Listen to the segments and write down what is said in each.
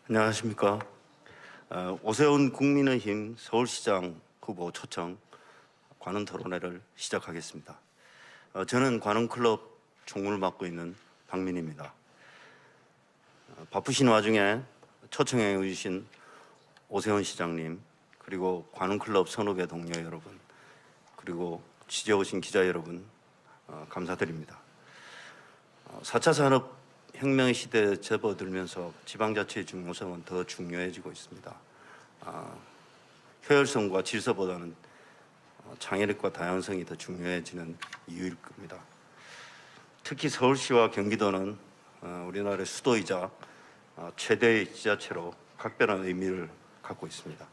안녕하십니까. 오세훈 국민의힘 서울시장 후보 초청 관훈 토론회를 시작하겠습니다. 저는 관훈클럽 총무를 맡고 있는 박민희입니다. 바쁘신 와중에 초청해 주신 오세훈 시장님, 그리고 관훈클럽 선후배 동료 여러분, 그리고 취재 오신 기자 여러분, 감사드립니다. 4차 산업혁명 시대에 접어들면서 지방자치의 중요성은 더 중요해지고 있습니다. 효율성과 질서보다는 창의력과 다양성이 더 중요해지는 이유일 겁니다. 특히 서울시와 경기도는 우리나라의 수도이자 최대의 지자체로 각별한 의미를 갖고 있습니다.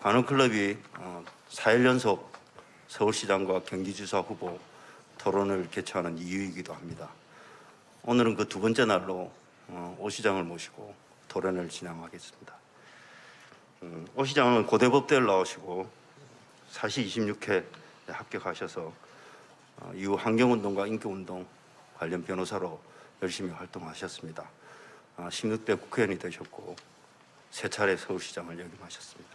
관훈클럽이 4일 연속 서울시장과 경기지사 후보 토론을 개최하는 이유이기도 합니다. 오늘은 그 두 번째 날로 오 시장을 모시고 토론을 진행하겠습니다. 오 시장은 고대법대를 나오시고 사시 26회 합격하셔서 이후 환경운동과 인권운동 관련 변호사로 열심히 활동하셨습니다. 16대 국회의원이 되셨고 세 차례 서울시장을 역임하셨습니다.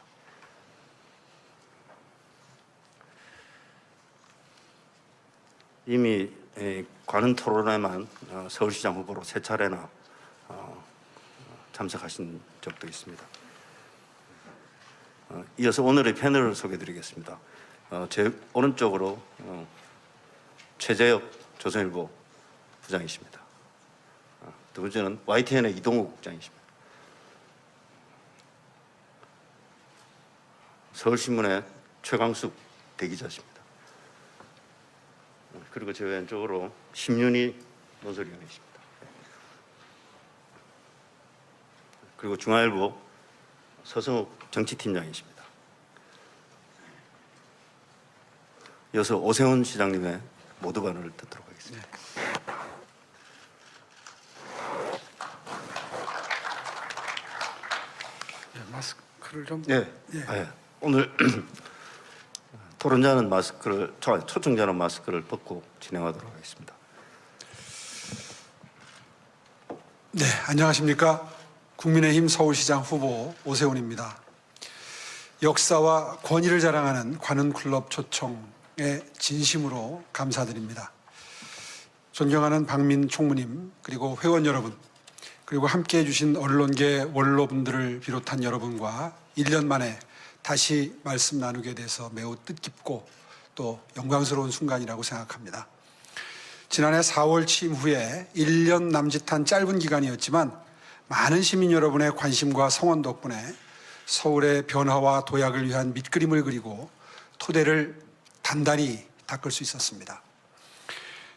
이미 관훈 토론회만 서울시장 후보로 세 차례나 참석하신 적도 있습니다. 이어서 오늘의 패널을 소개해드리겠습니다. 제 오른쪽으로 최재혁 조선일보 부장이십니다. 두 번째는 YTN의 이동욱 국장이십니다. 서울신문의 최광숙 대기자십니다. 그리고 제 왼쪽으로 심윤희 논설위원이십니다. 그리고 중앙일보 서성욱 정치팀장이십니다. 이어서 오세훈 시장님의 모두 발언을 듣도록 하겠습니다. 마스크를 좀. 오늘 토론자는 마스크를, 초청자는 마스크를 벗고 진행하도록 하겠습니다. 네, 안녕하십니까. 국민의힘 서울시장 후보 오세훈입니다. 역사와 권위를 자랑하는 관훈클럽 초청에 진심으로 감사드립니다. 존경하는 박민 총무님, 그리고 회원 여러분, 그리고 함께해 주신 언론계 원로분들을 비롯한 여러분과 1년 만에 다시 말씀 나누게 돼서 매우 뜻깊고 또 영광스러운 순간이라고 생각합니다. 지난해 4월 취임 후에 1년 남짓한 짧은 기간이었지만 많은 시민 여러분의 관심과 성원 덕분에 서울의 변화와 도약을 위한 밑그림을 그리고 토대를 단단히 닦을 수 있었습니다.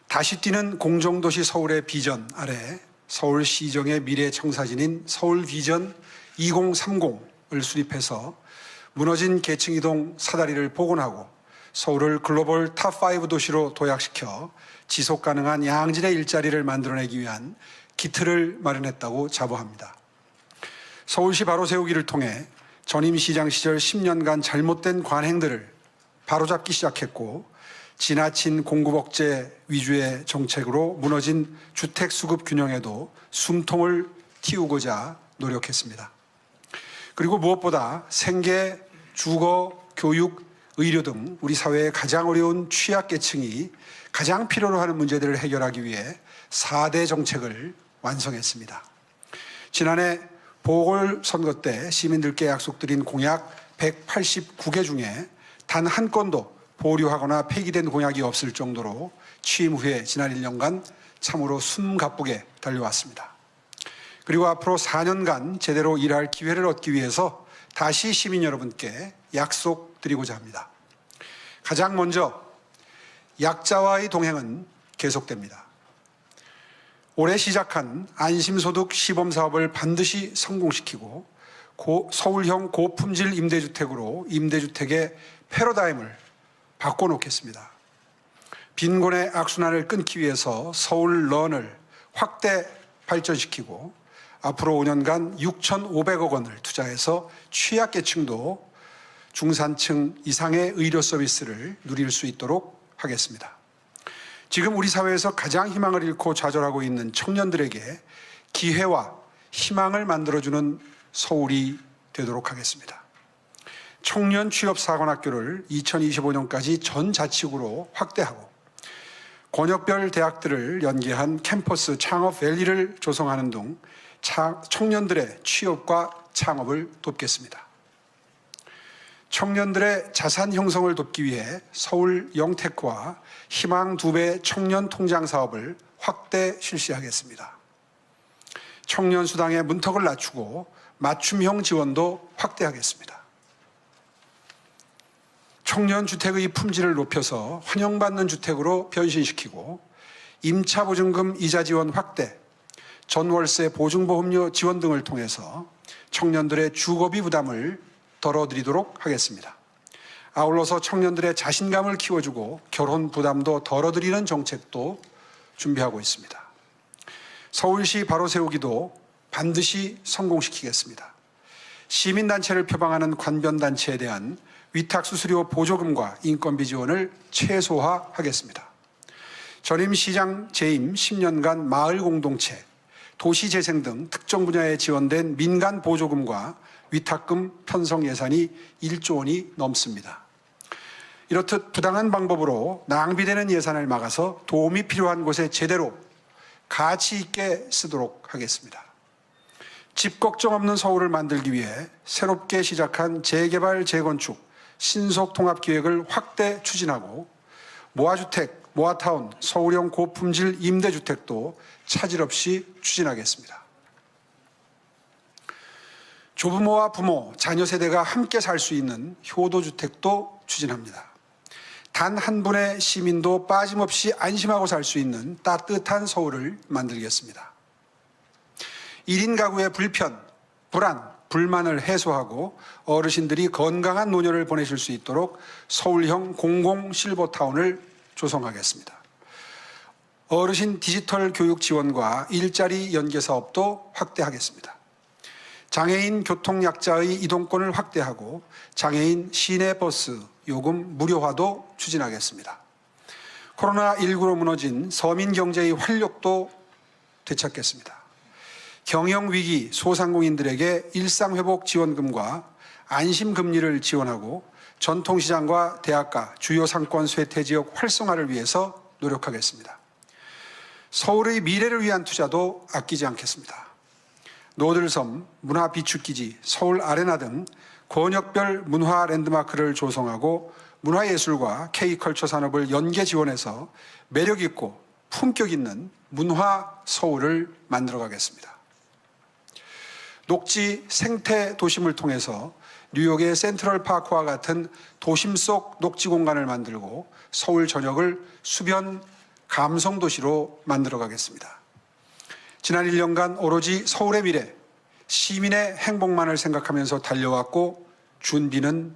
다시 뛰는 공정도시 서울의 비전 아래 서울시정의 미래 청사진인 서울비전 2030을 수립해서 무너진 계층이동 사다리를 복원하고 서울을 글로벌 탑5 도시로 도약시켜 지속가능한 양질의 일자리를 만들어내기 위한 기틀을 마련했다고 자부합니다. 서울시 바로세우기를 통해 전임 시장 시절 10년간 잘못된 관행들을 바로잡기 시작했고 지나친 공급억제 위주의 정책으로 무너진 주택수급 균형에도 숨통을 틔우고자 노력했습니다. 그리고 무엇보다 생계, 주거, 교육, 의료 등 우리 사회의 가장 어려운 취약계층이 가장 필요로 하는 문제들을 해결하기 위해 4대 정책을 완성했습니다. 지난해 보궐선거 때 시민들께 약속드린 공약 189개 중에 단 한 건도 보류하거나 폐기된 공약이 없을 정도로 취임 후에 지난 1년간 참으로 숨가쁘게 달려왔습니다. 그리고 앞으로 4년간 제대로 일할 기회를 얻기 위해서 다시 시민 여러분께 약속드리고자 합니다. 가장 먼저 약자와의 동행은 계속됩니다. 올해 시작한 안심소득 시범사업을 반드시 성공시키고 서울형 고품질 임대주택으로 임대주택의 패러다임을 바꿔놓겠습니다. 빈곤의 악순환을 끊기 위해서 서울런을 확대 발전시키고 앞으로 5년간 6,500억 원을 투자해서 취약계층도 중산층 이상의 의료 서비스를 누릴 수 있도록 하겠습니다. 지금 우리 사회에서 가장 희망을 잃고 좌절하고 있는 청년들에게 기회와 희망을 만들어주는 서울이 되도록 하겠습니다. 청년 취업사관학교를 2025년까지 전 자치구로 확대하고 권역별 대학들을 연계한 캠퍼스 창업밸리를 조성하는 등 청년들의 취업과 창업을 돕겠습니다. 청년들의 자산 형성을 돕기 위해 서울 영테크와 희망 2배 청년 통장 사업을 확대 실시하겠습니다. 청년 수당의 문턱을 낮추고 맞춤형 지원도 확대하겠습니다. 청년 주택의 품질을 높여서 환영받는 주택으로 변신시키고 임차 보증금 이자 지원 확대, 전월세 보증보험료 지원 등을 통해서 청년들의 주거비 부담을 덜어드리도록 하겠습니다. 아울러서 청년들의 자신감을 키워주고 결혼 부담도 덜어드리는 정책도 준비하고 있습니다. 서울시 바로 세우기도 반드시 성공시키겠습니다. 시민단체를 표방하는 관변단체에 대한 위탁수수료 보조금과 인건비 지원을 최소화하겠습니다. 전임 시장 재임 10년간 마을 공동체, 도시재생 등 특정 분야에 지원된 민간 보조금과 위탁금 편성 예산이 1조 원이 넘습니다. 이렇듯 부당한 방법으로 낭비되는 예산을 막아서 도움이 필요한 곳에 제대로 가치 있게 쓰도록 하겠습니다. 집 걱정 없는 서울을 만들기 위해 새롭게 시작한 재개발, 재건축, 신속통합기획을 확대 추진하고 모아주택, 모아타운, 서울형 고품질 임대주택도 차질 없이 추진하겠습니다. 조부모와 부모, 자녀 세대가 함께 살 수 있는 효도주택도 추진합니다. 단 한 분의 시민도 빠짐없이 안심하고 살 수 있는 따뜻한 서울을 만들겠습니다. 1인 가구의 불편, 불안, 불만을 해소하고 어르신들이 건강한 노년을 보내실 수 있도록 서울형 공공 실버타운을 조성하겠습니다. 어르신 디지털 교육 지원과 일자리 연계 사업도 확대하겠습니다. 장애인 교통약자의 이동권을 확대하고 장애인 시내버스 요금 무료화도 추진하겠습니다. 코로나19로 무너진 서민 경제의 활력도 되찾겠습니다. 경영위기 소상공인들에게 일상회복 지원금과 안심금리를 지원하고 전통시장과 대학가, 주요 상권 쇠퇴지역 활성화를 위해서 노력하겠습니다. 서울의 미래를 위한 투자도 아끼지 않겠습니다. 노들섬, 문화비축기지, 서울아레나 등 권역별 문화 랜드마크를 조성하고 문화예술과 K컬처 산업을 연계 지원해서 매력있고 품격있는 문화 서울을 만들어가겠습니다. 녹지 생태 도심을 통해서 뉴욕의 센트럴파크와 같은 도심 속 녹지 공간을 만들고 서울 전역을 수변 감성도시로 만들어가겠습니다. 지난 1년간 오로지 서울의 미래, 시민의 행복만을 생각하면서 달려왔고 준비는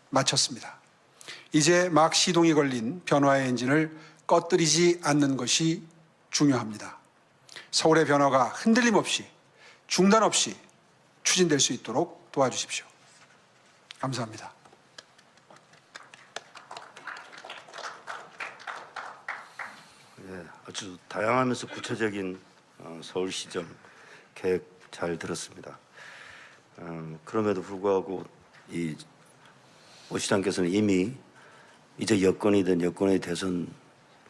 마쳤습니다. 이제 막 시동이 걸린 변화의 엔진을 꺼뜨리지 않는 것이 중요합니다. 서울의 변화가 흔들림 없이, 중단 없이 추진될 수 있도록 도와주십시오. 감사합니다. 예, 아주 다양하면서 구체적인 서울시정 계획 잘 들었습니다. 그럼에도 불구하고 오 시장께서는 이미 이제 여권이든 여권의 대선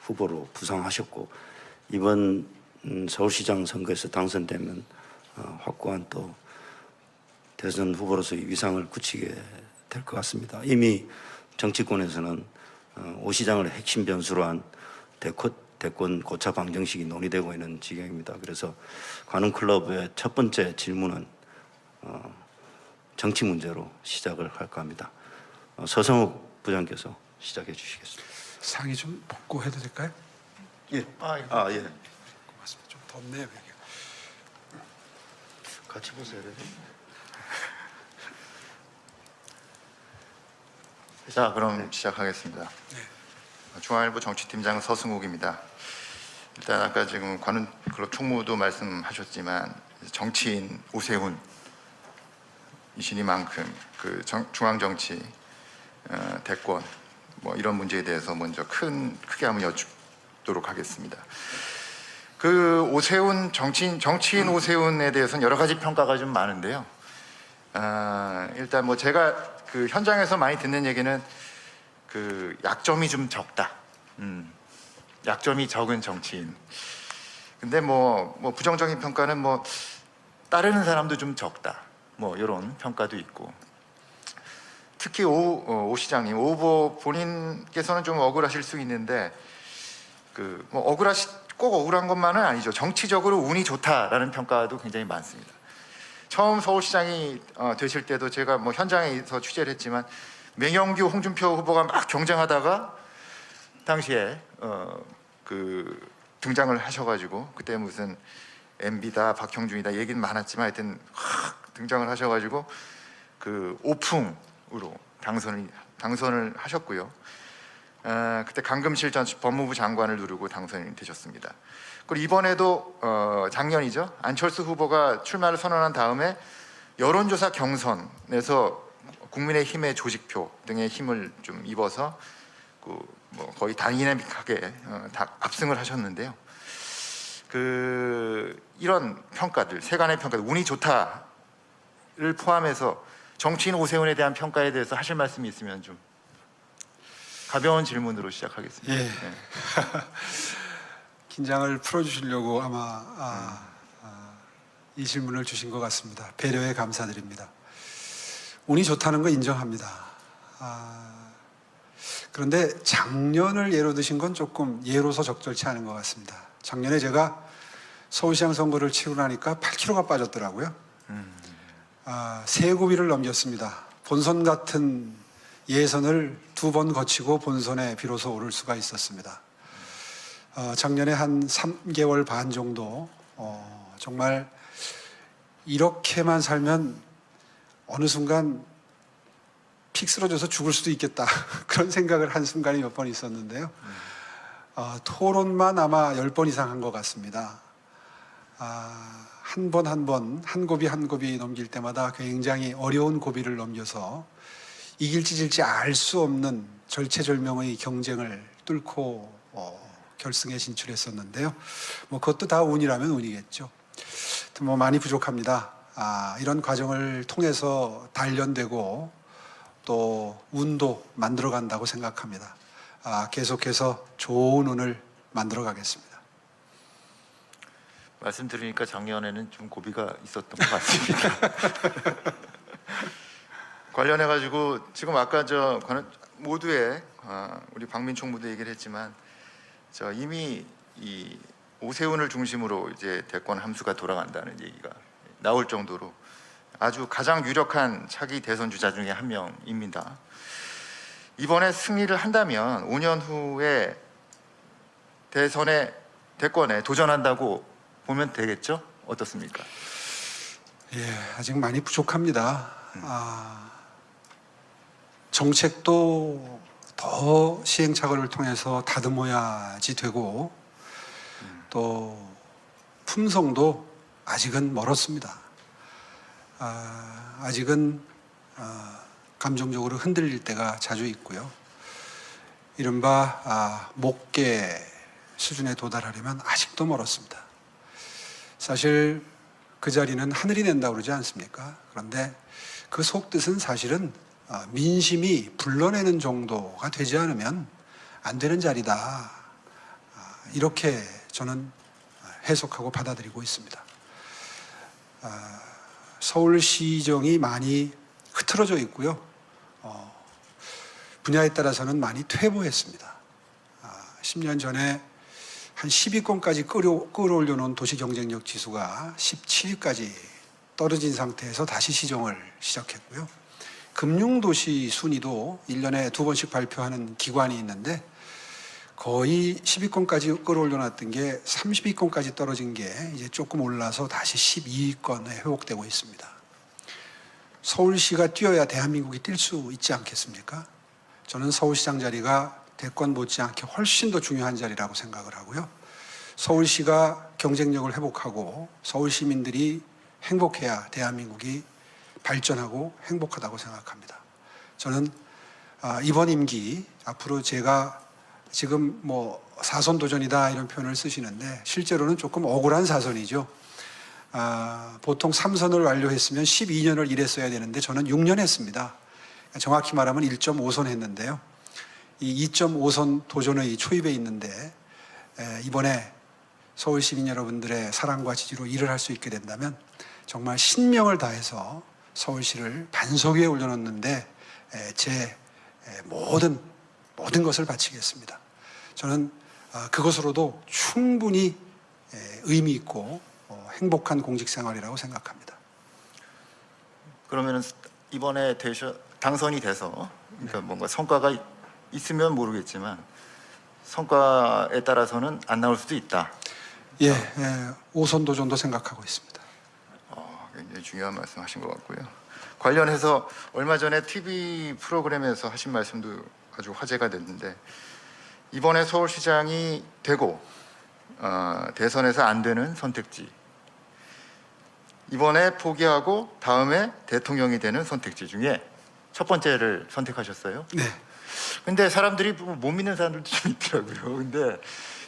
후보로 부상하셨고 이번 서울시장 선거에서 당선되면 확고한 또 대선 후보로서의 위상을 굳히게 될 것 같습니다. 이미 정치권에서는 오 시장을 핵심 변수로 한 대권 고차 방정식이 논의되고 있는 지경입니다. 그래서 관훈클럽의 첫 번째 질문은 정치 문제로 시작을 할까 합니다. 서성욱 부장께서 시작해 주시겠습니다. 상의 좀 벗고 해도 될까요? 예. 예. 고맙습니다. 좀 덥네요, 여기. 같이 보세요. 자, 그럼 시작하겠습니다. 중앙일보 정치팀장 서승욱입니다. 일단 아까 지금 관훈클럽 총무도 말씀하셨지만 정치인 오세훈 이시니만큼 그 중앙 정치 대권 뭐 이런 문제에 대해서 먼저 크게 한번 여쭙도록 하겠습니다. 그 오세훈 정치인 오세훈에 대해서는 여러 가지 평가가 좀 많은데요. 일단 뭐 제가 그 현장에서 많이 듣는 얘기는 그 약점이 좀 적다. 약점이 적은 정치인. 근데 뭐 부정적인 평가는 뭐 따르는 사람도 좀 적다. 뭐 이런 평가도 있고. 특히 오 시장님, 오 후보 본인께서는 좀 억울하실 수 있는데 그 뭐 꼭 억울한 것만은 아니죠. 정치적으로 운이 좋다라는 평가도 굉장히 많습니다. 처음 서울시장이 되실 때도 제가 뭐 현장에서 취재를 했지만 맹영규, 홍준표 후보가 막 경쟁하다가 당시에 그 등장을 하셔가지고 그때 무슨 MB다 박형준이다 얘기는 많았지만 하여튼 확 등장을 하셔가지고 그 오풍으로 당선을 하셨고요. 그때 강금실 전 법무부 장관을 누르고 당선이 되셨습니다. 그리고 이번에도 작년이죠. 안철수 후보가 출마를 선언한 다음에 여론조사 경선에서 국민의힘의 조직표 등의 힘을 좀 입어서 뭐 거의 다이내믹하게 압승을 하셨는데요. 이런 평가들, 세간의 평가들, 운이 좋다를 포함해서 정치인 오세훈에 대한 평가에 대해서 하실 말씀이 있으면 좀 가벼운 질문으로 시작하겠습니다. 예. 네. 긴장을 풀어주시려고 아마 이 질문을 주신 것 같습니다. 배려에 감사드립니다. 운이 좋다는 거 인정합니다. 그런데 작년을 예로 드신 건 조금 예로서 적절치 않은 것 같습니다. 작년에 제가 서울시장 선거를 치르고 나니까 8kg가 빠졌더라고요. 세 고비를 넘겼습니다. 본선 같은 예선을 2번 거치고 본선에 비로소 오를 수가 있었습니다. 작년에 한 3개월 반 정도 정말 이렇게만 살면 어느 순간 픽 쓰러져서 죽을 수도 있겠다 그런 생각을 한 순간이 몇 번 있었는데요. 토론만 아마 10번 이상 한 것 같습니다. 한 번 한 고비 한 고비 넘길 때마다 굉장히 어려운 고비를 넘겨서 이길지 질지 알 수 없는 절체절명의 경쟁을 뚫고 결승에 진출했었는데요. 뭐 그것도 다 운이라면 운이겠죠. 뭐 많이 부족합니다. 이런 과정을 통해서 단련되고 또 운도 만들어 간다고 생각합니다. 계속해서 좋은 운을 만들어 가겠습니다. 말씀 들으니까 작년에는 좀 고비가 있었던 것 같습니다. 관련해 가지고 지금 아까 모두의 우리 박민 총무도 얘기를 했지만 이미 이 오세훈을 중심으로 이제 대권 함수가 돌아간다는 얘기가 나올 정도로 아주 가장 유력한 차기 대선 주자 중에 한 명입니다. 이번에 승리를 한다면 5년 후에 대권에 도전한다고 보면 되겠죠? 어떻습니까? 예, 아직 많이 부족합니다. 정책도 더 시행착오를 통해서 다듬어야지 되고 또 품성도 아직은 멀었습니다. 아직은 감정적으로 흔들릴 때가 자주 있고요. 이른바 목계 수준에 도달하려면 아직도 멀었습니다. 사실 그 자리는 하늘이 낸다고 그러지 않습니까? 그런데 그 속뜻은 사실은 민심이 불러내는 정도가 되지 않으면 안 되는 자리다. 이렇게 저는 해석하고 받아들이고 있습니다. 서울시정이 많이 흐트러져 있고요. 분야에 따라서는 많이 퇴보했습니다. 10년 전에 한 10위권까지 끌어올려 놓은 도시경쟁력 지수가 17위까지 떨어진 상태에서 다시 시정을 시작했고요. 금융도시 순위도 1년에 2번씩 발표하는 기관이 있는데 거의 10위권까지 끌어올려 놨던 게 30위권까지 떨어진 게 이제 조금 올라서 다시 12위권에 회복되고 있습니다. 서울시가 뛰어야 대한민국이 뛸 수 있지 않겠습니까? 저는 서울시장 자리가 대권 못지않게 훨씬 더 중요한 자리라고 생각을 하고요. 서울시가 경쟁력을 회복하고 서울 시민들이 행복해야 대한민국이 발전하고 행복하다고 생각합니다. 저는 이번 임기 앞으로 제가 지금 뭐 사선 도전이다 이런 표현을 쓰시는데 실제로는 조금 억울한 사선이죠. 보통 3선을 완료했으면 12년을 일했어야 되는데 저는 6년 했습니다. 정확히 말하면 1.5선 했는데요. 이 2.5선 도전의 초입에 있는데 이번에 서울 시민 여러분들의 사랑과 지지로 일을 할 수 있게 된다면 정말 신명을 다해서 서울시를 반석 위에 올려놓는데 제 모든 것을 바치겠습니다. 저는 그것으로도 충분히 의미 있고 행복한 공직 생활이라고 생각합니다. 그러면은 이번에 당선이 돼서 그러니까 뭔가 성과가 있으면 모르겠지만 성과에 따라서는 안 나올 수도 있다. 예, 5선 도전도 생각하고 있습니다. 굉장히 중요한 말씀하신 것 같고요. 관련해서 얼마 전에 TV 프로그램에서 하신 말씀도 아주 화제가 됐는데 이번에 서울시장이 되고 대선에서 안 되는 선택지, 이번에 포기하고 다음에 대통령이 되는 선택지 중에 첫 번째를 선택하셨어요. 네. 근데 사람들이 못 믿는 사람들도 좀 있더라고요. 근데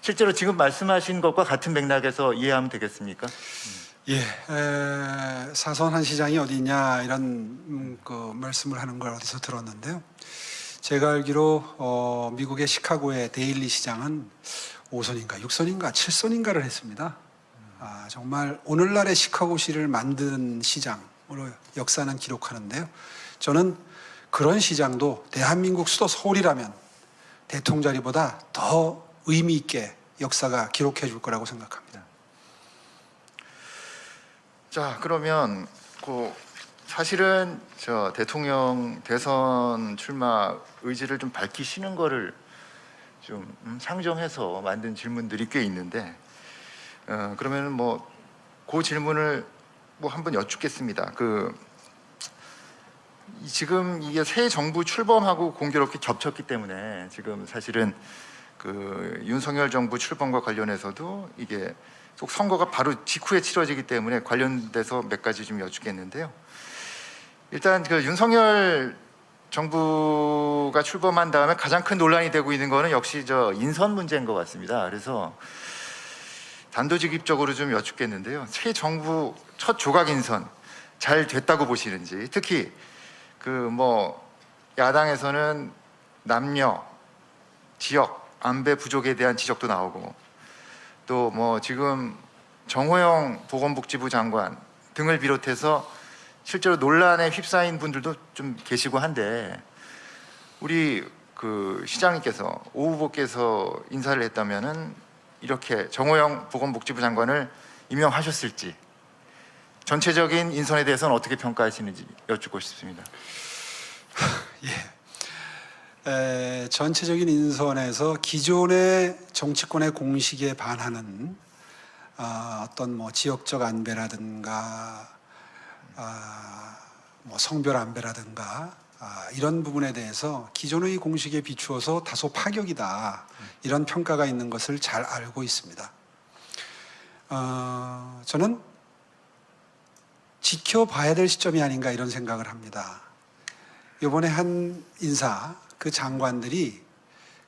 실제로 지금 말씀하신 것과 같은 맥락에서 이해하면 되겠습니까? 예, 사선한 시장이 어디 있냐 이런 그 말씀을 하는 걸 어디서 들었는데요. 제가 알기로 미국의 시카고의 데일리 시장은 5선인가 6선인가 7선인가를 했습니다. 정말 오늘날의 시카고시를 만든 시장으로 역사는 기록하는데요. 저는 그런 시장도 대한민국 수도 서울이라면 대통령 자리보다 더 의미 있게 역사가 기록해 줄 거라고 생각합니다. 자, 그러면 사실은 저 대통령 대선 출마 의지를 좀 밝히시는 거를 좀 상정해서 만든 질문들이 꽤 있는데 그러면은 그 질문을 한번 여쭙겠습니다. 지금 이게 새 정부 출범하고 공교롭게 겹쳤기 때문에 지금 사실은 윤석열 정부 출범과 관련해서도 이게 꼭 선거가 바로 직후에 치러지기 때문에 관련돼서 몇 가지 좀 여쭙겠는데요. 일단 윤석열 정부가 출범한 다음에 가장 큰 논란이 되고 있는 거는 역시 인선 문제인 것 같습니다. 그래서 단도직입적으로 좀 여쭙겠는데요. 새 정부 첫 조각 인선 잘 됐다고 보시는지, 특히 야당에서는 남녀, 지역, 안배 부족에 대한 지적도 나오고 또 지금 정호영 보건복지부 장관 등을 비롯해서 실제로 논란에 휩싸인 분들도 좀 계시고 한데 우리 시장님께서 오 후보께서 인사를 했다면은 이렇게 정호영 보건복지부 장관을 임명하셨을지 전체적인 인선에 대해서는 어떻게 평가하시는지 여쭙고 싶습니다. 전체적인 인선에서 기존의 정치권의 공식에 반하는 어떤 지역적 안배라든가 성별 안배라든가 이런 부분에 대해서 기존의 공식에 비추어서 다소 파격이다 이런 평가가 있는 것을 잘 알고 있습니다. 저는 지켜봐야 될 시점이 아닌가 이런 생각을 합니다. 이번에 한 인사, 그 장관들이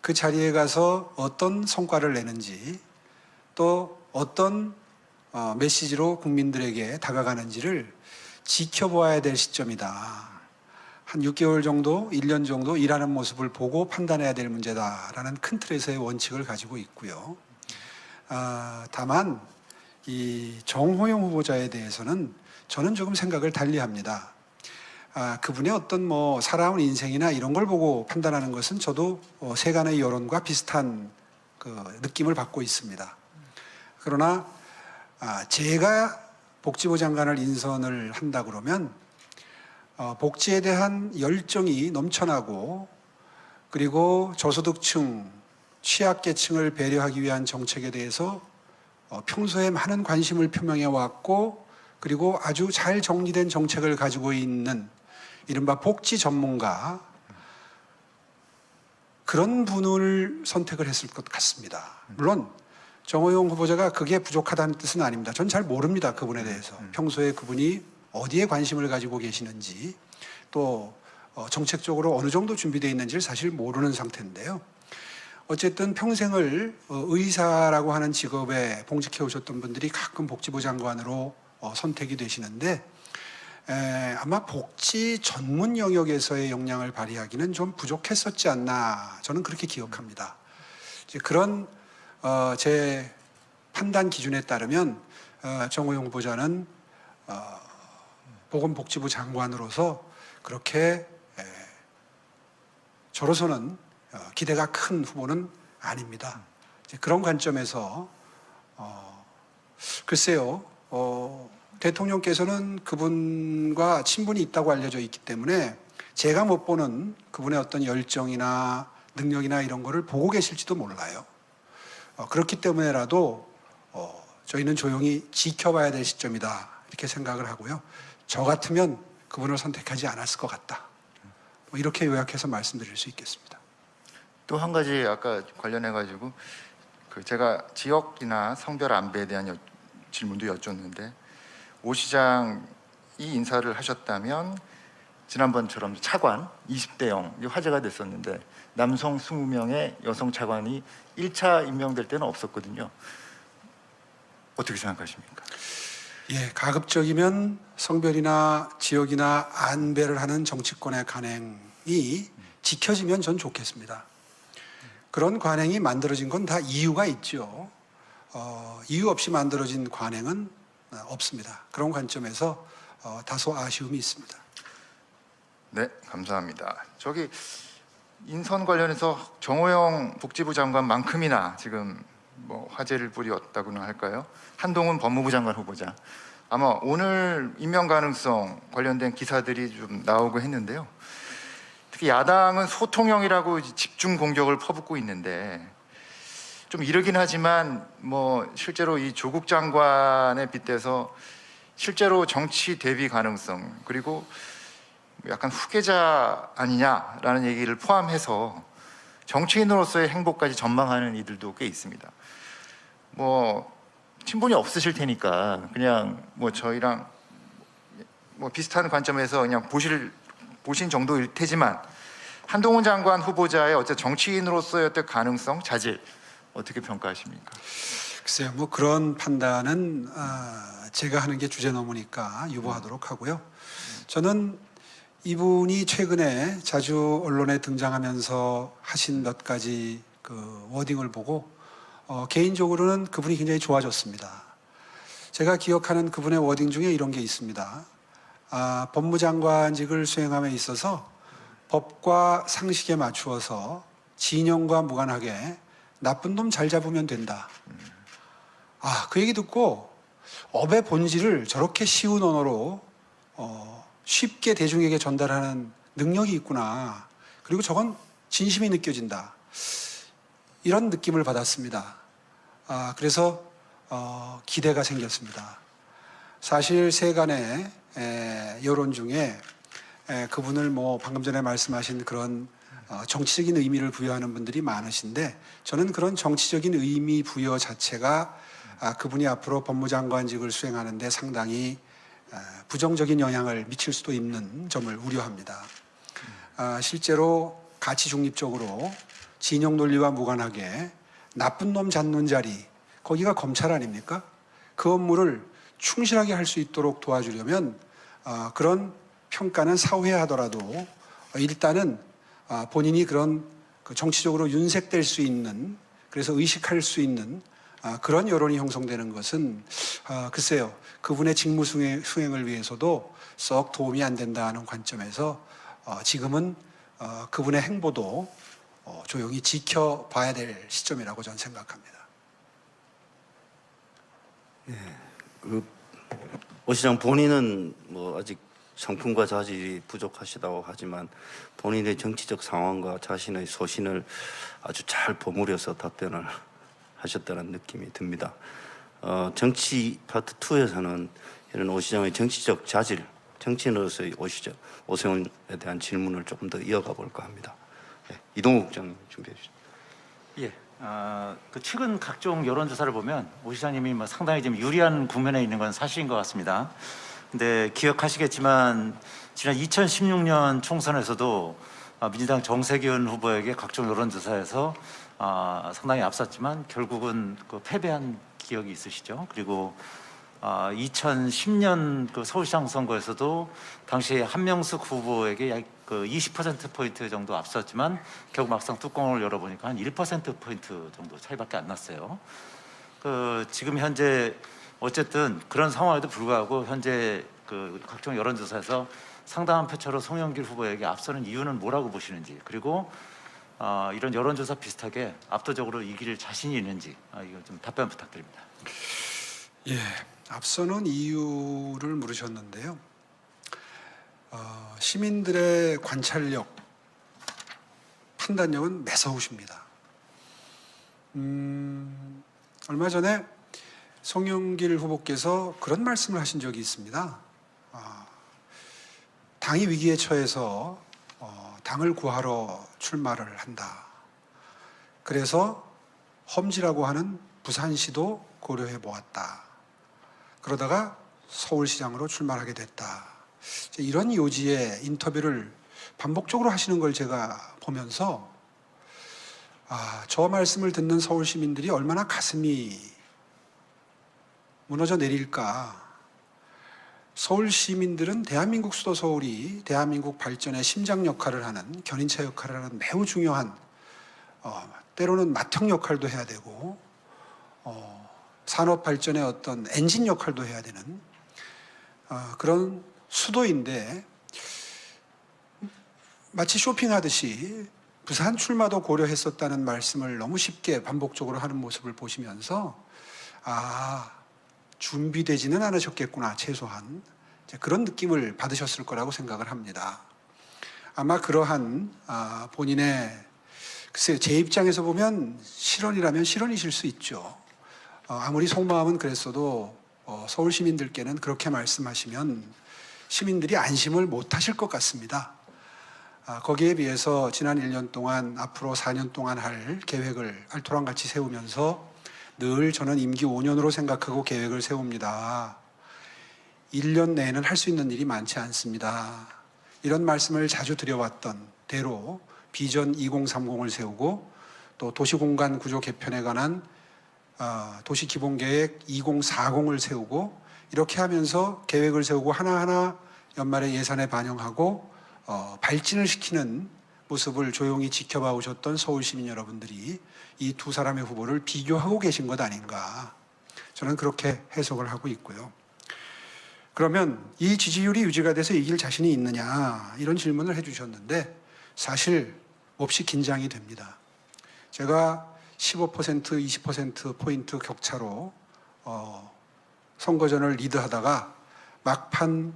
그 자리에 가서 어떤 성과를 내는지 또 어떤 메시지로 국민들에게 다가가는지를 지켜봐야 될 시점이다. 한 6개월 정도, 1년 정도 일하는 모습을 보고 판단해야 될 문제다라는 큰 틀에서의 원칙을 가지고 있고요. 다만 이 정호영 후보자에 대해서는 저는 조금 생각을 달리합니다. 그분의 어떤 살아온 인생이나 이런 걸 보고 판단하는 것은 저도 세간의 여론과 비슷한 느낌을 받고 있습니다. 그러나 제가 복지부 장관을 인선을 한다 그러면 복지에 대한 열정이 넘쳐나고 그리고 저소득층, 취약계층을 배려하기 위한 정책에 대해서 평소에 많은 관심을 표명해 왔고 그리고 아주 잘 정리된 정책을 가지고 있는 이른바 복지 전문가 그런 분을 선택을 했을 것 같습니다. 물론 정호영 후보자가 그게 부족하다는 뜻은 아닙니다. 전 잘 모릅니다. 그분에 대해서. 평소에 그분이 어디에 관심을 가지고 계시는지 또 정책적으로 어느 정도 준비되어 있는지를 사실 모르는 상태인데요. 어쨌든 평생을 의사라고 하는 직업에 봉직해 오셨던 분들이 가끔 복지부 장관으로 선택이 되시는데 아마 복지 전문 영역에서의 역량을 발휘하기는 좀 부족했었지 않나 저는 그렇게 기억합니다. 이제 그런 제 판단 기준에 따르면 정호영 후보자는 보건복지부 장관으로서 그렇게 저로서는 기대가 큰 후보는 아닙니다. 이제 그런 관점에서 글쎄요, 대통령께서는 그분과 친분이 있다고 알려져 있기 때문에 제가 못 보는 그분의 어떤 열정이나 능력이나 이런 거를 보고 계실지도 몰라요. 그렇기 때문에라도 저희는 조용히 지켜봐야 될 시점이다 이렇게 생각을 하고요. 저 같으면 그분을 선택하지 않았을 것 같다. 뭐 이렇게 요약해서 말씀드릴 수 있겠습니다. 또 한 가지 아까 관련해 가지고 제가 지역이나 성별 안배에 대한 질문도 여쭙는데 오 시장이 인사를 하셨다면 지난번처럼 차관 20대형 화제가 됐었는데 남성 20명의 여성 차관이 1차 임명될 때는 없었거든요. 어떻게 생각하십니까? 예, 가급적이면 성별이나 지역이나 안배를 하는 정치권의 관행이 지켜지면 전 좋겠습니다. 그런 관행이 만들어진 건 다 이유가 있죠. 이유 없이 만들어진 관행은 없습니다. 그런 관점에서 다소 아쉬움이 있습니다. 네, 감사합니다. 저기 인선 관련해서 정호영 복지부 장관만큼이나 지금 뭐 화제를 뿌렸다고나 할까요? 한동훈 법무부 장관 후보자. 아마 오늘 임명 가능성 관련된 기사들이 좀 나오고 했는데요. 특히 야당은 소통형이라고 집중 공격을 퍼붓고 있는데 좀 이르긴 하지만 뭐 실제로 이 조국 장관에 빗대서 실제로 정치 대비 가능성 그리고 약간 후계자 아니냐라는 얘기를 포함해서 정치인으로서의 행보까지 전망하는 이들도 꽤 있습니다. 뭐 친분이 없으실 테니까 그냥 뭐 저희랑 뭐 비슷한 관점에서 그냥 보신 정도일 테지만 한동훈 장관 후보자의 어째 정치인으로서의 어떤 가능성, 자질 어떻게 평가하십니까? 글쎄요, 뭐 그런 판단은 제가 하는 게 주제 넘으니까 유보하도록 하고요. 저는 이분이 최근에 자주 언론에 등장하면서 하신 몇 가지 그 워딩을 보고 개인적으로는 그분이 굉장히 좋아졌습니다. 제가 기억하는 그분의 워딩 중에 이런 게 있습니다. 법무장관직을 수행함에 있어서 법과 상식에 맞추어서 진영과 무관하게 나쁜 놈 잘 잡으면 된다. 그 얘기 듣고 업의 본질을 저렇게 쉬운 언어로 쉽게 대중에게 전달하는 능력이 있구나. 그리고 저건 진심이 느껴진다. 이런 느낌을 받았습니다. 그래서 기대가 생겼습니다. 사실 세간의 여론 중에 그분을 뭐 방금 전에 말씀하신 그런 정치적인 의미를 부여하는 분들이 많으신데 저는 그런 정치적인 의미 부여 자체가 그분이 앞으로 법무장관직을 수행하는 데 상당히 부정적인 영향을 미칠 수도 있는 점을 우려합니다. 실제로 가치 중립적으로 진영 논리와 무관하게 나쁜 놈 잡는 자리, 거기가 검찰 아닙니까? 그 업무를 충실하게 할 수 있도록 도와주려면 그런 평가는 사후에 하더라도 일단은 본인이 그런 정치적으로 윤색될 수 있는, 그래서 의식할 수 있는 그런 여론이 형성되는 것은 글쎄요, 그분의 직무 수행을 위해서도 썩 도움이 안 된다는 관점에서 지금은 그분의 행보도 조용히 지켜봐야 될 시점이라고 저는 생각합니다. 오 시장 본인은 뭐 아직 성품과 자질이 부족하시다고 하지만 본인의 정치적 상황과 자신의 소신을 아주 잘 버무려서 답변을 하셨다는 느낌이 듭니다. 정치 파트 2에서는 이런 오 시장의 정치적 자질, 정치인으로서의 오세훈에 대한 질문을 조금 더 이어가 볼까 합니다. 네, 이동욱 국장님 준비해 주시죠. 예, 그 최근 각종 여론조사를 보면 오 시장님이 뭐 상당히 좀 유리한 국면에 있는 건 사실인 것 같습니다. 근데 기억하시겠지만 지난 2016년 총선에서도 민주당 정세균 후보에게 각종 여론조사에서 상당히 앞섰지만 결국은 그 패배한 기억이 있으시죠. 그리고 2010년 그 서울시장 선거에서도 당시 한명숙 후보에게 약 그 20%포인트 정도 앞섰지만 결국 막상 뚜껑을 열어보니까 한 1%포인트 정도 차이밖에 안 났어요. 그 지금 현재 어쨌든 그런 상황에도 불구하고 현재 그 각종 여론조사에서 상당한 표차로 송영길 후보에게 앞서는 이유는 뭐라고 보시는지, 그리고 이런 여론조사 비슷하게 압도적으로 이길 자신이 있는지 이거 좀 답변 부탁드립니다. 예, 앞서는 이유를 물으셨는데요. 시민들의 관찰력, 판단력은 매서우십니다. 얼마 전에 송영길 후보께서 그런 말씀을 하신 적이 있습니다. 당이 위기에 처해서 당을 구하러 출마를 한다. 그래서 험지라고 하는 부산시도 고려해 보았다. 그러다가 서울시장으로 출마하게 됐다. 이런 요지의 인터뷰를 반복적으로 하시는 걸 제가 보면서 저 말씀을 듣는 서울 시민들이 얼마나 가슴이 무너져 내릴까. 서울 시민들은 대한민국 수도 서울이 대한민국 발전의 심장 역할을 하는, 견인차 역할을 하는 매우 중요한, 때로는 맏형 역할도 해야 되고 산업 발전의 어떤 엔진 역할도 해야 되는 그런 수도인데, 마치 쇼핑하듯이 부산 출마도 고려했었다는 말씀을 너무 쉽게 반복적으로 하는 모습을 보시면서 준비되지는 않으셨겠구나, 최소한 그런 느낌을 받으셨을 거라고 생각을 합니다. 아마 그러한 본인의, 글쎄요, 제 입장에서 보면 실언이라면 실언이실 수 있죠. 아무리 속마음은 그랬어도 서울 시민들께는 그렇게 말씀하시면 시민들이 안심을 못 하실 것 같습니다. 거기에 비해서 지난 1년 동안 앞으로 4년 동안 할 계획을 알토란같이 세우면서 늘 저는 임기 5년으로 생각하고 계획을 세웁니다. 1년 내에는 할 수 있는 일이 많지 않습니다. 이런 말씀을 자주 드려왔던 대로 비전 2030을 세우고, 또 도시공간 구조 개편에 관한 도시기본계획 2040을 세우고, 이렇게 하면서 계획을 세우고 하나하나 연말에 예산에 반영하고 발진을 시키는 모습을 조용히 지켜봐 오셨던 서울 시민 여러분들이 이 두 사람의 후보를 비교하고 계신 것 아닌가, 저는 그렇게 해석을 하고 있고요. 그러면 이 지지율이 유지가 돼서 이길 자신이 있느냐, 이런 질문을 해주셨는데 사실 몹시 긴장이 됩니다. 제가 15%, 20% 포인트 격차로 선거전을 리드하다가 막판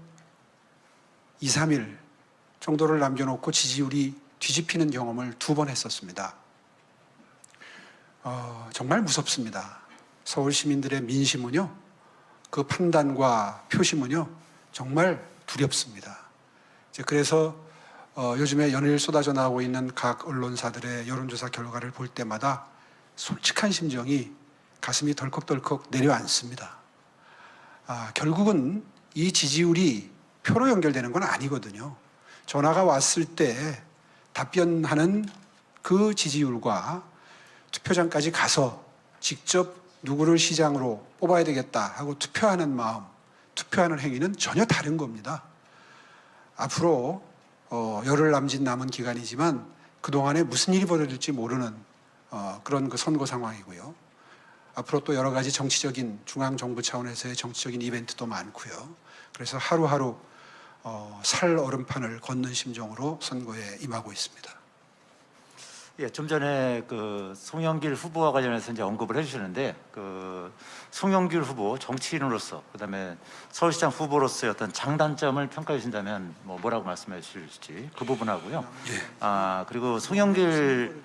2, 3일 정도를 남겨놓고 지지율이 뒤집히는 경험을 2번 했었습니다. 정말 무섭습니다. 서울 시민들의 민심은요, 그 판단과 표심은요, 정말 두렵습니다. 그래서 요즘에 연일 쏟아져 나오고 있는 각 언론사들의 여론조사 결과를 볼 때마다 솔직한 심정이 가슴이 덜컥덜컥 내려앉습니다. 결국은 이 지지율이 표로 연결되는 건 아니거든요. 전화가 왔을 때 답변하는 그 지지율과 투표장까지 가서 직접 누구를 시장으로 뽑아야 되겠다 하고 투표하는 마음, 투표하는 행위는 전혀 다른 겁니다. 앞으로 열흘 남짓 남은 기간이지만 그동안에 무슨 일이 벌어질지 모르는 그런 그 선거 상황이고요. 앞으로 또 여러 가지 정치적인, 중앙정부 차원에서의 정치적인 이벤트도 많고요. 그래서 하루하루 살 얼음판을 걷는 심정으로 선거에 임하고 있습니다. 예, 좀 전에 그 송영길 후보와 관련해서 이제 언급을 해주시는데, 그 송영길 후보 정치인으로서, 그다음에 서울시장 후보로서의 어떤 장단점을 평가해 주신다면 뭐라고 말씀해 주실지 그 부분하고요. 예. 그리고 송영길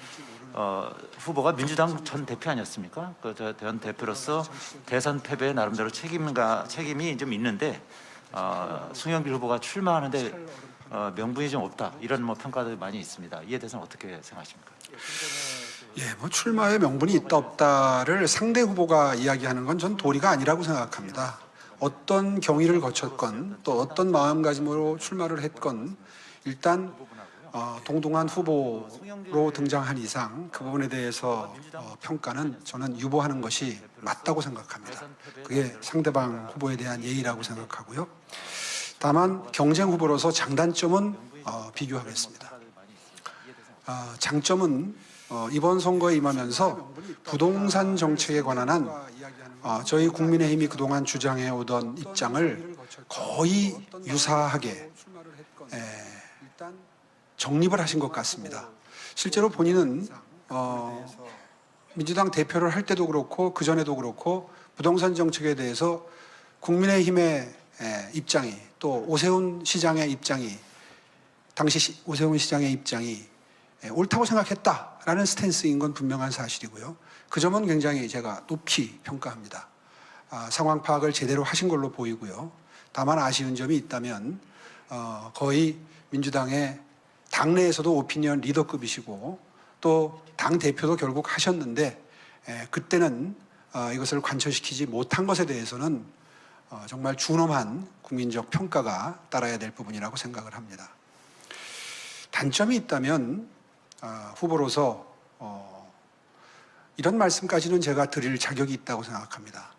후보가 민주당 전 대표 아니었습니까? 그 전 대표로서 대선 패배에 나름대로 책임이 좀 있는데, 송영길 후보가 출마하는데 명분이 좀 없다, 이런 평가도 많이 있습니다. 이에 대해서는 어떻게 생각하십니까? 예, 출마의 명분이 있다 없다를 상대 후보가 이야기하는 건 전 도리가 아니라고 생각합니다. 어떤 경위를 거쳤건 또 어떤 마음가짐으로 출마를 했건 일단 동등한 후보로 등장한 이상 그 부분에 대해서 평가는 저는 유보하는 것이 맞다고 생각합니다. 그게 상대방 후보에 대한 예의라고 생각하고요. 다만 경쟁 후보로서 장단점은 비교하겠습니다. 장점은 이번 선거에 임하면서 부동산 정책에 관한 한 저희 국민의힘이 그동안 주장해 오던 입장을 거의 유사하게 정립을 하신 것 같습니다. 실제로 본인은 민주당 대표를 할 때도 그렇고 그 전에도 그렇고 부동산 정책에 대해서 국민의힘의 입장이 또 오세훈 시장의 입장이 당시 오세훈 시장의 입장이 옳다고 생각했다라는 스탠스인 건 분명한 사실이고요. 그 점은 굉장히 제가 높이 평가합니다. 상황 파악을 제대로 하신 걸로 보이고요. 다만 아쉬운 점이 있다면 거의 민주당의 당내에서도 오피니언 리더급이시고 또 당 대표도 결국 하셨는데 그때는 이것을 관철시키지 못한 것에 대해서는 정말 준엄한 국민적 평가가 따라야 될 부분이라고 생각을 합니다. 단점이 있다면 후보로서 이런 말씀까지는 제가 드릴 자격이 있다고 생각합니다.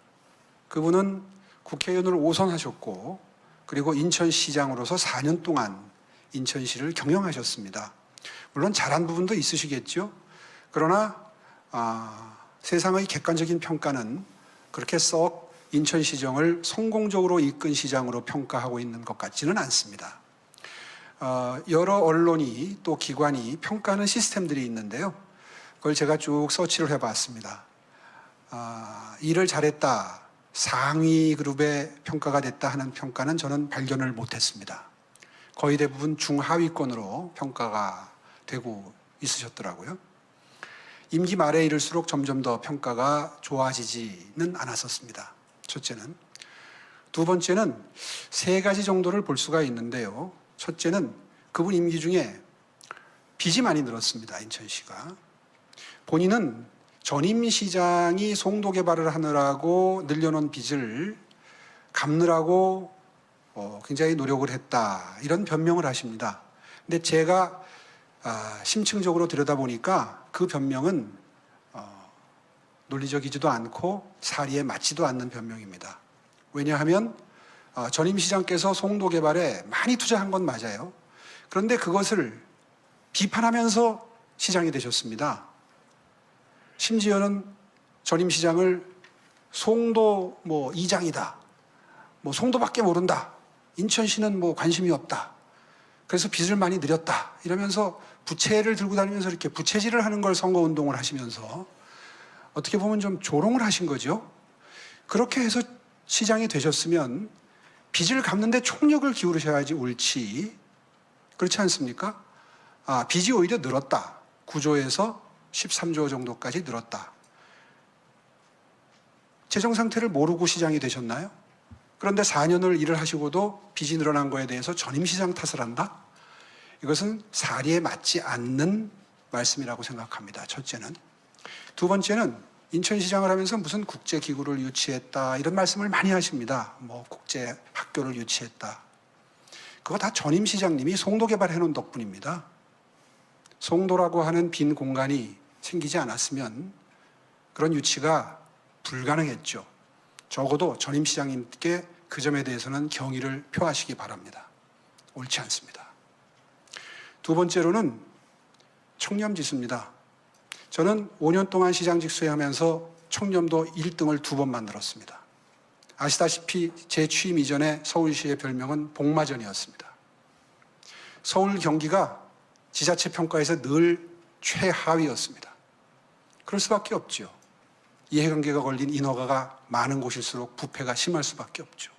그분은 국회의원을 5선 하셨고 그리고 인천시장으로서 4년 동안 인천시를 경영하셨습니다. 물론 잘한 부분도 있으시겠죠. 그러나 세상의 객관적인 평가는 그렇게 썩 인천시정을 성공적으로 이끈 시장으로 평가하고 있는 것 같지는 않습니다. 여러 언론이 또 기관이 평가하는 시스템들이 있는데요. 그걸 제가 쭉 서치를 해봤습니다. 일을 잘했다, 상위 그룹의 평가가 됐다 하는 평가는 저는 발견을 못했습니다. 거의 대부분 중하위권으로 평가가 되고 있으셨더라고요. 임기 말에 이를수록 점점 더 평가가 좋아지지는 않았었습니다. 첫째는. 두 번째는 세 가지 정도를 볼 수가 있는데요. 첫째는 그분 임기 중에 빚이 많이 늘었습니다. 인천시가. 본인은 전임 시장이 송도 개발을 하느라고 늘려놓은 빚을 갚느라고 굉장히 노력을 했다. 이런 변명을 하십니다. 근데 제가 심층적으로 들여다보니까 그 변명은 논리적이지도 않고 사리에 맞지도 않는 변명입니다. 왜냐하면 전임 시장께서 송도 개발에 많이 투자한 건 맞아요. 그런데 그것을 비판하면서 시장이 되셨습니다. 심지어는 전임 시장을 송도 이장이다. 송도밖에 모른다. 인천시는 관심이 없다. 그래서 빚을 많이 늘렸다. 이러면서 부채를 들고 다니면서 이렇게 부채질을 하는 걸 선거운동을 하시면서 어떻게 보면 좀 조롱을 하신 거죠. 그렇게 해서 시장이 되셨으면 빚을 갚는데 총력을 기울이셔야지 옳지. 그렇지 않습니까? 빚이 오히려 늘었다. 9조에서 13조 정도까지 늘었다. 재정 상태를 모르고 시장이 되셨나요? 그런데 4년을 일을 하시고도 빚이 늘어난 거에 대해서 전임 시장 탓을 한다? 이것은 사리에 맞지 않는 말씀이라고 생각합니다. 첫째는. 두 번째는 인천시장을 하면서 무슨 국제기구를 유치했다 이런 말씀을 많이 하십니다. 국제학교를 유치했다. 그거 다 전임 시장님이 송도 개발해 놓은 덕분입니다. 송도라고 하는 빈 공간이 생기지 않았으면 그런 유치가 불가능했죠. 적어도 전임 시장님께 그 점에 대해서는 경의를 표하시기 바랍니다. 옳지 않습니다. 두 번째로는 청렴지수입니다. 저는 5년 동안 시장직 수행하면서 청렴도 1등을 2번 만들었습니다. 아시다시피 제 취임 이전에 서울시의 별명은 복마전이었습니다. 서울 경기가 지자체 평가에서 늘 최하위였습니다. 그럴 수밖에 없죠. 이해관계가 걸린 인허가가 많은 곳일수록 부패가 심할 수밖에 없죠.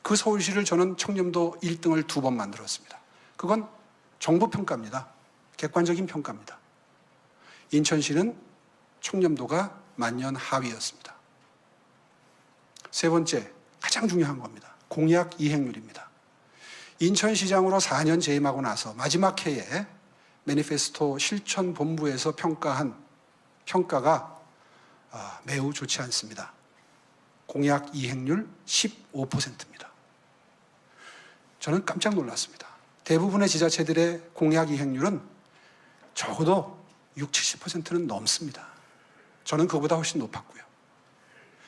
그 서울시를 저는 청렴도 1등을 2번 만들었습니다. 그건 정부 평가입니다. 객관적인 평가입니다. 인천시는 청렴도가 만년 하위였습니다. 세 번째, 가장 중요한 겁니다. 공약 이행률입니다. 인천시장으로 4년 재임하고 나서 마지막 해에 매니페스토 실천본부에서 평가한 평가가 매우 좋지 않습니다. 공약 이행률 15%입니다. 저는 깜짝 놀랐습니다. 대부분의 지자체들의 공약 이행률은 적어도 60, 70%는 넘습니다. 저는 그보다 훨씬 높았고요.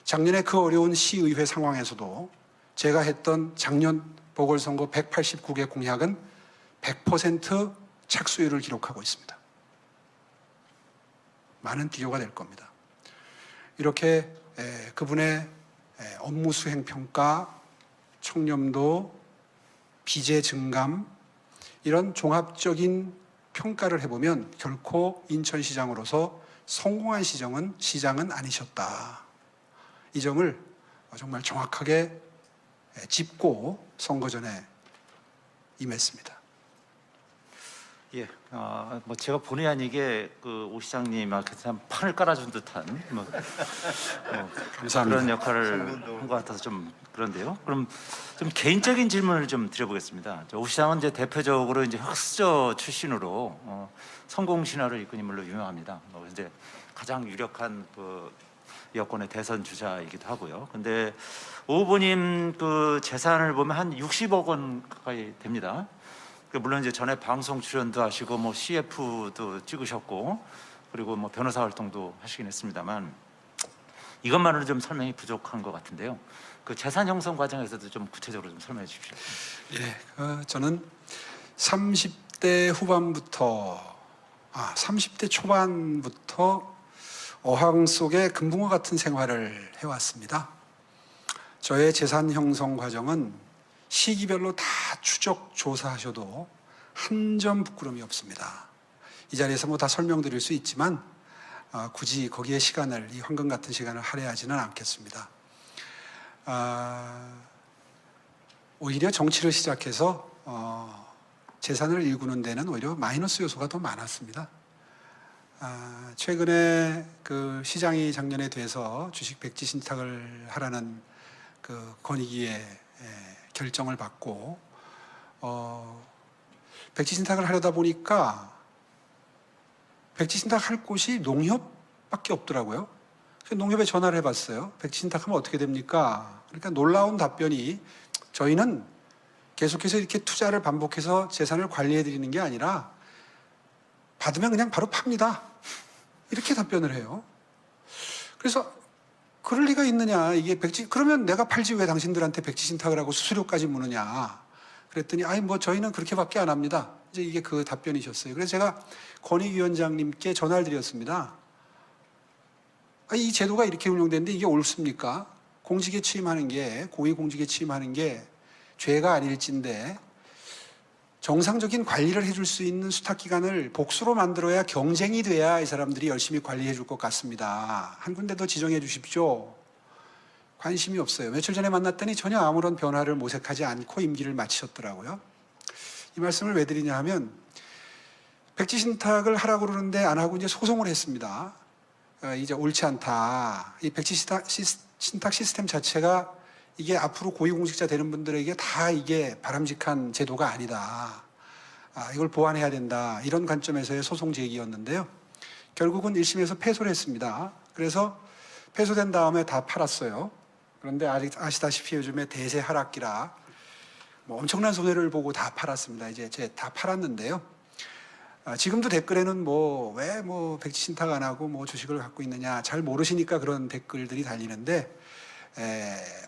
작년에 그 어려운 시의회 상황에서도 제가 했던 작년 보궐선거 189개 공약은 100% 착수율을 기록하고 있습니다. 많은 비교가 될 겁니다. 이렇게 그분의 업무 수행 평가, 청렴도, 비제 증감 이런 종합적인 평가를 해보면 결코 인천시장으로서 성공한 시장은 아니셨다. 이 점을 정말 정확하게 짚고 선거 전에 임했습니다. 예, 뭐 제가 본의 아니게 그 오 시장님한테 판을 깔아준 듯한 감사합니다. 그런 역할을 한 것 같아서 좀 그런데요. 그럼 좀 개인적인 질문을 좀 드려보겠습니다. 오 시장은 이제 대표적으로 이제 흑수저 출신으로 성공 신화를 이끈 인물로 유명합니다. 이제 가장 유력한 그 여권의 대선 주자이기도 하고요. 근데 오 후보님 그 재산을 보면 한 60억 원 가까이 됩니다. 물론 이제 전에 방송 출연도 하시고 뭐 CF도 찍으셨고 그리고 뭐 변호사 활동도 하시긴 했습니다만 이것만으로 좀 설명이 부족한 것 같은데요. 그 재산 형성 과정에서도 좀 구체적으로 좀 설명해 주십시오. 예, 저는 30대 후반부터 30대 초반부터 어항 속에 금붕어 같은 생활을 해왔습니다. 저의 재산 형성 과정은 시기별로 다 추적 조사하셔도 한 점 부끄러움이 없습니다. 이 자리에서 뭐 다 설명드릴 수 있지만 굳이 거기에 시간을 이 황금 같은 시간을 할애하지는 않겠습니다. 오히려 정치를 시작해서 재산을 일구는 데는 오히려 마이너스 요소가 더 많았습니다. 최근에 그 시장이 작년에 돼서 주식 백지 신탁을 하라는 그 권익위의 결정을 받고 백지 신탁을 하려다 보니까 백지 신탁할 곳이 농협밖에 없더라고요. 그래서 농협에 전화를 해봤어요. 백지 신탁하면 어떻게 됩니까? 그러니까 놀라운 답변이 저희는 계속해서 이렇게 투자를 반복해서 재산을 관리해 드리는 게 아니라 받으면 그냥 바로 팝니다. 이렇게 답변을 해요. 그래서 그럴 리가 있느냐. 이게 백지, 그러면 내가 팔지 왜 당신들한테 백지 신탁을 하고 수수료까지 무느냐. 그랬더니, 뭐 저희는 그렇게밖에 안 합니다. 이제 이게 그 답변이셨어요. 그래서 제가 권익위원장님께 전화를 드렸습니다. 이 제도가 이렇게 운영되는데 이게 옳습니까? 공직에 취임하는 게, 고위공직에 취임하는 게 죄가 아닐진데 정상적인 관리를 해줄 수 있는 수탁기관을 복수로 만들어야 경쟁이 돼야 이 사람들이 열심히 관리해 줄 것 같습니다. 한 군데 더 지정해 주십시오. 관심이 없어요. 며칠 전에 만났더니 전혀 아무런 변화를 모색하지 않고 임기를 마치셨더라고요. 이 말씀을 왜 드리냐 하면 백지 신탁을 하라고 그러는데 안 하고 이제 소송을 했습니다. 이제 옳지 않다. 이 백지 신탁 시스템 자체가 이게 앞으로 고위공직자 되는 분들에게 다 이게 바람직한 제도가 아니다. 이걸 보완해야 된다. 이런 관점에서의 소송 제기였는데요. 결국은 1심에서 패소를 했습니다. 그래서 패소된 다음에 다 팔았어요. 그런데 아시다시피 요즘에 대세 하락기라 뭐 엄청난 손해를 보고 다 팔았습니다. 이제 다 팔았는데요. 지금도 댓글에는 왜 백지 신탁 안 하고 주식을 갖고 있느냐 잘 모르시니까 그런 댓글들이 달리는데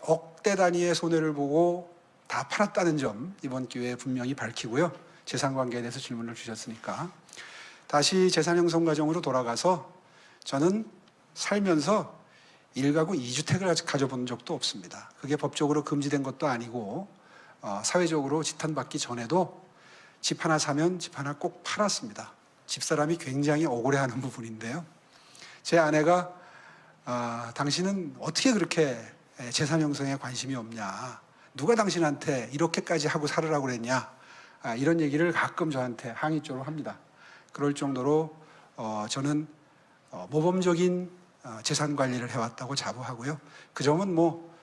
억대 단위의 손해를 보고 다 팔았다는 점 이번 기회에 분명히 밝히고요. 재산 관계에 대해서 질문을 주셨으니까 다시 재산 형성 과정으로 돌아가서 저는 살면서 1가구 2주택을 가져본 적도 없습니다. 그게 법적으로 금지된 것도 아니고 사회적으로 지탄받기 전에도 집 하나 사면 집 하나 꼭 팔았습니다. 집사람이 굉장히 억울해하는 부분인데요. 제 아내가 당신은 어떻게 그렇게 재산 형성에 관심이 없냐? 누가 당신한테 이렇게까지 하고 살으라고 그랬냐? 이런 얘기를 가끔 저한테 항의조로 합니다. 그럴 정도로 저는 모범적인 재산 관리를 해왔다고 자부하고요. 그 점은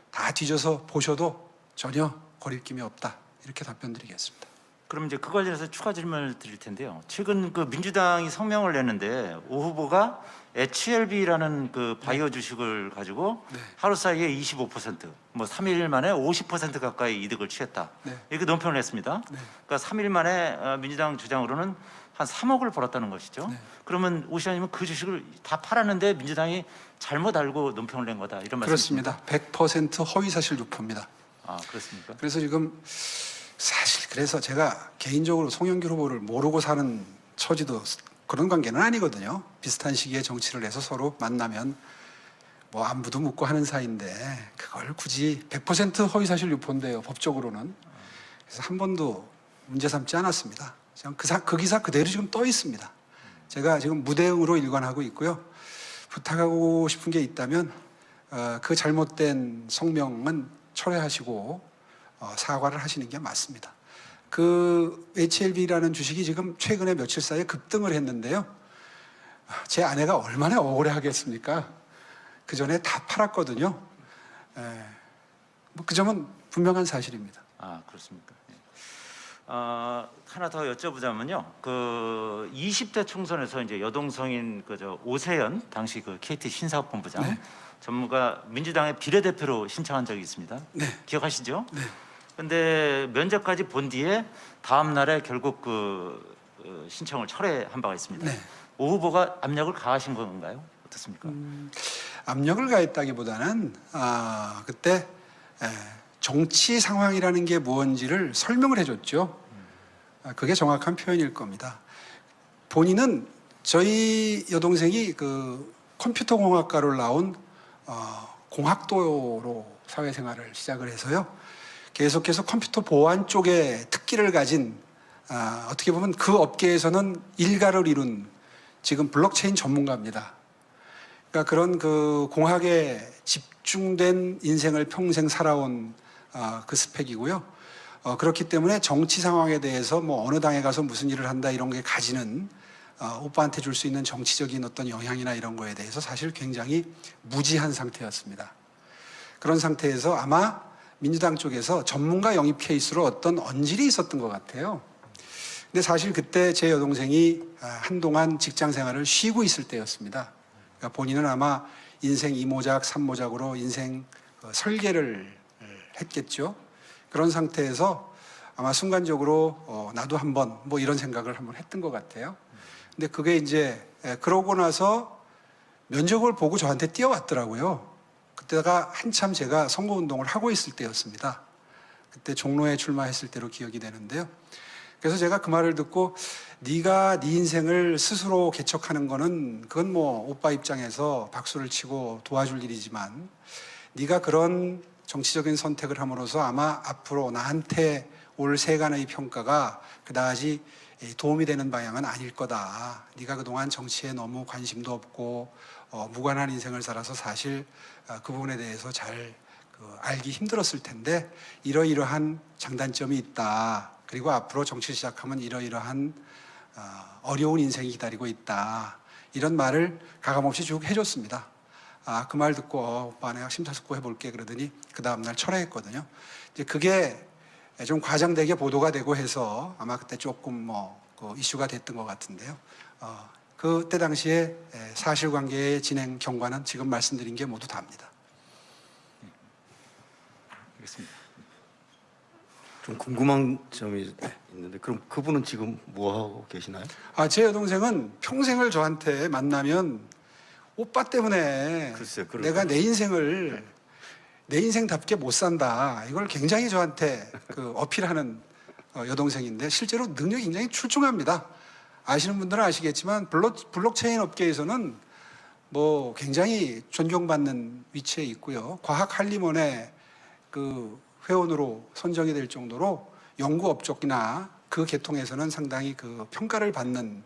다 뒤져서 보셔도 전혀 거리낌이 없다. 이렇게 답변 드리겠습니다. 그럼 이제 그 관련해서 추가 질문을 드릴 텐데요. 최근 그 민주당이 성명을 냈는데 오 후보가 HLB라는 그 바이오 주식을 가지고 네. 하루 사이에 25%, 뭐 3일 만에 50% 가까이 이득을 취했다. 네. 이렇게 논평을 했습니다. 네. 그러니까 3일 만에 민주당 주장으로는 한 3억을 벌었다는 것이죠. 네. 그러면 오 시장님은 그 주식을 다 팔았는데 민주당이 잘못 알고 논평을 낸 거다 이런 말씀이십니까? 그렇습니다. 100% 허위사실 유포입니다. 아 그렇습니까? 그래서 지금 사실 그래서 제가 개인적으로 송영길 후보를 모르고 사는 처지도 그런 관계는 아니거든요. 비슷한 시기에 정치를 해서 서로 만나면 뭐 안부도 묻고 하는 사이인데 그걸 굳이 100% 허위사실 유포인데요. 법적으로는. 그래서 한 번도 문제 삼지 않았습니다. 지금 그 기사 그대로 지금 떠 있습니다. 제가 지금 무대응으로 일관하고 있고요. 부탁하고 싶은 게 있다면 그 잘못된 성명은 철회하시고 사과를 하시는 게 맞습니다. 그 HLB라는 주식이 지금 최근에 며칠 사이에 급등을 했는데요. 제 아내가 얼마나 억울해하겠습니까? 그 전에 다 팔았거든요. 뭐 그 점은 분명한 사실입니다. 아 그렇습니까? 예. 하나 더 여쭤보자면요. 그 20대 총선에서 이제 여동생인 그저 오세연 당시 그 KT 신사업본부장 네. 전무가 민주당의 비례대표로 신청한 적이 있습니다. 네. 기억하시죠? 네. 근데 면접까지 본 뒤에 다음 날에 결국 신청을 철회한 바가 있습니다. 네. 오 후보가 압력을 가하신 건가요? 어떻습니까? 압력을 가했다기보다는 그때 정치 상황이라는 게 무언지를 설명을 해줬죠. 그게 정확한 표현일 겁니다. 본인은 저희 여동생이 그 컴퓨터공학과로 나온 공학도로 사회생활을 시작을 해서요. 계속해서 컴퓨터 보안 쪽에 특기를 가진 어떻게 보면 그 업계에서는 일가를 이룬 지금 블록체인 전문가입니다. 그러니까 그런 그 공학에 집중된 인생을 평생 살아온 그 스펙이고요. 그렇기 때문에 정치 상황에 대해서 뭐 어느 당에 가서 무슨 일을 한다 이런 게 가지는 오빠한테 줄 수 있는 정치적인 어떤 영향이나 이런 거에 대해서 사실 굉장히 무지한 상태였습니다. 그런 상태에서 아마 민주당 쪽에서 전문가 영입 케이스로 어떤 언질이 있었던 것 같아요. 근데 사실 그때 제 여동생이 한동안 직장 생활을 쉬고 있을 때였습니다. 그러니까 본인은 아마 인생 2모작, 3모작으로 인생 설계를 했겠죠. 그런 상태에서 아마 순간적으로 나도 한번 뭐 이런 생각을 한번 했던 것 같아요. 근데 그게 이제 그러고 나서 면접을 보고 저한테 뛰어왔더라고요. 그때가 한참 제가 선거운동을 하고 있을 때였습니다. 그때 종로에 출마했을 때로 기억이 되는데요. 그래서 제가 그 말을 듣고 네가 네 인생을 스스로 개척하는 거는 그건 뭐 오빠 입장에서 박수를 치고 도와줄 일이지만 네가 그런 정치적인 선택을 함으로써 아마 앞으로 나한테 올 세간의 평가가 그다지 도움이 되는 방향은 아닐 거다. 네가 그동안 정치에 너무 관심도 없고 무관한 인생을 살아서 사실 그 부분에 대해서 잘 알기 힘들었을 텐데 이러이러한 장단점이 있다. 그리고 앞으로 정치 시작하면 이러이러한 어려운 인생이 기다리고 있다. 이런 말을 가감없이 쭉 해줬습니다. 그 말 듣고 오빠 내가 심사숙고 해볼게 그러더니 그 다음날 철회했거든요. 이제 그게 좀 과장되게 보도가 되고 해서 아마 그때 조금 그 이슈가 됐던 것 같은데요. 그때 당시에 사실관계의 진행 경과는 지금 말씀드린 게 모두 답니다. 알겠습니다. 좀 궁금한 점이 있는데 그럼 그분은 지금 뭐 하고 계시나요? 제 여동생은 평생을 저한테 만나면 오빠 때문에 글쎄요, 내가 내 인생답게 못 산다. 이걸 굉장히 저한테 어필하는 여동생인데 실제로 능력이 굉장히 출중합니다. 아시는 분들은 아시겠지만 블록체인 업계에서는 뭐 굉장히 존경받는 위치에 있고요. 과학 한림원의 그 회원으로 선정이 될 정도로 연구 업적이나 그 계통에서는 상당히 그 평가를 받는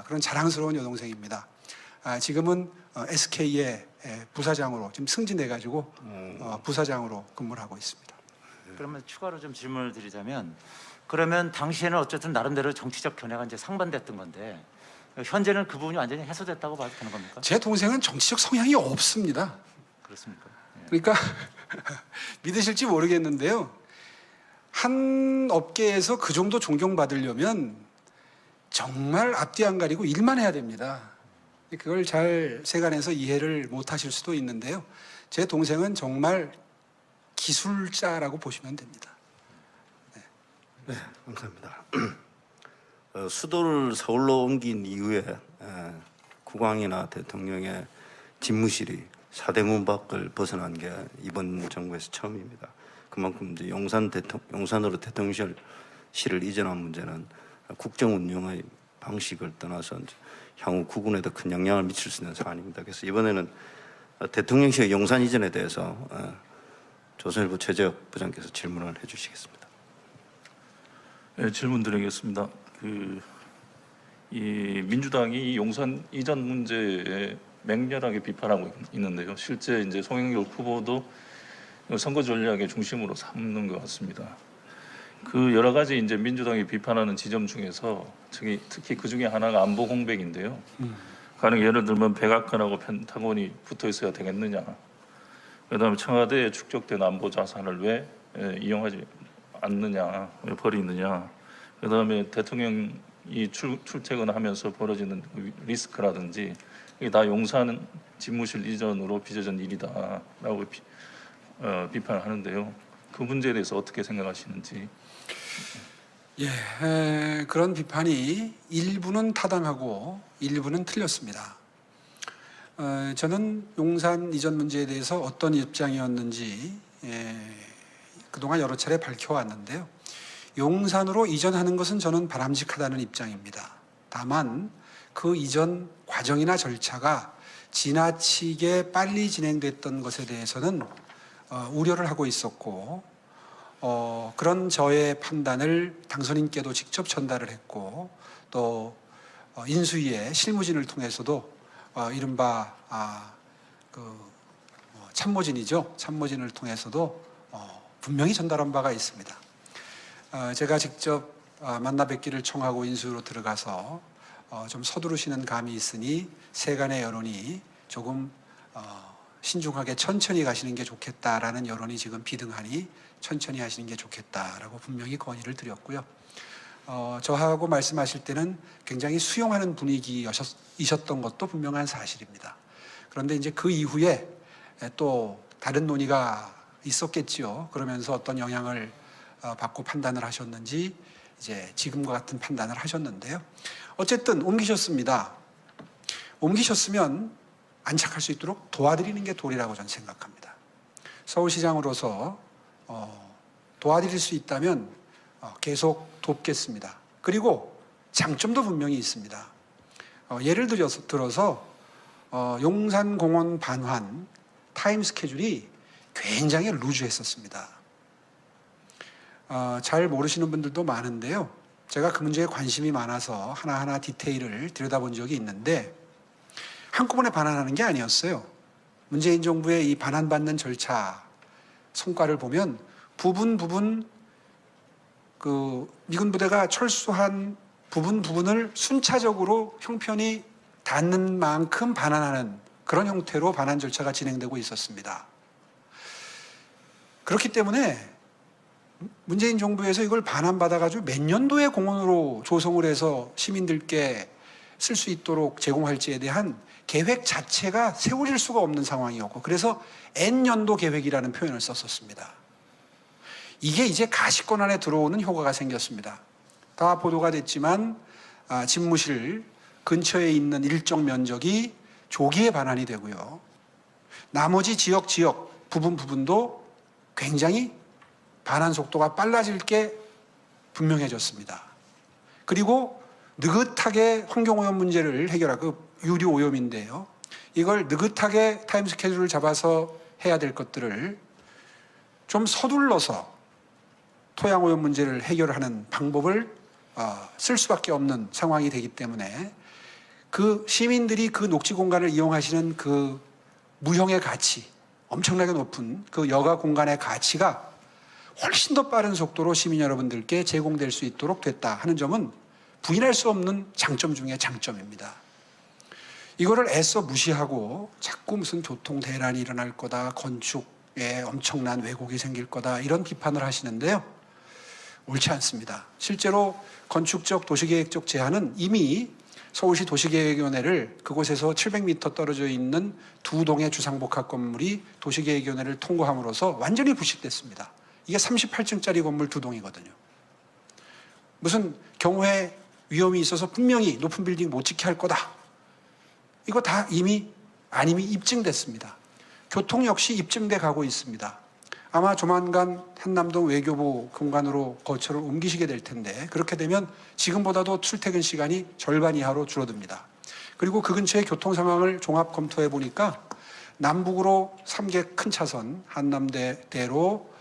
그런 자랑스러운 여동생입니다. 지금은 SK의 부사장으로 지금 승진해 가지고 부사장으로 근무를 하고 있습니다. 그러면 추가로 좀 질문을 드리자면 그러면 당시에는 어쨌든 나름대로 정치적 견해가 이제 상반됐던 건데 현재는 그 부분이 완전히 해소됐다고 봐도 되는 겁니까? 제 동생은 정치적 성향이 없습니다. 그렇습니까? 예. 그러니까 믿으실지 모르겠는데요. 한 업계에서 그 정도 존경받으려면 정말 앞뒤 안 가리고 일만 해야 됩니다. 그걸 잘 세간에서 이해를 못 하실 수도 있는데요. 제 동생은 정말 기술자라고 보시면 됩니다. 네, 감사합니다. 수도를 서울로 옮긴 이후에 국왕이나 대통령의 집무실이 사대문 밖을 벗어난 게 이번 정부에서 처음입니다. 그만큼 이제 용산으로 대통령실을 이전한 문제는 국정 운영의 방식을 떠나서 이제 향후 구군에도 큰 영향을 미칠 수 있는 사안입니다. 그래서 이번에는 대통령실 용산 이전에 대해서 조선일보 최재혁 부장께서 질문을 해주시겠습니다. 네, 질문 드리겠습니다. 이 민주당이 이 용산 이전 문제에 맹렬하게 비판하고 있는데요. 실제 이제 송영길 후보도 선거 전략의 중심으로 삼는 것 같습니다. 그 여러 가지 이제 민주당이 비판하는 지점 중에서 특히 그 중에 하나가 안보 공백인데요. 가령 예를 들면 백악관하고 펜타곤이 붙어 있어야 되겠느냐. 그다음에 청와대에 축적된 안보 자산을 왜 이용하지 않느냐, 왜 버리느냐. 그다음에 대통령이 출퇴근하면서 벌어지는 리스크라든지 이게 다 용산 집무실 이전으로 빚어진 일이다라고 비판을 하는데요. 그 문제에 대해서 어떻게 생각하시는지. 예, 그런 비판이 일부는 타당하고 일부는 틀렸습니다. 저는 용산 이전 문제에 대해서 어떤 입장이었는지 그동안 여러 차례 밝혀왔는데요. 용산으로 이전하는 것은 저는 바람직하다는 입장입니다. 다만 그 이전 과정이나 절차가 지나치게 빨리 진행됐던 것에 대해서는 우려를 하고 있었고 그런 저의 판단을 당선인께도 직접 전달을 했고 또 인수위의 실무진을 통해서도 이른바 참모진이죠. 참모진을 통해서도 분명히 전달한 바가 있습니다. 제가 직접 만나 뵙기를 청하고 인수위로 들어가서 좀 서두르시는 감이 있으니 세간의 여론이 조금 신중하게 천천히 가시는 게 좋겠다라는 여론이 지금 비등하니 천천히 하시는 게 좋겠다라고 분명히 건의를 드렸고요. 저하고 말씀하실 때는 굉장히 수용하는 분위기이셨던 것도 분명한 사실입니다. 그런데 이제 그 이후에 또 다른 논의가 있었겠지요. 그러면서 어떤 영향을 받고 판단을 하셨는지 이제 지금과 같은 판단을 하셨는데요. 어쨌든 옮기셨습니다. 옮기셨으면 안착할 수 있도록 도와드리는 게 도리라고 저는 생각합니다. 서울시장으로서 도와드릴 수 있다면 계속 돕겠습니다. 그리고 장점도 분명히 있습니다. 예를 들어서 용산공원 반환 타임 스케줄이 굉장히 루즈했었습니다. 잘 모르시는 분들도 많은데요. 제가 그 문제에 관심이 많아서 하나하나 디테일을 들여다본 적이 있는데 한꺼번에 반환하는 게 아니었어요. 문재인 정부의 이 반환받는 절차 성과를 보면 부분 그 미군 부대가 철수한 부분을 순차적으로 형편이 닿는 만큼 반환하는 그런 형태로 반환 절차가 진행되고 있었습니다. 그렇기 때문에 문재인 정부에서 이걸 반환받아가지고 몇 년도에 공원으로 조성을 해서 시민들께 쓸 수 있도록 제공할지에 대한 계획 자체가 세워질 수가 없는 상황이었고 그래서 N년도 계획이라는 표현을 썼었습니다. 이게 이제 가시권 안에 들어오는 효과가 생겼습니다. 다 보도가 됐지만 집무실 근처에 있는 일정 면적이 조기에 반환이 되고요. 나머지 지역 부분도 굉장히 반환 속도가 빨라질 게 분명해졌습니다. 그리고 느긋하게 환경오염 문제를 해결하고 유류 오염인데요. 이걸 느긋하게 타임 스케줄을 잡아서 해야 될 것들을 좀 서둘러서 토양오염 문제를 해결하는 방법을 쓸 수밖에 없는 상황이 되기 때문에 그 시민들이 그 녹지 공간을 이용하시는 그 무형의 가치, 엄청나게 높은 그 여가 공간의 가치가 훨씬 더 빠른 속도로 시민 여러분들께 제공될 수 있도록 됐다 하는 점은 부인할 수 없는 장점 중에 장점입니다. 이거를 애써 무시하고 자꾸 무슨 교통 대란이 일어날 거다, 건축에 엄청난 왜곡이 생길 거다 이런 비판을 하시는데요. 옳지 않습니다. 실제로 건축적 도시계획적 제한은 이미 서울시 도시계획위원회를 그곳에서 700m 떨어져 있는 두 동의 주상복합 건물이 도시계획위원회를 통과함으로써 완전히 부식됐습니다. 이게 38층짜리 건물 두 동이거든요. 무슨 경우에 위험이 있어서 분명히 높은 빌딩 못 짓게 할 거다. 이거 다 이미 입증됐습니다. 교통 역시 입증돼 가고 있습니다. 아마 조만간 한남동 외교부 공간으로 거처를 옮기시게 될 텐데 그렇게 되면 지금보다도 출퇴근 시간이 절반 이하로 줄어듭니다. 그리고 그 근처의 교통 상황을 종합 검토해 보니까 남북으로 3개 큰 차선 한남대로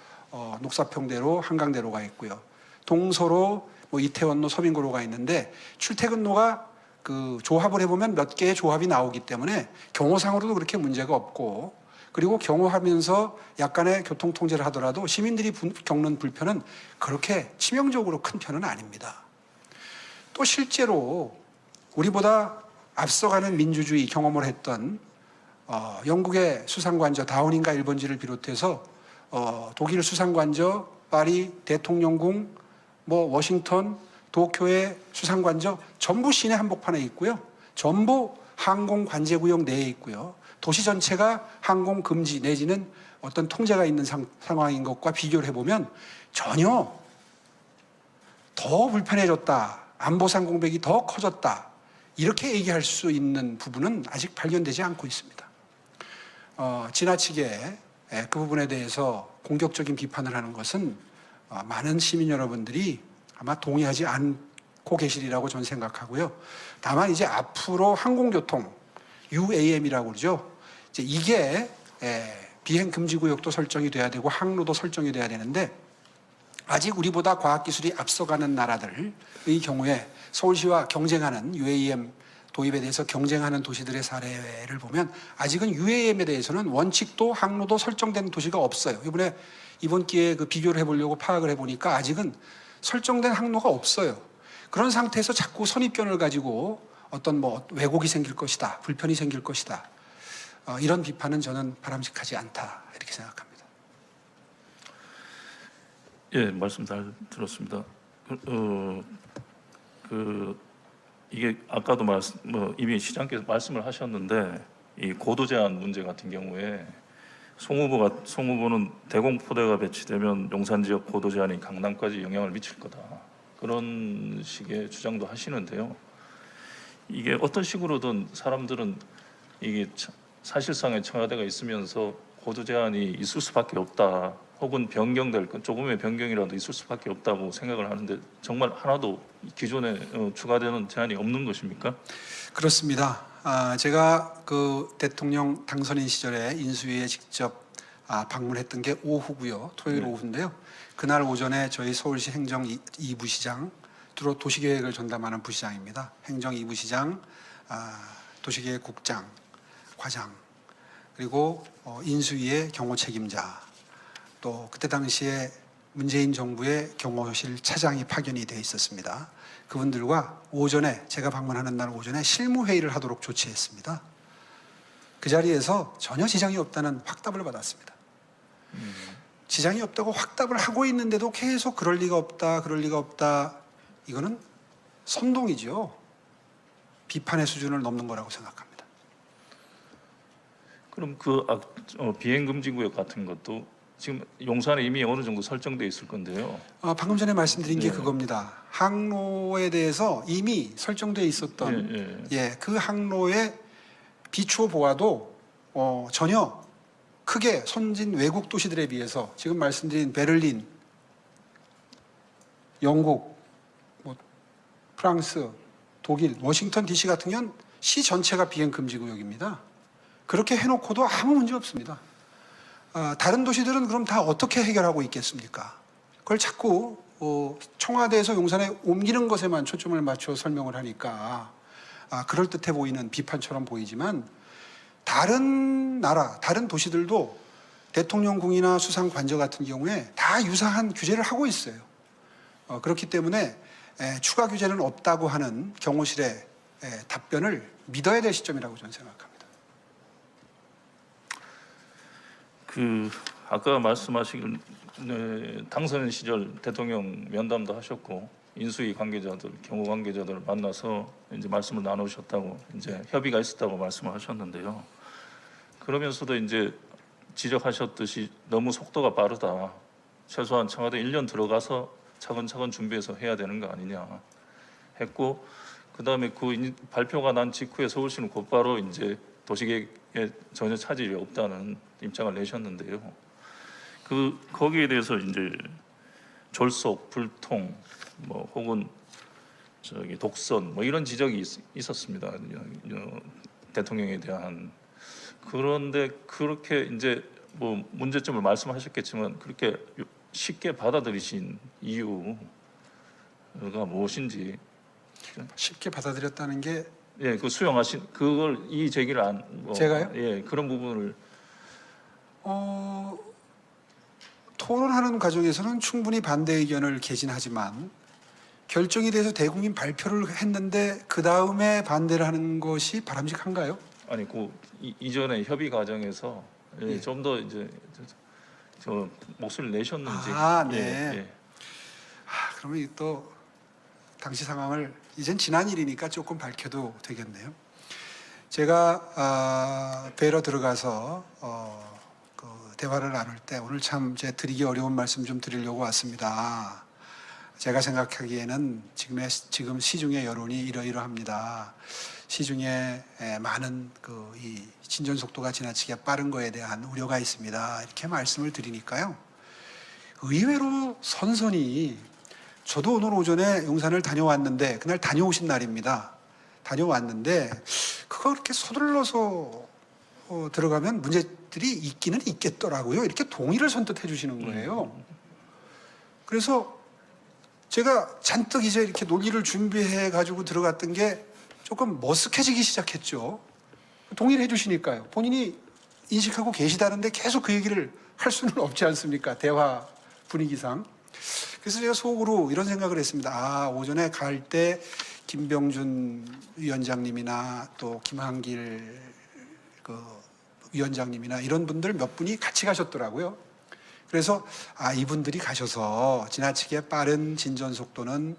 녹사평대로 한강대로가 있고요. 동서로 이태원로 서빙고로가 있는데 출퇴근로가 그 조합을 해보면 몇 개의 조합이 나오기 때문에 경호상으로도 그렇게 문제가 없고 그리고 경호하면서 약간의 교통 통제를 하더라도 시민들이 겪는 불편은 그렇게 치명적으로 큰 편은 아닙니다. 또 실제로 우리보다 앞서가는 민주주의 경험을 했던 영국의 수상관저 다우닝가 1번지를 비롯해서 독일 수상관저, 파리 대통령궁, 워싱턴, 도쿄의 수상관저 전부 시내 한복판에 있고요. 전부 항공 관제구역 내에 있고요. 도시 전체가 항공 금지 내지는 어떤 통제가 있는 상황인 것과 비교를 해보면 전혀 더 불편해졌다. 안보상 공백이 더 커졌다. 이렇게 얘기할 수 있는 부분은 아직 발견되지 않고 있습니다. 지나치게 그 부분에 대해서 공격적인 비판을 하는 것은 많은 시민 여러분들이 아마 동의하지 않고 계시리라고 저는 생각하고요. 다만 이제 앞으로 항공교통 UAM이라고 그러죠. 이제 이게 비행 금지 구역도 설정이 돼야 되고 항로도 설정이 돼야 되는데 아직 우리보다 과학기술이 앞서가는 나라들의 경우에 서울시와 경쟁하는 UAM 도입에 대해서 경쟁하는 도시들의 사례를 보면 아직은 UAM에 대해서는 원칙도 항로도 설정된 도시가 없어요. 이번 기회에 그 비교를 해보려고 파악을 해보니까 아직은 설정된 항로가 없어요. 그런 상태에서 자꾸 선입견을 가지고 어떤 왜곡이 생길 것이다, 불편이 생길 것이다. 이런 비판은 저는 바람직하지 않다 이렇게 생각합니다. 예, 말씀 잘 들었습니다. 이게 아까도 이미 시장께서 말씀을 하셨는데 이 고도 제한 문제 같은 경우에 송 후보는 대공포대가 배치되면 용산 지역 고도 제한이 강남까지 영향을 미칠 거다. 그런 식의 주장도 하시는데요. 이게 어떤 식으로든 사람들은 이게 사실상의 청와대가 있으면서 고도 제한이 있을 수밖에 없다. 혹은 변경될 조금의 변경이라도 있을 수밖에 없다고 생각을 하는데 정말 하나도 기존에 추가되는 제한이 없는 것입니까? 그렇습니다. 제가 그 대통령 당선인 시절에 인수위에 직접 방문했던 게 오후고요. 토요일 오후인데요. 그날 오전에 저희 서울시 행정 2부 시장, 주로 도시계획을 전담하는 부시장입니다. 행정 2부 시장, 도시계획국장, 과장, 그리고 인수위의 경호 책임자, 또 그때 당시에 문재인 정부의 경호실 차장이 파견이 되어 있었습니다. 그분들과 오전에 제가 방문하는 날 오전에 실무회의를 하도록 조치했습니다. 그 자리에서 전혀 지장이 없다는 확답을 받았습니다. 지장이 없다고 확답을 하고 있는데도 계속 그럴 리가 없다, 그럴 리가 없다. 이거는 선동이죠. 비판의 수준을 넘는 거라고 생각합니다. 그럼 비행 금지 구역 같은 것도 지금 용산에 이미 어느 정도 설정돼 있을 건데요. 방금 전에 말씀드린 게 예. 그겁니다. 항로에 대해서 이미 설정돼 있었던 그 항로의 비추어 보아도 전혀 크게 선진 외국 도시들에 비해서 지금 말씀드린 베를린, 영국, 프랑스, 독일, 워싱턴 DC 같은 경우는 시 전체가 비행 금지 구역입니다. 그렇게 해놓고도 아무 문제 없습니다. 다른 도시들은 그럼 다 어떻게 해결하고 있겠습니까? 그걸 자꾸 청와대에서 용산에 옮기는 것에만 초점을 맞춰 설명을 하니까 그럴듯해 보이는 비판처럼 보이지만 다른 나라, 다른 도시들도 대통령궁이나 수상관저 같은 경우에 다 유사한 규제를 하고 있어요. 그렇기 때문에 추가 규제는 없다고 하는 경호실의 답변을 믿어야 될 시점이라고 저는 생각합니다. 아까 말씀하신 당선 시절 대통령 면담도 하셨고 인수위 관계자들, 경호 관계자들 만나서 이제 말씀을 나누셨다고 이제 협의가 있었다고 말씀을 하셨는데요. 그러면서도 이제 지적하셨듯이 너무 속도가 빠르다. 최소한 청와대 1년 들어가서 차근차근 준비해서 해야 되는 거 아니냐 했고, 그다음에 그 발표가 난 직후에 서울시는 곧바로 이제 도시계획에 전혀 차질이 없다는 입장을 내셨는데요. 거기에 대해서 이제 졸속, 불통, 뭐 혹은 독선 뭐 이런 지적이 있었습니다. 대통령에 대한. 그런데 그렇게 이제 뭐 문제점을 말씀하셨겠지만 그렇게 쉽게 받아들이신 이유가 무엇인지. 쉽게 받아들였다는 게 예, 그 수용하신 그걸 이 제기를 안 제가요? 예, 그런 부분을 토론하는 과정에서는 충분히 반대 의견을 개진하지만 결정이 돼서 대국민 발표를 했는데 그 다음에 반대를 하는 것이 바람직한가요? 아니 이전에 협의 과정에서 예. 좀 더 이제 저 목소리를 내셨는지. 네. 예. 그러면 이또 당시 상황을 이젠 지난 일이니까 조금 밝혀도 되겠네요. 제가 뵈러 들어가서 그 대화를 나눌 때 오늘 참 제 드리기 어려운 말씀 좀 드리려고 왔습니다. 제가 생각하기에는 지금 시중의 여론이 이러이러합니다. 시중에 많은 이 진전 속도가 지나치게 빠른 거에 대한 우려가 있습니다. 이렇게 말씀을 드리니까요. 의외로 선선히 저도 오늘 오전에 용산을 다녀왔는데 그날 다녀오신 날입니다. 다녀왔는데 그거 그렇게 서둘러서 들어가면 문제들이 있기는 있겠더라고요. 이렇게 동의를 선뜻해 주시는 거예요. 그래서 제가 잔뜩 이제 이렇게 논의를 준비해 가지고 들어갔던 게 조금 머쓱해지기 시작했죠. 동의를 해 주시니까요. 본인이 인식하고 계시다는데 계속 그 얘기를 할 수는 없지 않습니까? 대화 분위기상. 그래서 제가 속으로 이런 생각을 했습니다. 오전에 갈 때 김병준 위원장님이나 또 김한길 위원장님이나 이런 분들 몇 분이 같이 가셨더라고요. 그래서 이분들이 가셔서 지나치게 빠른 진전 속도는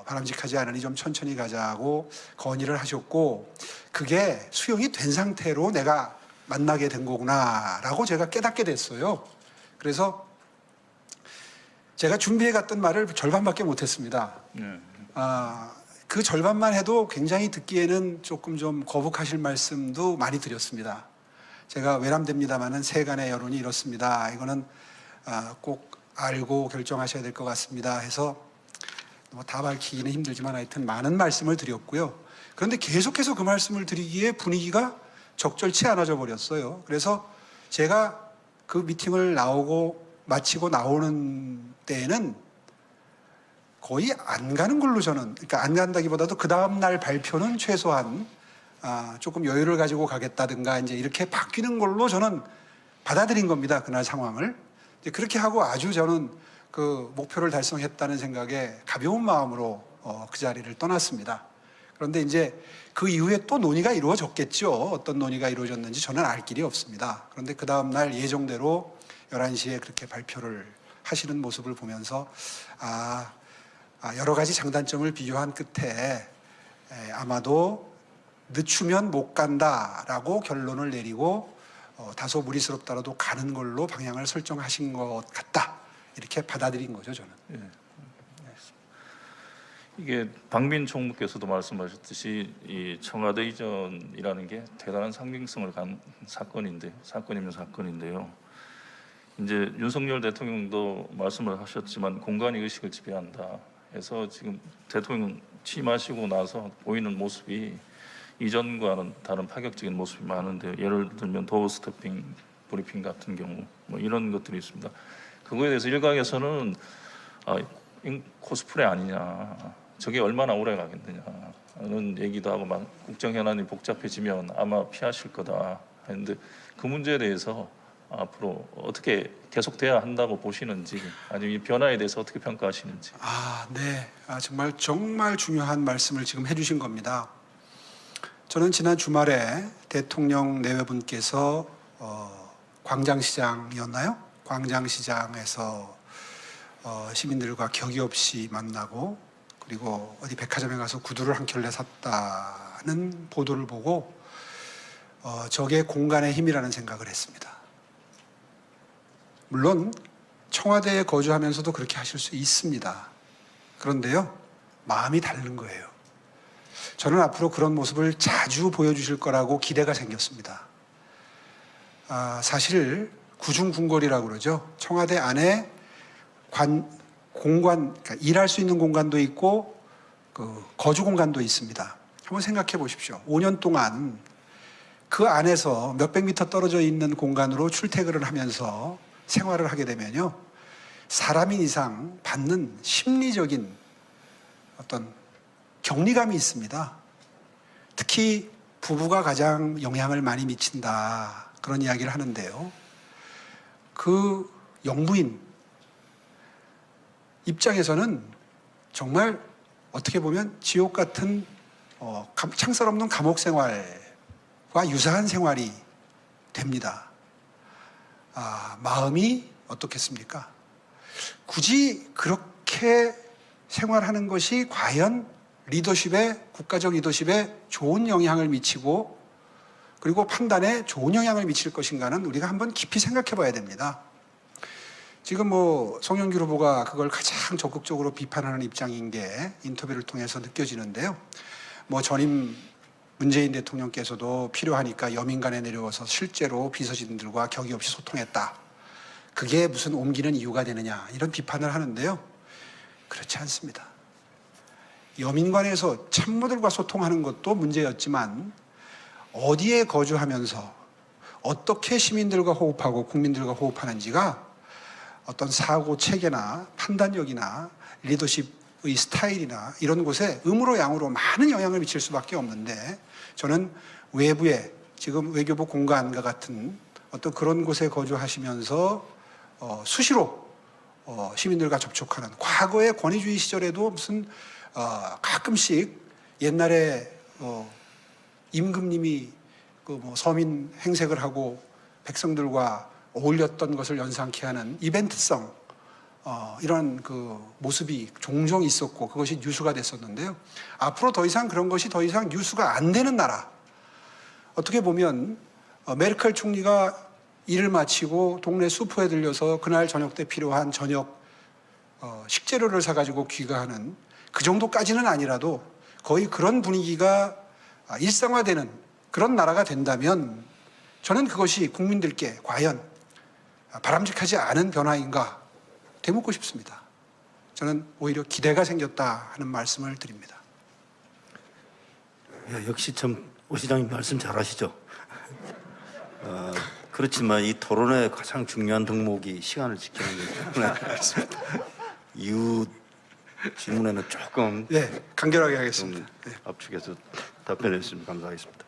바람직하지 않으니 좀 천천히 가자고 건의를 하셨고, 그게 수용이 된 상태로 내가 만나게 된 거구나라고 제가 깨닫게 됐어요. 그래서 제가 준비해 갔던 말을 절반밖에 못했습니다. 그 절반만 해도 굉장히 듣기에는 조금 좀 거북하실 말씀도 많이 드렸습니다. 제가 외람됩니다만은 세간의 여론이 이렇습니다. 이거는 꼭 알고 결정하셔야 될 것 같습니다. 해서 뭐 다 밝히기는 힘들지만 하여튼 많은 말씀을 드렸고요. 그런데 계속해서 그 말씀을 드리기에 분위기가 적절치 않아져 버렸어요. 그래서 제가 그 미팅을 마치고 나오는 때에는 거의 안 가는 걸로 저는, 그러니까 안 간다기보다도 그 다음날 발표는 최소한 조금 여유를 가지고 가겠다든가 이제 이렇게 바뀌는 걸로 저는 받아들인 겁니다. 그날 상황을. 그렇게 하고 아주 저는 그 목표를 달성했다는 생각에 가벼운 마음으로 그 자리를 떠났습니다. 그런데 이제 그 이후에 또 논의가 이루어졌겠죠. 어떤 논의가 이루어졌는지 저는 알 길이 없습니다. 그런데 그 다음날 예정대로 11시에 그렇게 발표를 하시는 모습을 보면서 여러 가지 장단점을 비교한 끝에 아마도 늦추면 못 간다라고 결론을 내리고 다소 무리스럽더라도 가는 걸로 방향을 설정하신 것 같다. 이렇게 받아들인 거죠, 저는. 예. 이게 박민 총무께서도 말씀하셨듯이 이 청와대 이전이라는 게 대단한 상징성을 간 사건인데요. 이제 윤석열 대통령도 말씀을 하셨지만 공간 의식을 지배한다 해서 지금 대통령 취임하시고 나서 보이는 모습이 이전과는 다른 파격적인 모습이 많은데, 예를 들면 도어 스태핑 브리핑 같은 경우 뭐 이런 것들이 있습니다. 그거에 대해서 일각에서는 코스프레 아니냐, 저게 얼마나 오래 가겠느냐는 얘기도 하고, 막 국정 현안이 복잡해지면 아마 피하실 거다 했는데, 그 문제에 대해서 앞으로 어떻게 계속돼야 한다고 보시는지, 아니면 이 변화에 대해서 어떻게 평가하시는지. 네. 정말 중요한 말씀을 지금 해주신 겁니다. 저는 지난 주말에 대통령 내외분께서 광장시장이었나요? 광장시장에서 시민들과 격이 없이 만나고 그리고 어디 백화점에 가서 구두를 한 켤레 샀다는 보도를 보고 저게 공간의 힘이라는 생각을 했습니다. 물론 청와대에 거주하면서도 그렇게 하실 수 있습니다. 그런데요, 마음이 다른 거예요. 저는 앞으로 그런 모습을 자주 보여주실 거라고 기대가 생겼습니다. 사실 구중궁궐이라고 그러죠. 청와대 안에 공간, 그러니까 일할 수 있는 공간도 있고 거주 공간도 있습니다. 한번 생각해 보십시오. 5년 동안 그 안에서 몇백 미터 떨어져 있는 공간으로 출퇴근을 하면서 생활을 하게 되면요, 사람인 이상 받는 심리적인 어떤 격리감이 있습니다. 특히 부부가 가장 영향을 많이 미친다, 그런 이야기를 하는데요. 그 영부인 입장에서는 정말 어떻게 보면 지옥 같은 창살 없는 감옥 생활과 유사한 생활이 됩니다. 마음이 어떻겠습니까? 굳이 그렇게 생활하는 것이 과연 국가적 리더십에 좋은 영향을 미치고 그리고 판단에 좋은 영향을 미칠 것인가는 우리가 한번 깊이 생각해 봐야 됩니다. 지금 송영길 후보가 그걸 가장 적극적으로 비판하는 입장인 게 인터뷰를 통해서 느껴지는데요. 전임 문재인 대통령께서도 필요하니까 여민간에 내려와서 실제로 비서진들과 격이 없이 소통했다. 그게 무슨 옮기는 이유가 되느냐, 이런 비판을 하는데요. 그렇지 않습니다. 여민관에서 참모들과 소통하는 것도 문제였지만 어디에 거주하면서 어떻게 시민들과 호흡하고 국민들과 호흡하는지가 어떤 사고 체계나 판단력이나 리더십의 스타일이나 이런 곳에 음으로 양으로 많은 영향을 미칠 수밖에 없는데, 저는 외부에 지금 외교부 공간과 같은 어떤 그런 곳에 거주하시면서 수시로 시민들과 접촉하는, 과거의 권위주의 시절에도 무슨 가끔씩 옛날에 임금님이 서민 행색을 하고 백성들과 어울렸던 것을 연상케 하는 이벤트성 이런 모습이 종종 있었고 그것이 뉴스가 됐었는데요. 앞으로 더 이상 그런 것이 더 이상 뉴스가 안 되는 나라, 어떻게 보면 메르켈 총리가 일을 마치고 동네 슈퍼에 들려서 그날 저녁 때 필요한 저녁 식재료를 사가지고 귀가하는 그 정도까지는 아니라도 거의 그런 분위기가 일상화되는 그런 나라가 된다면 저는 그것이 국민들께 과연 바람직하지 않은 변화인가 되묻고 싶습니다. 저는 오히려 기대가 생겼다 하는 말씀을 드립니다. 역시 참 오 시장님 말씀 잘하시죠. 그렇지만 이 토론의 가장 중요한 덕목이 시간을 지키는 거기 때문에 이후 질문에는 조금 간결하게 하겠습니다. 압축해서 답변해 주시면 감사하겠습니다.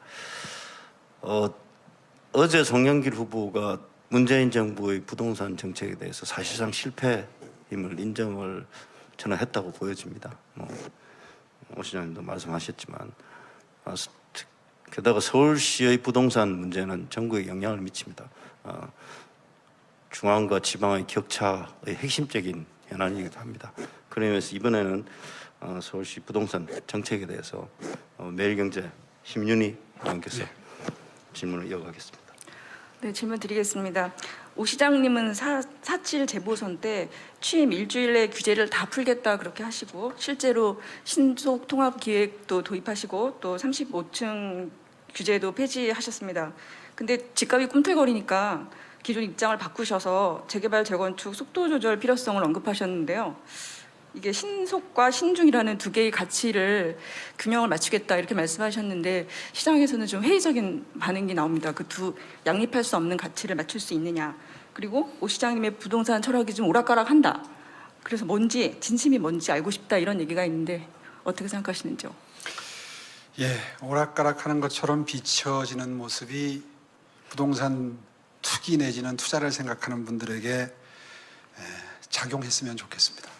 어제 송영길 후보가 문재인 정부의 부동산 정책에 대해서 사실상 실패임을 인정을 저는 했다고 보여집니다. 오 시장님도 말씀하셨지만 게다가 서울시의 부동산 문제는 전국에 영향을 미칩니다. 중앙과 지방의 격차의 핵심적인 현안이기도 합니다. 그러면서 이번에는 서울시 부동산 정책에 대해서 매일경제 심윤희 의원께서 질문을 이어가겠습니다. 네, 질문 드리겠습니다. 오 시장님은 4.7 재보선 때 취임 일주일 내 규제를 다 풀겠다 그렇게 하시고 실제로 신속 통합 기획도 도입하시고 또 35층 규제도 폐지하셨습니다. 근데 집값이 꿈틀거리니까 기존 입장을 바꾸셔서 재개발 재건축 속도 조절 필요성을 언급하셨는데요. 이게 신속과 신중이라는 두 개의 가치를 균형을 맞추겠다 이렇게 말씀하셨는데 시장에서는 좀 회의적인 반응이 나옵니다. 그 두 양립할 수 없는 가치를 맞출 수 있느냐. 그리고 오 시장님의 부동산 철학이 좀 오락가락한다. 그래서 뭔지 진심이 뭔지 알고 싶다 이런 얘기가 있는데 어떻게 생각하시는지요? 오락가락하는 것처럼 비춰지는 모습이 부동산 투기 내지는 투자를 생각하는 분들에게 작용했으면 좋겠습니다.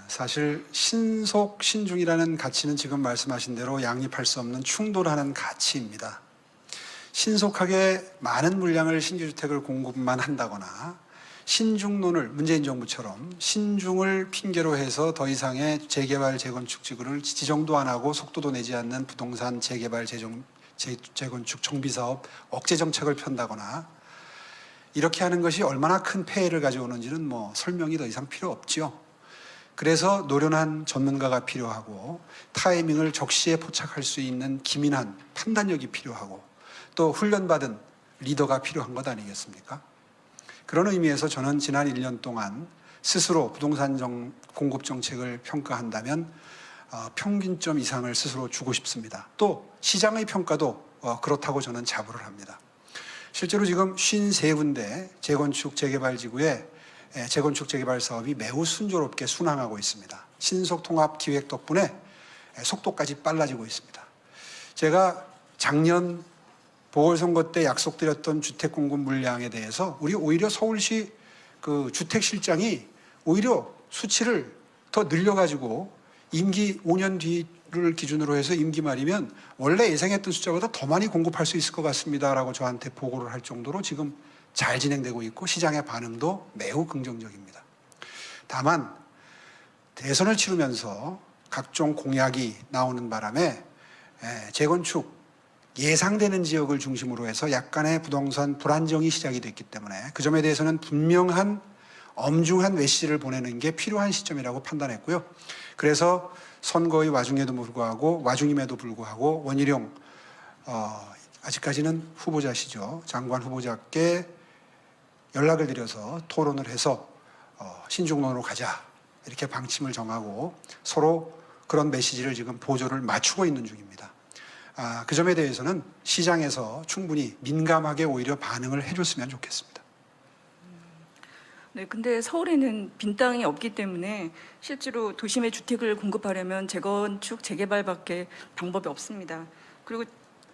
사실 신속, 신중이라는 가치는 지금 말씀하신 대로 양립할 수 없는 충돌하는 가치입니다. 신속하게 많은 물량을 신규주택을 공급만 한다거나 신중론을 문재인 정부처럼 신중을 핑계로 해서 더 이상의 재개발 재건축 지구를 지정도 안 하고 속도도 내지 않는 부동산 재개발 재건축 정비사업 억제 정책을 편다거나 이렇게 하는 것이 얼마나 큰 폐해를 가져오는지는 뭐 설명이 더 이상 필요 없지요. 그래서 노련한 전문가가 필요하고 타이밍을 적시에 포착할 수 있는 기민한 판단력이 필요하고 또 훈련받은 리더가 필요한 것 아니겠습니까? 그런 의미에서 저는 지난 1년 동안 스스로 부동산 공급 정책을 평가한다면 평균점 이상을 스스로 주고 싶습니다. 또 시장의 평가도 그렇다고 저는 자부를 합니다. 실제로 지금 53군데 재건축 재개발 지구에 재건축 재개발 사업이 매우 순조롭게 순항하고 있습니다. 신속 통합 기획 덕분에 속도까지 빨라지고 있습니다. 제가 작년 보궐선거 때 약속드렸던 주택 공급 물량에 대해서 우리 오히려 서울시 그 주택실장이 오히려 수치를 더 늘려가지고 임기 5년 뒤를 기준으로 해서 임기 말이면 원래 예상했던 숫자보다 더 많이 공급할 수 있을 것 같습니다라고 저한테 보고를 할 정도로 지금 잘 진행되고 있고 시장의 반응도 매우 긍정적입니다. 다만 대선을 치르면서 각종 공약이 나오는 바람에 재건축 예상되는 지역을 중심으로 해서 약간의 부동산 불안정이 시작이 됐기 때문에 그 점에 대해서는 분명한 엄중한 메시지를 보내는 게 필요한 시점이라고 판단했고요. 그래서 선거의 와중임에도 불구하고 원희룡 아직까지는 후보자시죠. 장관 후보자께 연락을 드려서 토론을 해서 신중론으로 가자 이렇게 방침을 정하고 서로 그런 메시지를 지금 보조를 맞추고 있는 중입니다. 그 점에 대해서는 시장에서 충분히 민감하게 오히려 반응을 해줬으면 좋겠습니다. 네, 근데 서울에는 빈 땅이 없기 때문에 실제로 도심에 주택을 공급하려면 재건축, 재개발밖에 방법이 없습니다. 그리고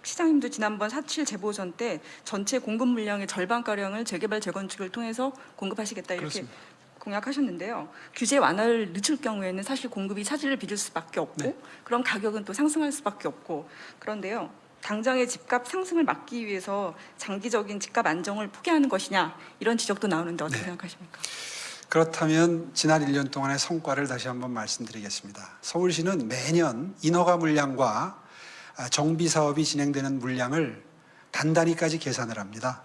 시장님도 지난번 4.7 재보선 때 전체 공급 물량의 절반가량을 재개발, 재건축을 통해서 공급하시겠다 이렇게 그렇습니다. 공약하셨는데요. 규제 완화를 늦출 경우에는 사실 공급이 차질을 빚을 수밖에 없고 네. 그럼 가격은 또 상승할 수밖에 없고 그런데요. 당장의 집값 상승을 막기 위해서 장기적인 집값 안정을 포기하는 것이냐 이런 지적도 나오는데 어떻게 네. 생각하십니까? 그렇다면 지난 1년 동안의 성과를 다시 한번 말씀드리겠습니다. 서울시는 매년 인허가 물량과 정비 사업이 진행되는 물량을 단단히까지 계산을 합니다.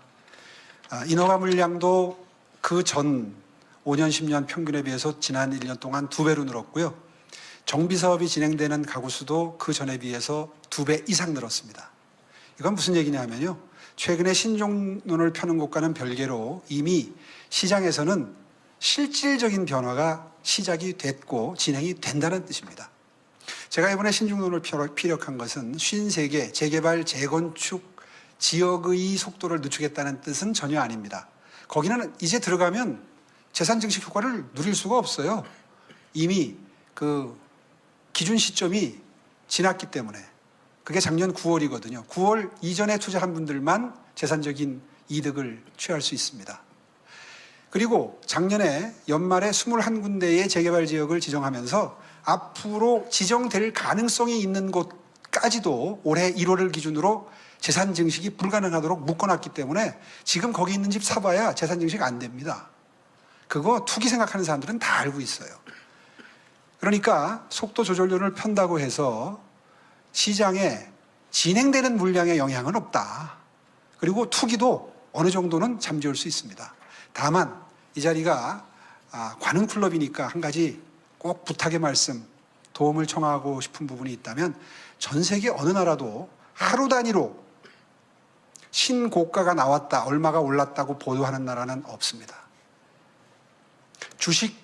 인허가 물량도 그 전 5년, 10년 평균에 비해서 지난 1년 동안 2배로 늘었고요. 정비 사업이 진행되는 가구 수도 그 전에 비해서 2배 이상 늘었습니다. 이건 무슨 얘기냐면요. 최근에 신중론을 펴는 것과는 별개로 이미 시장에서는 실질적인 변화가 시작이 됐고 진행이 된다는 뜻입니다. 제가 이번에 신중론을 피력한 것은 53개 재개발, 재건축 지역의 속도를 늦추겠다는 뜻은 전혀 아닙니다. 거기는 이제 들어가면 재산 증식 효과를 누릴 수가 없어요. 이미 그 기준 시점이 지났기 때문에 그게 작년 9월이거든요. 9월 이전에 투자한 분들만 재산적인 이득을 취할 수 있습니다. 그리고 작년에 연말에 21군데의 재개발 지역을 지정하면서 앞으로 지정될 가능성이 있는 곳까지도 올해 1월을 기준으로 재산 증식이 불가능하도록 묶어놨기 때문에 지금 거기 있는 집 사봐야 재산 증식 안 됩니다. 그거 투기 생각하는 사람들은 다 알고 있어요. 그러니까 속도 조절론을 편다고 해서 시장에 진행되는 물량의 영향은 없다. 그리고 투기도 어느 정도는 잠재울 수 있습니다. 다만 이 자리가 관훈 클럽이니까 한 가지 꼭 부탁의 말씀, 도움을 청하고 싶은 부분이 있다면 전 세계 어느 나라도 하루 단위로 신고가가 나왔다, 얼마가 올랐다고 보도하는 나라는 없습니다. 주식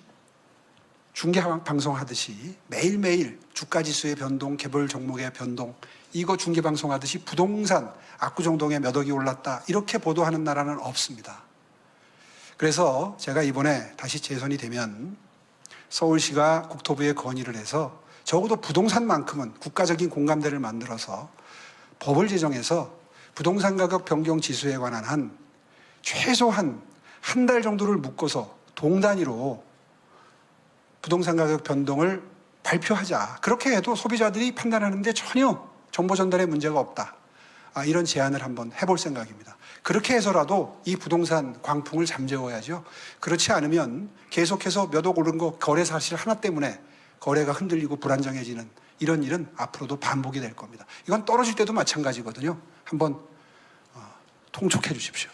중계 방송하듯이 매일매일 주가지수의 변동, 개별 종목의 변동, 이거 중계 방송하듯이 부동산 압구정동에 몇 억이 올랐다 이렇게 보도하는 나라는 없습니다. 그래서 제가 이번에 다시 재선이 되면 서울시가 국토부에 건의를 해서 적어도 부동산만큼은 국가적인 공감대를 만들어서 법을 제정해서 부동산 가격 변경 지수에 관한 한 최소한 한 달 정도를 묶어서 동단위로 부동산 가격 변동을 발표하자. 그렇게 해도 소비자들이 판단하는데 전혀 정보 전달에 문제가 없다. 이런 제안을 한번 해볼 생각입니다. 그렇게 해서라도 이 부동산 광풍을 잠재워야죠. 그렇지 않으면 계속해서 몇 억 오른 거 거래 사실 하나 때문에 거래가 흔들리고 불안정해지는 이런 일은 앞으로도 반복이 될 겁니다. 이건 떨어질 때도 마찬가지거든요. 한번 통촉해 주십시오.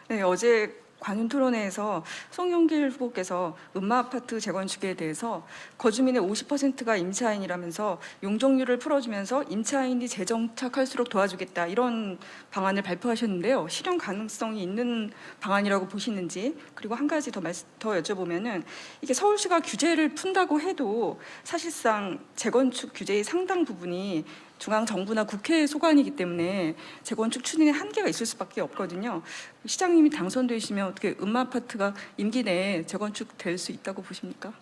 네, 어제 관훈 토론회에서 송영길 후보께서 음마아파트 재건축에 대해서 거주민의 50%가 임차인이라면서 용적률을 풀어주면서 임차인이 재정착할수록 도와주겠다 이런 방안을 발표하셨는데요. 실현 가능성이 있는 방안이라고 보시는지, 그리고 한 가지 더 여쭤보면은 이게 서울시가 규제를 푼다고 해도 사실상 재건축 규제의 상당 부분이 중앙정부나 국회의 소관이기 때문에 재건축 추진에 한계가 있을 수밖에 없거든요. 시장님이 당선되시면 어떻게 음마아파트가 임기 내에 재건축될 수 있다고 보십니까?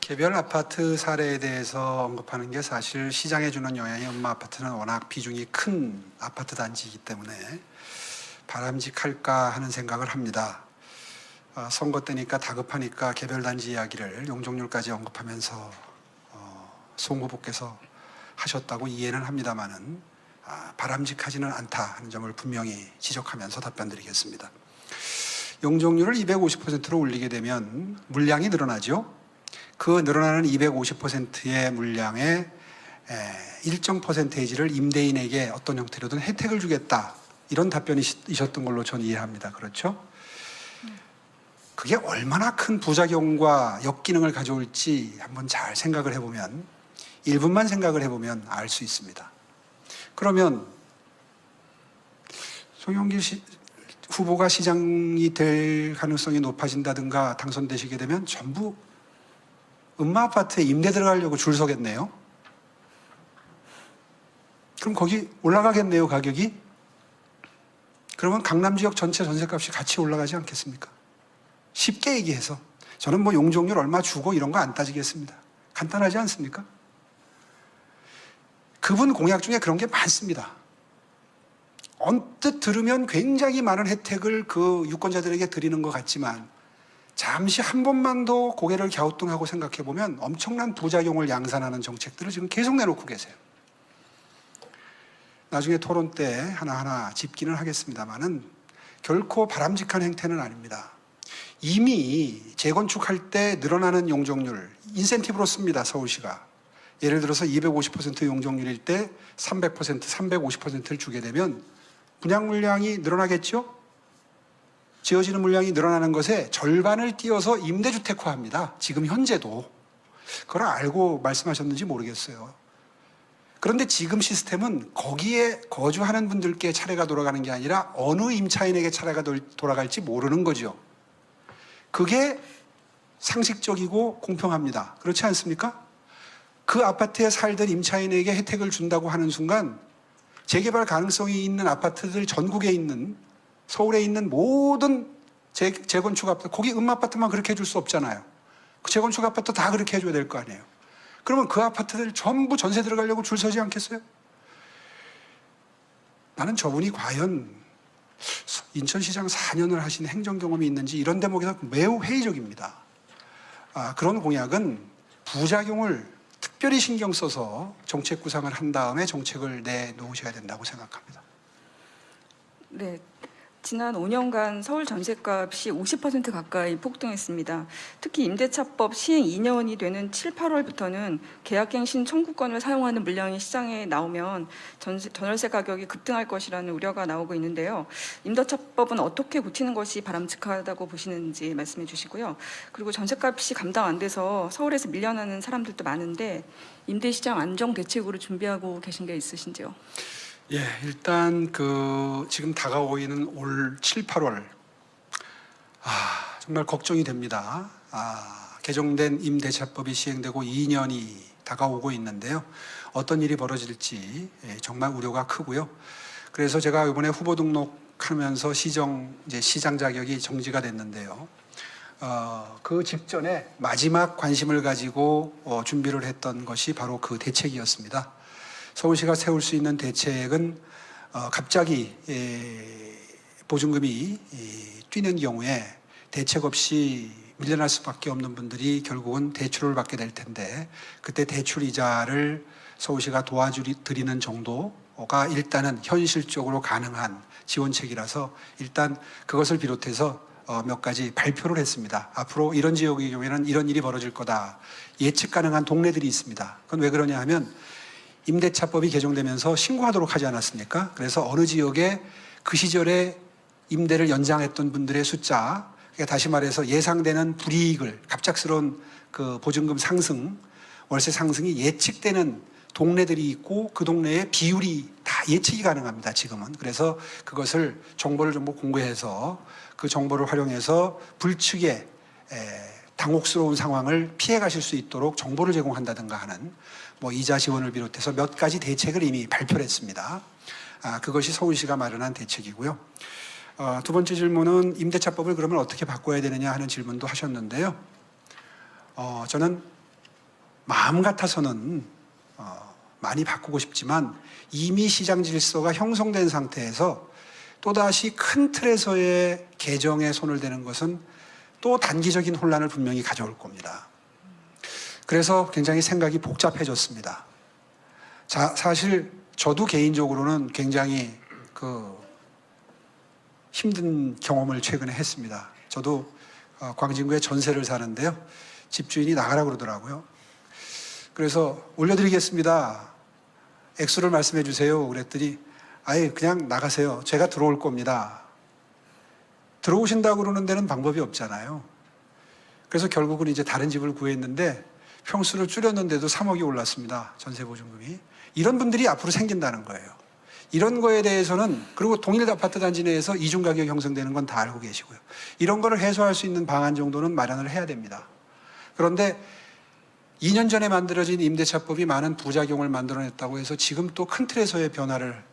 개별 아파트 사례에 대해서 언급하는 게 사실 시장에 주는 영향이 음마아파트는 워낙 비중이 큰 아파트 단지이기 때문에 바람직할까 하는 생각을 합니다. 선거 때니까 다급하니까 개별 단지 이야기를 용적률까지 언급하면서 송 후보께서 하셨다고 이해는 합니다만은 바람직하지는 않다 하는 점을 분명히 지적하면서 답변드리겠습니다. 용적률을 250%로 올리게 되면 물량이 늘어나죠. 그 늘어나는 250%의 물량의 일정 퍼센테이지를 임대인에게 어떤 형태로든 혜택을 주겠다, 이런 답변이셨던 걸로 저는 이해합니다. 그렇죠? 그게 얼마나 큰 부작용과 역기능을 가져올지 한번 잘 생각을 해보면, 1분만 생각을 해보면 알 수 있습니다. 그러면 송영길 후보가 시장이 될 가능성이 높아진다든가 당선되시게 되면 전부 음마아파트에 임대 들어가려고 줄 서겠네요. 그럼 거기 올라가겠네요, 가격이. 그러면 강남 지역 전체 전셋값이 같이 올라가지 않겠습니까? 쉽게 얘기해서 저는 뭐 용적률 얼마 주고 이런 거 안 따지겠습니다. 간단하지 않습니까? 그분 공약 중에 그런 게 많습니다. 언뜻 들으면 굉장히 많은 혜택을 그 유권자들에게 드리는 것 같지만 잠시 한 번만 더 고개를 갸우뚱하고 생각해 보면 엄청난 부작용을 양산하는 정책들을 지금 계속 내놓고 계세요. 나중에 토론 때 하나하나 짚기는 하겠습니다만은 결코 바람직한 행태는 아닙니다. 이미 재건축할 때 늘어나는 용적률 인센티브로 씁니다, 서울시가. 예를 들어서 250% 용적률일 때 300%, 350%를 주게 되면 분양 물량이 늘어나겠죠? 지어지는 물량이 늘어나는 것에 절반을 띄어서 임대주택화합니다. 지금 현재도. 그걸 알고 말씀하셨는지 모르겠어요. 그런데 지금 시스템은 거기에 거주하는 분들께 차례가 돌아가는 게 아니라 어느 임차인에게 차례가 돌아갈지 모르는 거죠. 그게 상식적이고 공평합니다. 그렇지 않습니까? 그 아파트에 살던 임차인에게 혜택을 준다고 하는 순간 재개발 가능성이 있는 아파트들, 전국에 있는, 서울에 있는 모든 재건축 아파트, 거기 음마아파트만 그렇게 해줄 수 없잖아요. 그 재건축 아파트 다 그렇게 해줘야 될 거 아니에요. 그러면 그 아파트들 전부 전세 들어가려고 줄 서지 않겠어요? 나는 저분이 과연 인천시장 4년을 하신 행정 경험이 있는지 이런 대목에서 매우 회의적입니다. 그런 공약은 부작용을 특별히 신경 써서 정책 구상을 한 다음에 정책을 내놓으셔야 된다고 생각합니다. 네, 지난 5년간 서울 전셋값이 50% 가까이 폭등했습니다. 특히 임대차법 시행 2년이 되는 7, 8월부터는 계약갱신 청구권을 사용하는 물량이 시장에 나오면 전월세 가격이 급등할 것이라는 우려가 나오고 있는데요. 임대차법은 어떻게 고치는 것이 바람직하다고 보시는지 말씀해 주시고요. 그리고 전셋값이 감당 안 돼서 서울에서 밀려나는 사람들도 많은데 임대시장 안정 대책으로 준비하고 계신 게 있으신지요? 예, 일단 지금 다가오고 있는 올 7, 8월 정말 걱정이 됩니다. 개정된 임대차법이 시행되고 2년이 다가오고 있는데요. 어떤 일이 벌어질지 정말 우려가 크고요. 그래서 제가 이번에 후보 등록하면서 시장 자격이 정지가 됐는데요. 그 직전에 마지막 관심을 가지고 준비를 했던 것이 바로 그 대책이었습니다. 서울시가 세울 수 있는 대책은 갑자기 보증금이 뛰는 경우에 대책 없이 밀려날 수밖에 없는 분들이 결국은 대출을 받게 될 텐데 그때 대출 이자를 서울시가 도와드리는 정도 정도가 일단은 현실적으로 가능한 지원책이라서 일단 그것을 비롯해서 몇 가지 발표를 했습니다. 앞으로 이런 지역의 경우에는 이런 일이 벌어질 거다. 예측 가능한 동네들이 있습니다. 그건 왜 그러냐 하면 임대차법이 개정되면서 신고하도록 하지 않았습니까? 그래서 어느 지역에 그 시절에 임대를 연장했던 분들의 숫자, 그러니까 다시 말해서 예상되는 불이익을, 갑작스러운 그 보증금 상승, 월세 상승이 예측되는 동네들이 있고 그 동네의 비율이 다 예측이 가능합니다, 지금은. 그래서 그것을 정보를 전부 공개해서 그 정보를 활용해서 불측의 당혹스러운 상황을 피해 가실 수 있도록 정보를 제공한다든가 하는 뭐 이자 지원을 비롯해서 몇 가지 대책을 이미 발표를 했습니다. 그것이 서울시가 마련한 대책이고요. 두 번째 질문은 임대차법을 그러면 어떻게 바꿔야 되느냐 하는 질문도 하셨는데요. 저는 마음 같아서는 많이 바꾸고 싶지만 이미 시장 질서가 형성된 상태에서 또다시 큰 틀에서의 개정에 손을 대는 것은 또 단기적인 혼란을 분명히 가져올 겁니다. 그래서 굉장히 생각이 복잡해졌습니다. 사실 저도 개인적으로는 굉장히 힘든 경험을 최근에 했습니다. 저도 광진구에 전세를 사는데요. 집주인이 나가라 그러더라고요. 그래서 올려드리겠습니다. 액수를 말씀해 주세요. 그랬더니 아예 그냥 나가세요. 제가 들어올 겁니다. 들어오신다고 그러는 데는 방법이 없잖아요. 그래서 결국은 이제 다른 집을 구했는데 평수를 줄였는데도 3억이 올랐습니다. 전세 보증금이. 이런 분들이 앞으로 생긴다는 거예요. 이런 거에 대해서는, 그리고 동일 아파트 단지 내에서 이중 가격이 형성되는 건 다 알고 계시고요. 이런 거를 해소할 수 있는 방안 정도는 마련을 해야 됩니다. 그런데 2년 전에 만들어진 임대차법이 많은 부작용을 만들어냈다고 해서 지금 또 큰 틀에서의 변화를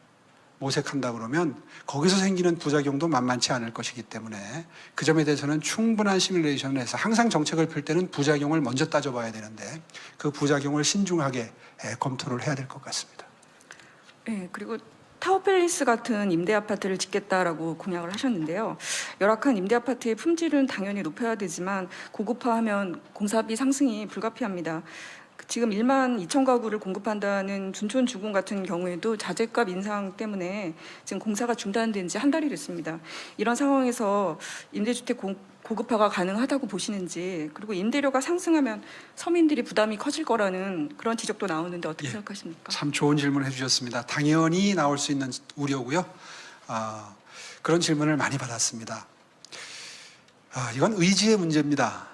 모색한다 그러면 거기서 생기는 부작용도 만만치 않을 것이기 때문에 그 점에 대해서는 충분한 시뮬레이션을 해서 항상 정책을 펼 때는 부작용을 먼저 따져봐야 되는데 그 부작용을 신중하게 검토를 해야 될 것 같습니다. 네, 그리고 타워팰리스 같은 임대 아파트를 짓겠다라고 공약을 하셨는데요. 열악한 임대 아파트의 품질은 당연히 높여야 되지만 고급화하면 공사비 상승이 불가피합니다. 지금 1만 2천 가구를 공급한다는 둔촌 주공 같은 경우에도 자재값 인상 때문에 지금 공사가 중단된 지 한 달이 됐습니다. 이런 상황에서 임대주택 고급화가 가능하다고 보시는지, 그리고 임대료가 상승하면 서민들이 부담이 커질 거라는 그런 지적도 나오는데 어떻게 생각하십니까? 참 좋은 질문을 해주셨습니다. 당연히 나올 수 있는 우려고요. 그런 질문을 많이 받았습니다. 이건 의지의 문제입니다.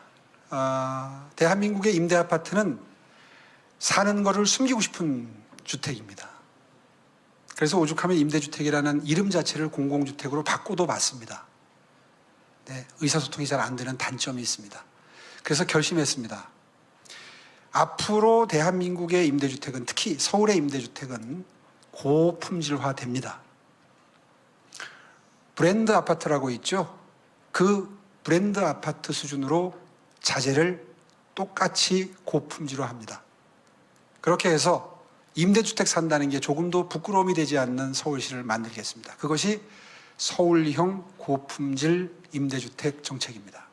대한민국의 임대 아파트는 사는 거를 숨기고 싶은 주택입니다. 그래서 오죽하면 임대주택이라는 이름 자체를 공공주택으로 바꿔도 봤습니다. 네, 의사소통이 잘 안 되는 단점이 있습니다. 그래서 결심했습니다. 앞으로 대한민국의 임대주택은, 특히 서울의 임대주택은 고품질화 됩니다. 브랜드 아파트라고 있죠. 그 브랜드 아파트 수준으로 자재를 똑같이 고품질화합니다. 그렇게 해서 임대주택 산다는 게 조금도 부끄러움이 되지 않는 서울시를 만들겠습니다. 그것이 서울형 고품질 임대주택 정책입니다.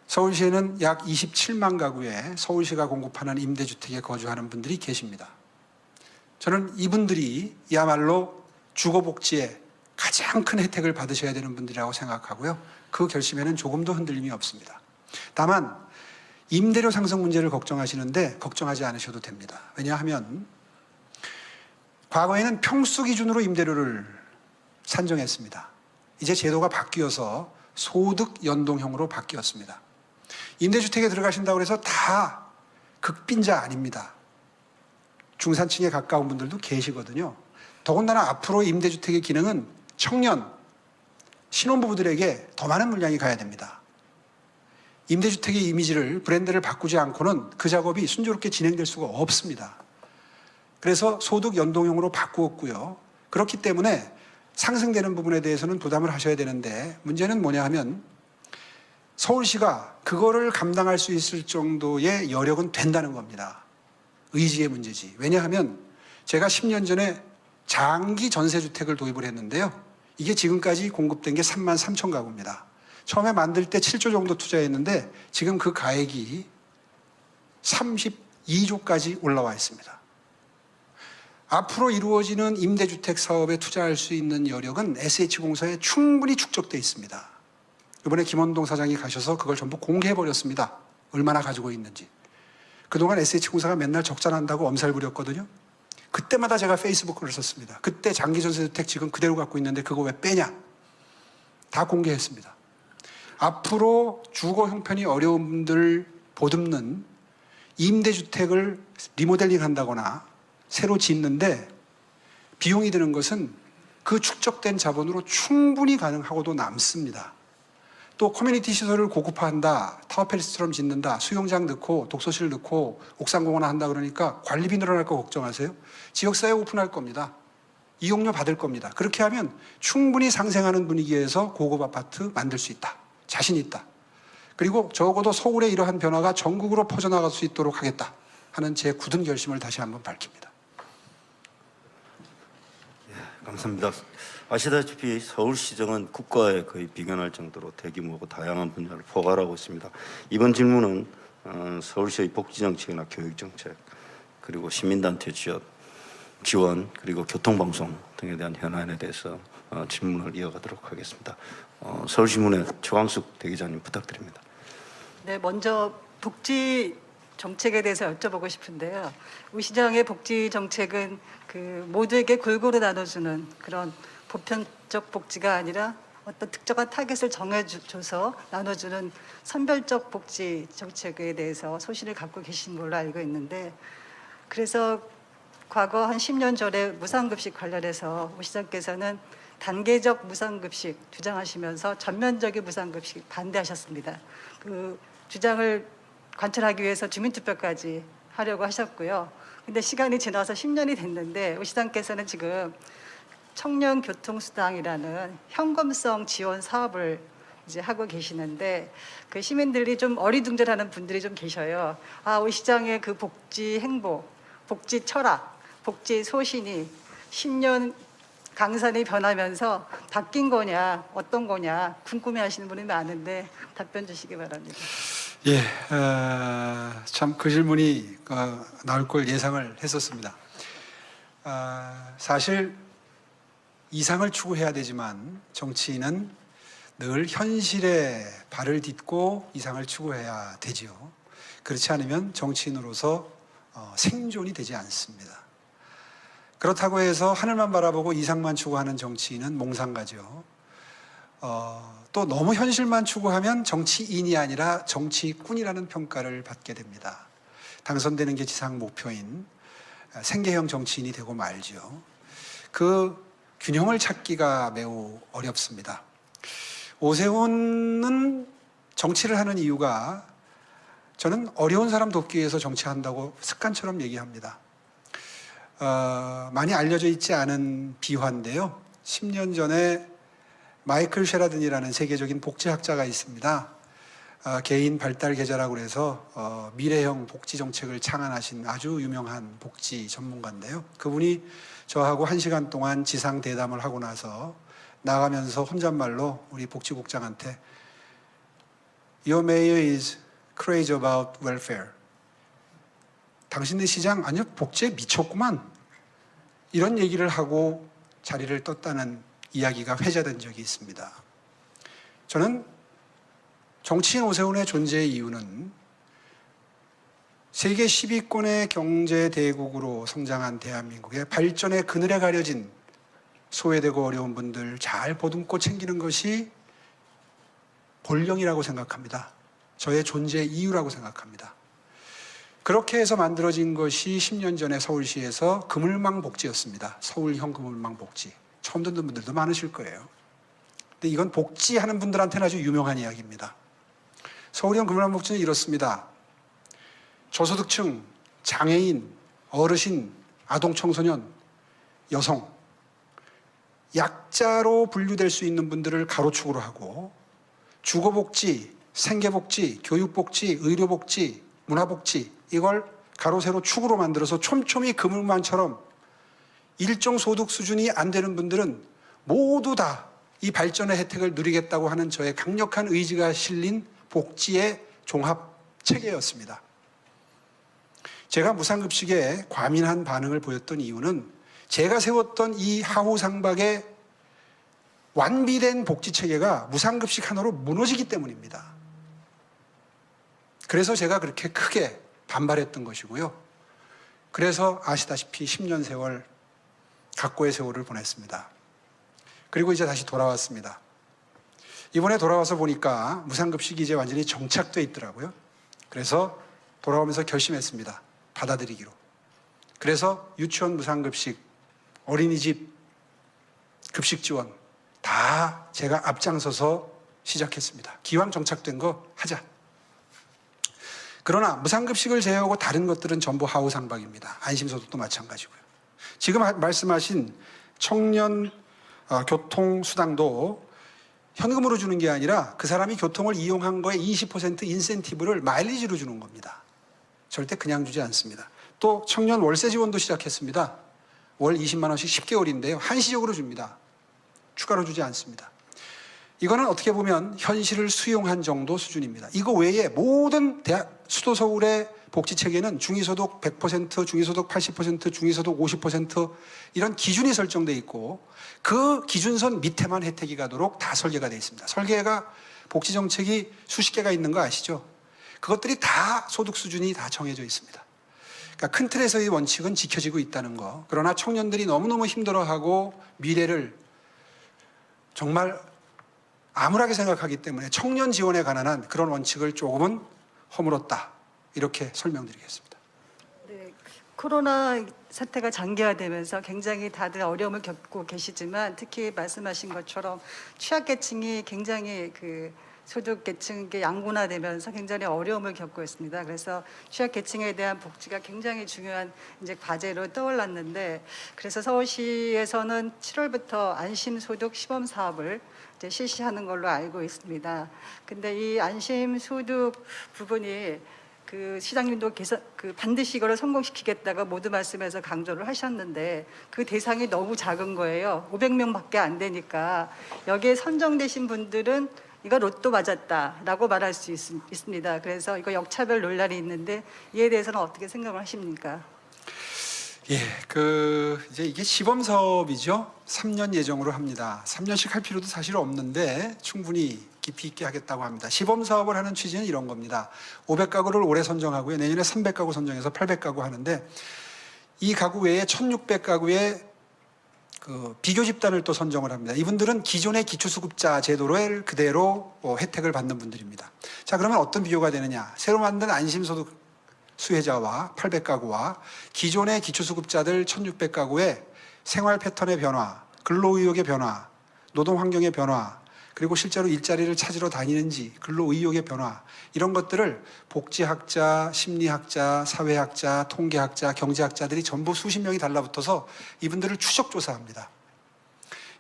서울시에는 약 27만 가구의 서울시가 공급하는 임대주택에 거주하는 분들이 계십니다. 저는 이분들이야말로 주거복지에 가장 큰 혜택을 받으셔야 되는 분들이라고 생각하고요. 그 결심에는 조금도 흔들림이 없습니다. 다만 임대료 상승 문제를 걱정하시는데 걱정하지 않으셔도 됩니다. 왜냐하면 과거에는 평수 기준으로 임대료를 산정했습니다. 이제 제도가 바뀌어서 소득 연동형으로 바뀌었습니다. 임대주택에 들어가신다고 해서 다 극빈자 아닙니다. 중산층에 가까운 분들도 계시거든요. 더군다나 앞으로 임대주택의 기능은 청년, 신혼부부들에게 더 많은 물량이 가야 됩니다. 임대주택의 이미지를, 브랜드를 바꾸지 않고는 그 작업이 순조롭게 진행될 수가 없습니다. 그래서 소득 연동형으로 바꾸었고요. 그렇기 때문에 상승되는 부분에 대해서는 부담을 하셔야 되는데 문제는 뭐냐 하면 서울시가 그거를 감당할 수 있을 정도의 여력은 된다는 겁니다. 의지의 문제지. 왜냐하면 제가 10년 전에 장기 전세주택을 도입을 했는데요. 이게 지금까지 공급된 게 3만 3천 가구입니다. 처음에 만들 때 7조 정도 투자했는데 지금 그 가액이 32조까지 올라와 있습니다. 앞으로 이루어지는 임대주택 사업에 투자할 수 있는 여력은 SH공사에 충분히 축적돼 있습니다. 이번에 김원동 사장이 가셔서 그걸 전부 공개해버렸습니다. 얼마나 가지고 있는지. 그동안 SH공사가 맨날 적자 난다고 엄살 부렸거든요. 그때마다 제가 페이스북을 썼습니다. 그때 장기전세주택 지금 그대로 갖고 있는데 그거 왜 빼냐. 다 공개했습니다. 앞으로 주거 형편이 어려운 분들 보듬는 임대주택을 리모델링 한다거나 새로 짓는데 비용이 드는 것은 그 축적된 자본으로 충분히 가능하고도 남습니다. 또 커뮤니티 시설을 고급화한다, 타워팰리스처럼 짓는다, 수영장 넣고 독서실 넣고 옥상공원 한다 그러니까 관리비 늘어날 거 걱정하세요? 지역사회 오픈할 겁니다. 이용료 받을 겁니다. 그렇게 하면 충분히 상생하는 분위기에서 고급 아파트 만들 수 있다. 자신 있다. 그리고 적어도 서울의 이러한 변화가 전국으로 퍼져나갈 수 있도록 하겠다 하는 제 굳은 결심을 다시 한번 밝힙니다. 감사합니다. 아시다시피 서울시정은 국가에 거의 비견할 정도로 대규모고 다양한 분야를 포괄하고 있습니다. 이번 질문은 서울시의 복지정책이나 교육정책, 그리고 시민단체 지원, 그리고 교통방송 등에 대한 현안에 대해서 질문을 이어가도록 하겠습니다. 서울신문의 최광숙 대기자님 부탁드립니다. 네, 먼저 복지 정책에 대해서 여쭤보고 싶은데요. 우 시장의 복지 정책은 그 모두에게 골고루 나눠주는 그런 보편적 복지가 아니라 어떤 특정한 타겟을 정해줘서 나눠주는 선별적 복지 정책에 대해서 소신을 갖고 계신 걸로 알고 있는데, 그래서 과거 한 10년 전에 무상급식 관련해서 우 시장께서는 단계적 무상급식 주장하시면서 전면적인 무상급식 반대하셨습니다. 그 주장을 관철하기 위해서 주민투표까지 하려고 하셨고요. 근데 시간이 지나서 10년이 됐는데 우 시장께서는 지금 청년교통수당이라는 현금성 지원 사업을 이제 하고 계시는데, 그 시민들이 좀 어리둥절하는 분들이 좀 계셔요. 아, 우 시장의 그 복지 행보, 복지 철학, 복지 소신이 10년 강산이 변하면서 바뀐 거냐, 어떤 거냐 궁금해하시는 분이 많은데 답변 주시기 바랍니다. 예, 참 그 질문이 나올 걸 예상을 했었습니다. 사실 이상을 추구해야 되지만 정치인은 늘 현실에 발을 딛고 이상을 추구해야 되지요. 그렇지 않으면 정치인으로서 생존이 되지 않습니다. 그렇다고 해서 하늘만 바라보고 이상만 추구하는 정치인은 몽상가죠. 또 너무 현실만 추구하면 정치인이 아니라 정치꾼이라는 평가를 받게 됩니다. 당선되는 게 지상 목표인 생계형 정치인이 되고 말죠. 그 균형을 찾기가 매우 어렵습니다. 오세훈은 정치를 하는 이유가, 저는 어려운 사람 돕기 위해서 정치한다고 습관처럼 얘기합니다. 많이 알려져 있지 않은 비화인데요. 10년 전에 마이클 셰라든이라는 세계적인 복지학자가 있습니다. 개인 발달 계좌라고 해서 미래형 복지 정책을 창안하신 아주 유명한 복지 전문가인데요. 그분이 저하고 1시간 동안 지상 대담을 하고 나서 나가면서 혼잣말로 우리 복지국장한테 Your mayor is crazy about welfare. 당신네 시장 아니요 복지에 미쳤구만. 이런 얘기를 하고 자리를 떴다는 이야기가 회자된 적이 있습니다. 저는 정치인 오세훈의 존재의 이유는 세계 10위권의 경제 대국으로 성장한 대한민국의 발전의 그늘에 가려진 소외되고 어려운 분들 잘 보듬고 챙기는 것이 본령이라고 생각합니다. 저의 존재의 이유라고 생각합니다. 그렇게 해서 만들어진 것이 10년 전에 서울시에서 그물망 복지였습니다. 서울형 그물망 복지. 처음 듣는 분들도 많으실 거예요. 근데 이건 복지하는 분들한테는 아주 유명한 이야기입니다. 서울형 그물망 복지는 이렇습니다. 저소득층, 장애인, 어르신, 아동 청소년, 여성, 약자로 분류될 수 있는 분들을 가로축으로 하고 주거복지, 생계복지, 교육복지, 의료복지, 문화복지 이걸 가로 세로 축으로 만들어서 촘촘히 그물망처럼 일정 소득 수준이 안 되는 분들은 모두 다 이 발전의 혜택을 누리겠다고 하는 저의 강력한 의지가 실린 복지의 종합 체계였습니다. 제가 무상급식에 과민한 반응을 보였던 이유는 제가 세웠던 이 하우상박의 완비된 복지체계가 무상급식 하나로 무너지기 때문입니다. 그래서 제가 그렇게 크게 반발했던 것이고요. 그래서 아시다시피 10년 세월, 각고의 세월을 보냈습니다. 그리고 이제 다시 돌아왔습니다. 이번에 돌아와서 보니까 무상급식이 이제 완전히 정착돼 있더라고요. 그래서 돌아오면서 결심했습니다. 받아들이기로. 그래서 유치원 무상급식, 어린이집 급식 지원 다 제가 앞장서서 시작했습니다. 기왕 정착된 거 하자. 그러나 무상급식을 제외하고 다른 것들은 전부 하우상박입니다. 안심소득도 마찬가지고요. 지금 말씀하신 청년 교통수당도 현금으로 주는 게 아니라 그 사람이 교통을 이용한 거에 20% 인센티브를 마일리지로 주는 겁니다. 절대 그냥 주지 않습니다. 또 청년 월세 지원도 시작했습니다. 월 20만 원씩 10개월인데요. 한시적으로 줍니다. 추가로 주지 않습니다. 이거는 어떻게 보면 현실을 수용한 정도 수준입니다. 이거 외에 모든 수도 서울의 복지체계는 중위소득 100%, 중위소득 80%, 중위소득 50% 이런 기준이 설정돼 있고 그 기준선 밑에만 혜택이 가도록 다 설계가 되어 있습니다. 설계가 복지정책이 수십 개가 있는 거 아시죠? 그것들이 다 소득 수준이 다 정해져 있습니다. 그러니까 큰 틀에서의 원칙은 지켜지고 있다는 거. 그러나 청년들이 너무너무 힘들어하고 미래를 정말 암울하게 생각하기 때문에 청년 지원에 관한 그런 원칙을 조금은 허물었다. 이렇게 설명드리겠습니다. 네, 코로나 사태가 장기화되면서 굉장히 다들 어려움을 겪고 계시지만 특히 말씀하신 것처럼 취약계층이 굉장히 소득계층이 양분화되면서 굉장히 어려움을 겪고 있습니다. 그래서 취약계층에 대한 복지가 굉장히 중요한 이제 과제로 떠올랐는데 그래서 서울시에서는 7월부터 안심소득 시범사업을 이제 실시하는 걸로 알고 있습니다. 근데 이 안심소득 부분이 시장님도 반드시 이거를 성공시키겠다고 모두 말씀에서 강조를 하셨는데 그 대상이 너무 작은 거예요. 500명밖에 안 되니까 여기에 선정되신 분들은 이거 로또 맞았다라고 말할 수 있습니다. 그래서 이거 역차별 논란이 있는데 이에 대해서는 어떻게 생각을 하십니까? 예, 이제 이게 시범 사업이죠. 3년 예정으로 합니다. 3년씩 할 필요도 사실 없는데 충분히 깊이 있게 하겠다고 합니다. 시범 사업을 하는 취지는 이런 겁니다. 500가구를 올해 선정하고요. 내년에 300가구 선정해서 800가구 하는데 이 가구 외에 1600가구의 비교 집단을 또 선정을 합니다. 이분들은 기존의 기초수급자 제도를 그대로 혜택을 받는 분들입니다. 자, 그러면 어떤 비교가 되느냐? 새로 만든 안심소득 수혜자와 800가구와 기존의 기초수급자들 1600가구의 생활 패턴의 변화, 근로의욕의 변화, 노동환경의 변화, 그리고 실제로 일자리를 찾으러 다니는지 근로의욕의 변화 이런 것들을 복지학자, 심리학자, 사회학자, 통계학자, 경제학자들이 전부 수십 명이 달라붙어서 이분들을 추적조사합니다.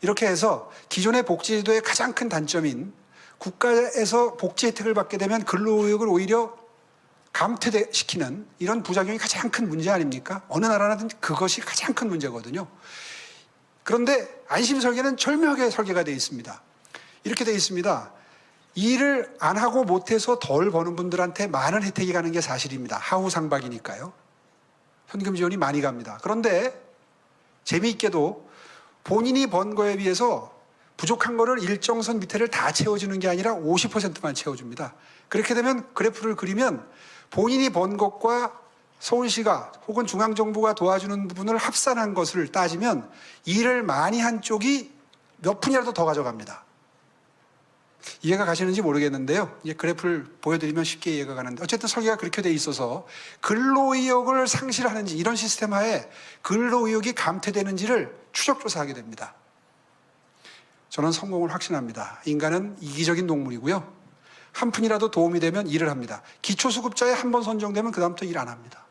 이렇게 해서 기존의 복지제도의 가장 큰 단점인 국가에서 복지 혜택을 받게 되면 근로의욕을 오히려 감퇴시키는 이런 부작용이 가장 큰 문제 아닙니까? 어느 나라든 그것이 가장 큰 문제거든요. 그런데 안심설계는 절묘하게 설계가 되어 있습니다. 이렇게 되어 있습니다. 일을 안 하고 못해서 덜 버는 분들한테 많은 혜택이 가는 게 사실입니다. 하우상박이니까요. 현금 지원이 많이 갑니다. 그런데 재미있게도 본인이 번 거에 비해서 부족한 거를 일정 선 밑에를 다 채워주는 게 아니라 50%만 채워줍니다. 그렇게 되면 그래프를 그리면 본인이 번 것과 서울시가 혹은 중앙정부가 도와주는 부분을 합산한 것을 따지면 일을 많이 한 쪽이 몇 푼이라도 더 가져갑니다. 이해가 가시는지 모르겠는데요. 이제 그래프를 보여드리면 쉽게 이해가 가는데 어쨌든 설계가 그렇게 돼 있어서 근로의욕을 상실하는지 이런 시스템 하에 근로의욕이 감퇴되는지를 추적조사하게 됩니다. 저는 성공을 확신합니다. 인간은 이기적인 동물이고요. 한 푼이라도 도움이 되면 일을 합니다. 기초수급자에 한 번 선정되면 그 다음부터 일 안 합니다.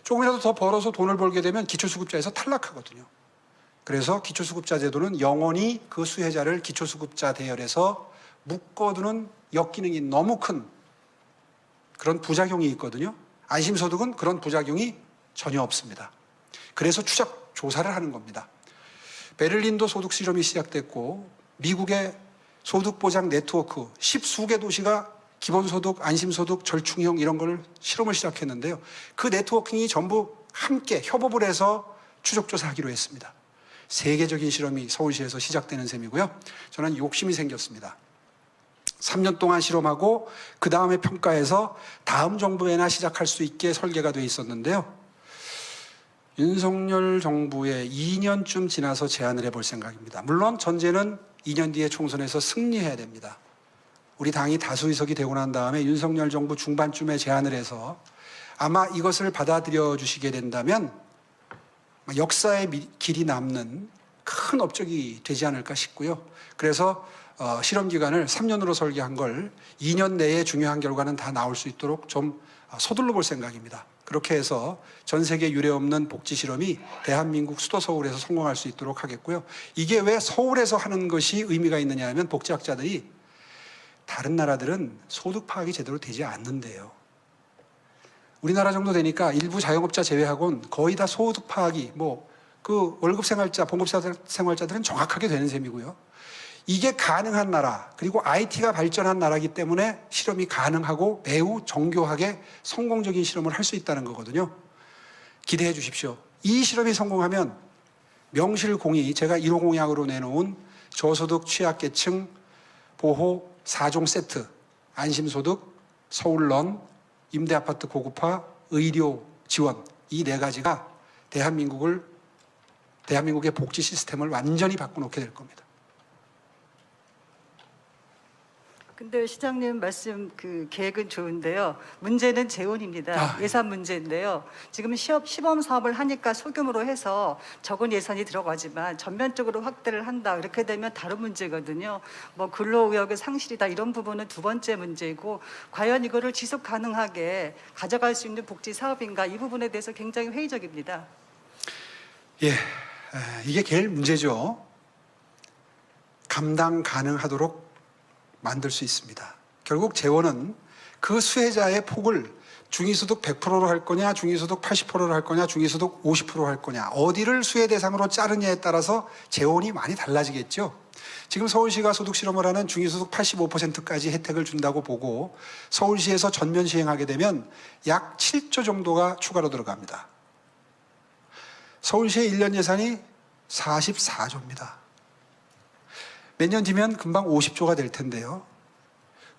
조금이라도 더 벌어서 돈을 벌게 되면 기초수급자에서 탈락하거든요. 그래서 기초수급자 제도는 영원히 그 수혜자를 기초수급자 대열에서 묶어두는 역기능이 너무 큰 그런 부작용이 있거든요. 안심소득은 그런 부작용이 전혀 없습니다. 그래서 추적 조사를 하는 겁니다. 베를린도 소득 실험이 시작됐고 미국의 소득보장 네트워크 10수개 도시가 기본소득, 안심소득, 절충형 이런 걸 실험을 시작했는데요. 그 네트워킹이 전부 함께 협업을 해서 추적조사하기로 했습니다. 세계적인 실험이 서울시에서 시작되는 셈이고요. 저는 욕심이 생겼습니다. 3년 동안 실험하고 그 다음에 평가해서 다음 정부에나 시작할 수 있게 설계가 돼 있었는데요. 윤석열 정부에 2년쯤 지나서 제안을 해볼 생각입니다. 물론 전제는 2년 뒤에 총선에서 승리해야 됩니다. 우리 당이 다수 의석이 되고 난 다음에 윤석열 정부 중반쯤에 제안을 해서 아마 이것을 받아들여 주시게 된다면 역사의 길이 남는 큰 업적이 되지 않을까 싶고요. 그래서 실험 기간을 3년으로 설계한 걸 2년 내에 중요한 결과는 다 나올 수 있도록 좀 서둘러 볼 생각입니다. 그렇게 해서 전 세계 유례 없는 복지 실험이 대한민국 수도 서울에서 성공할 수 있도록 하겠고요. 이게 왜 서울에서 하는 것이 의미가 있느냐 하면 복지학자들이 다른 나라들은 소득 파악이 제대로 되지 않는데요. 우리나라 정도 되니까 일부 자영업자 제외하고는 거의 다 소득 파악이 그 월급 생활자, 봉급 생활자들은 정확하게 되는 셈이고요. 이게 가능한 나라, 그리고 IT가 발전한 나라이기 때문에 실험이 가능하고 매우 정교하게 성공적인 실험을 할 수 있다는 거거든요. 기대해 주십시오. 이 실험이 성공하면 명실공히 제가 1호 공약으로 내놓은 저소득 취약계층 보호 4종 세트, 안심소득, 서울런, 임대아파트 고급화, 의료 지원, 이 네 가지가 대한민국의 복지 시스템을 완전히 바꿔놓게 될 겁니다. 근데 시장님 말씀 그 계획은 좋은데요. 문제는 재원입니다. 예산 문제인데요. 지금 시범 사업을 하니까 소규모로 해서 적은 예산이 들어가지만 전면적으로 확대를 한다. 이렇게 되면 다른 문제거든요. 근로의욕의 상실이다. 이런 부분은 두 번째 문제이고 과연 이거를 지속 가능하게 가져갈 수 있는 복지 사업인가 이 부분에 대해서 굉장히 회의적입니다. 예, 이게 제일 문제죠. 감당 가능하도록 만들 수 있습니다. 결국 재원은 그 수혜자의 폭을 중위소득 100%로 할 거냐, 중위소득 80%로 할 거냐, 중위소득 50%로 할 거냐, 어디를 수혜 대상으로 자르냐에 따라서 재원이 많이 달라지겠죠. 지금 서울시가 소득 실험을 하는 중위소득 85%까지 혜택을 준다고 보고 서울시에서 전면 시행하게 되면 약 7조 정도가 추가로 들어갑니다. 서울시의 1년 예산이 44조입니다. 몇 년 뒤면 금방 50조가 될 텐데요.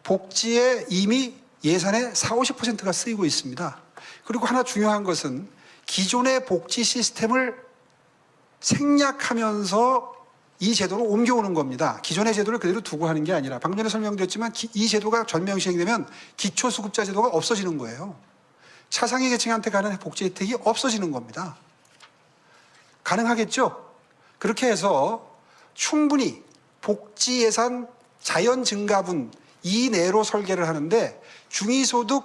복지에 이미 예산의 40~50%가 쓰이고 있습니다. 그리고 하나 중요한 것은 기존의 복지 시스템을 생략하면서 이 제도로 옮겨오는 겁니다. 기존의 제도를 그대로 두고 하는 게 아니라 방금 전에 설명드렸지만 이 제도가 전면 시행되면 기초수급자 제도가 없어지는 거예요. 차상위 계층한테 가는 복지 혜택이 없어지는 겁니다. 가능하겠죠? 그렇게 해서 충분히 복지 예산 자연 증가분 이내로 설계를 하는데 중위소득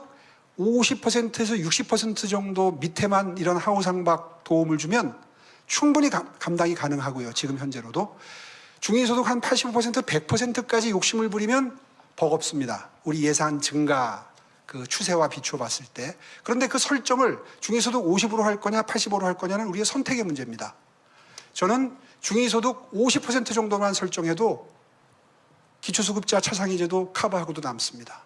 50%에서 60% 정도 밑에만 이런 하우상박 도움을 주면 충분히 감당이 가능하고요. 지금 현재로도. 중위소득 한 85%, 100%까지 욕심을 부리면 버겁습니다. 우리 예산 증가 그 추세와 비추어 봤을 때. 그런데 그 설정을 중위소득 50으로 할 거냐 80으로 할 거냐는 우리의 선택의 문제입니다. 저는 중위소득 50% 정도만 설정해도 기초수급자 차상위제도 커버하고도 남습니다.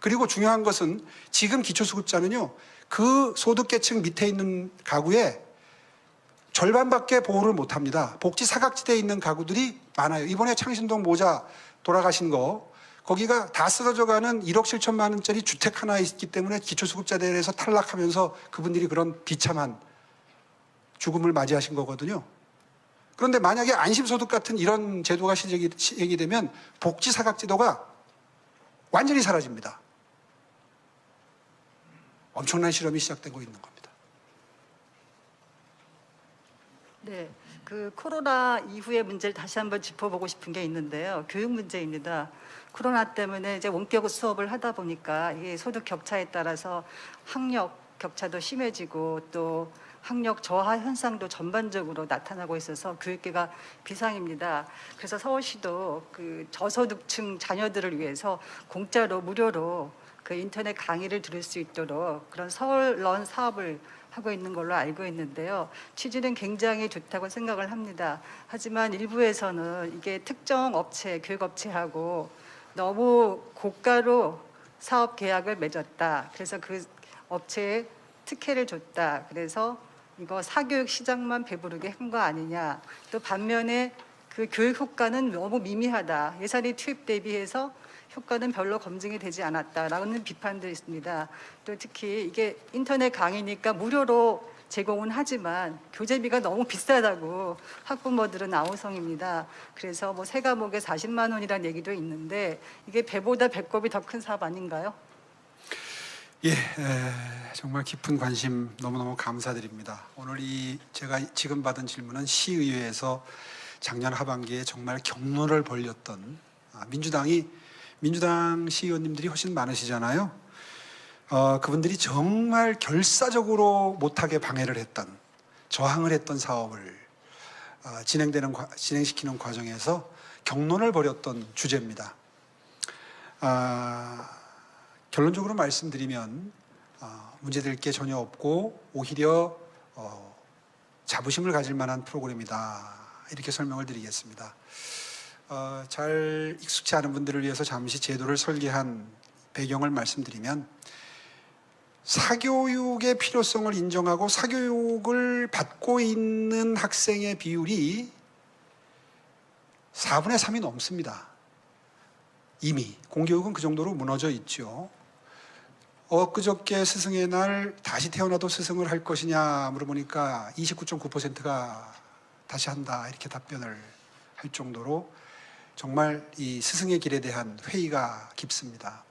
그리고 중요한 것은 지금 기초수급자는요, 그 소득계층 밑에 있는 가구에 절반밖에 보호를 못합니다. 복지 사각지대에 있는 가구들이 많아요. 이번에 창신동 모자 돌아가신 거 거기가 다 쓰러져가는 1억 7천만 원짜리 주택 하나 있기 때문에 기초수급자 대회에서 탈락하면서 그분들이 그런 비참한 죽음을 맞이하신 거거든요. 그런데 만약에 안심소득 같은 이런 제도가 시행이 되면 복지 사각지도가 완전히 사라집니다. 엄청난 실험이 시작되고 있는 겁니다. 네, 그 코로나 이후의 문제를 다시 한번 짚어보고 싶은 게 있는데요. 교육 문제입니다. 코로나 때문에 이제 원격 수업을 하다 보니까 이게 소득 격차에 따라서 학력 격차도 심해지고 또 학력 저하 현상도 전반적으로 나타나고 있어서 교육계가 비상입니다. 그래서 서울시도 그 저소득층 자녀들을 위해서 공짜로 무료로 그 인터넷 강의를 들을 수 있도록 그런 서울런 사업을 하고 있는 걸로 알고 있는데요. 취지는 굉장히 좋다고 생각을 합니다. 하지만 일부에서는 이게 특정 업체, 교육업체하고 너무 고가로 사업 계약을 맺었다. 그래서 그 업체에 특혜를 줬다. 그래서 이거 사교육 시장만 배부르게 한 거 아니냐. 또 반면에 그 교육 효과는 너무 미미하다. 예산이 투입 대비해서 효과는 별로 검증이 되지 않았다라는 비판도 있습니다. 또 특히 이게 인터넷 강의니까 무료로 제공은 하지만 교재비가 너무 비싸다고 학부모들은 아우성입니다. 그래서 뭐 세 과목에 40만 원이라는 얘기도 있는데 이게 배보다 배꼽이 더 큰 사업 아닌가요? 예, 정말 깊은 관심 너무너무 감사드립니다. 오늘 제가 지금 받은 질문은 시의회에서 작년 하반기에 정말 경로를 벌였던 민주당 시의원님들이 훨씬 많으시잖아요. 그분들이 정말 결사적으로 못하게 방해를 했던, 저항을 했던 사업을 진행시키는 과정에서 경론을 벌였던 주제입니다. 결론적으로 말씀드리면 문제될 게 전혀 없고 오히려 자부심을 가질 만한 프로그램이다, 이렇게 설명을 드리겠습니다. 잘 익숙치 않은 분들을 위해서 잠시 제도를 설계한 배경을 말씀드리면, 사교육의 필요성을 인정하고 사교육을 받고 있는 학생의 비율이 4분의 3이 넘습니다. 이미 공교육은 그 정도로 무너져 있죠. 엊그저께 스승의 날 다시 태어나도 스승을 할 것이냐 물어보니까 29.9%가 다시 한다, 이렇게 답변을 할 정도로 정말 이 스승의 길에 대한 회의가 깊습니다.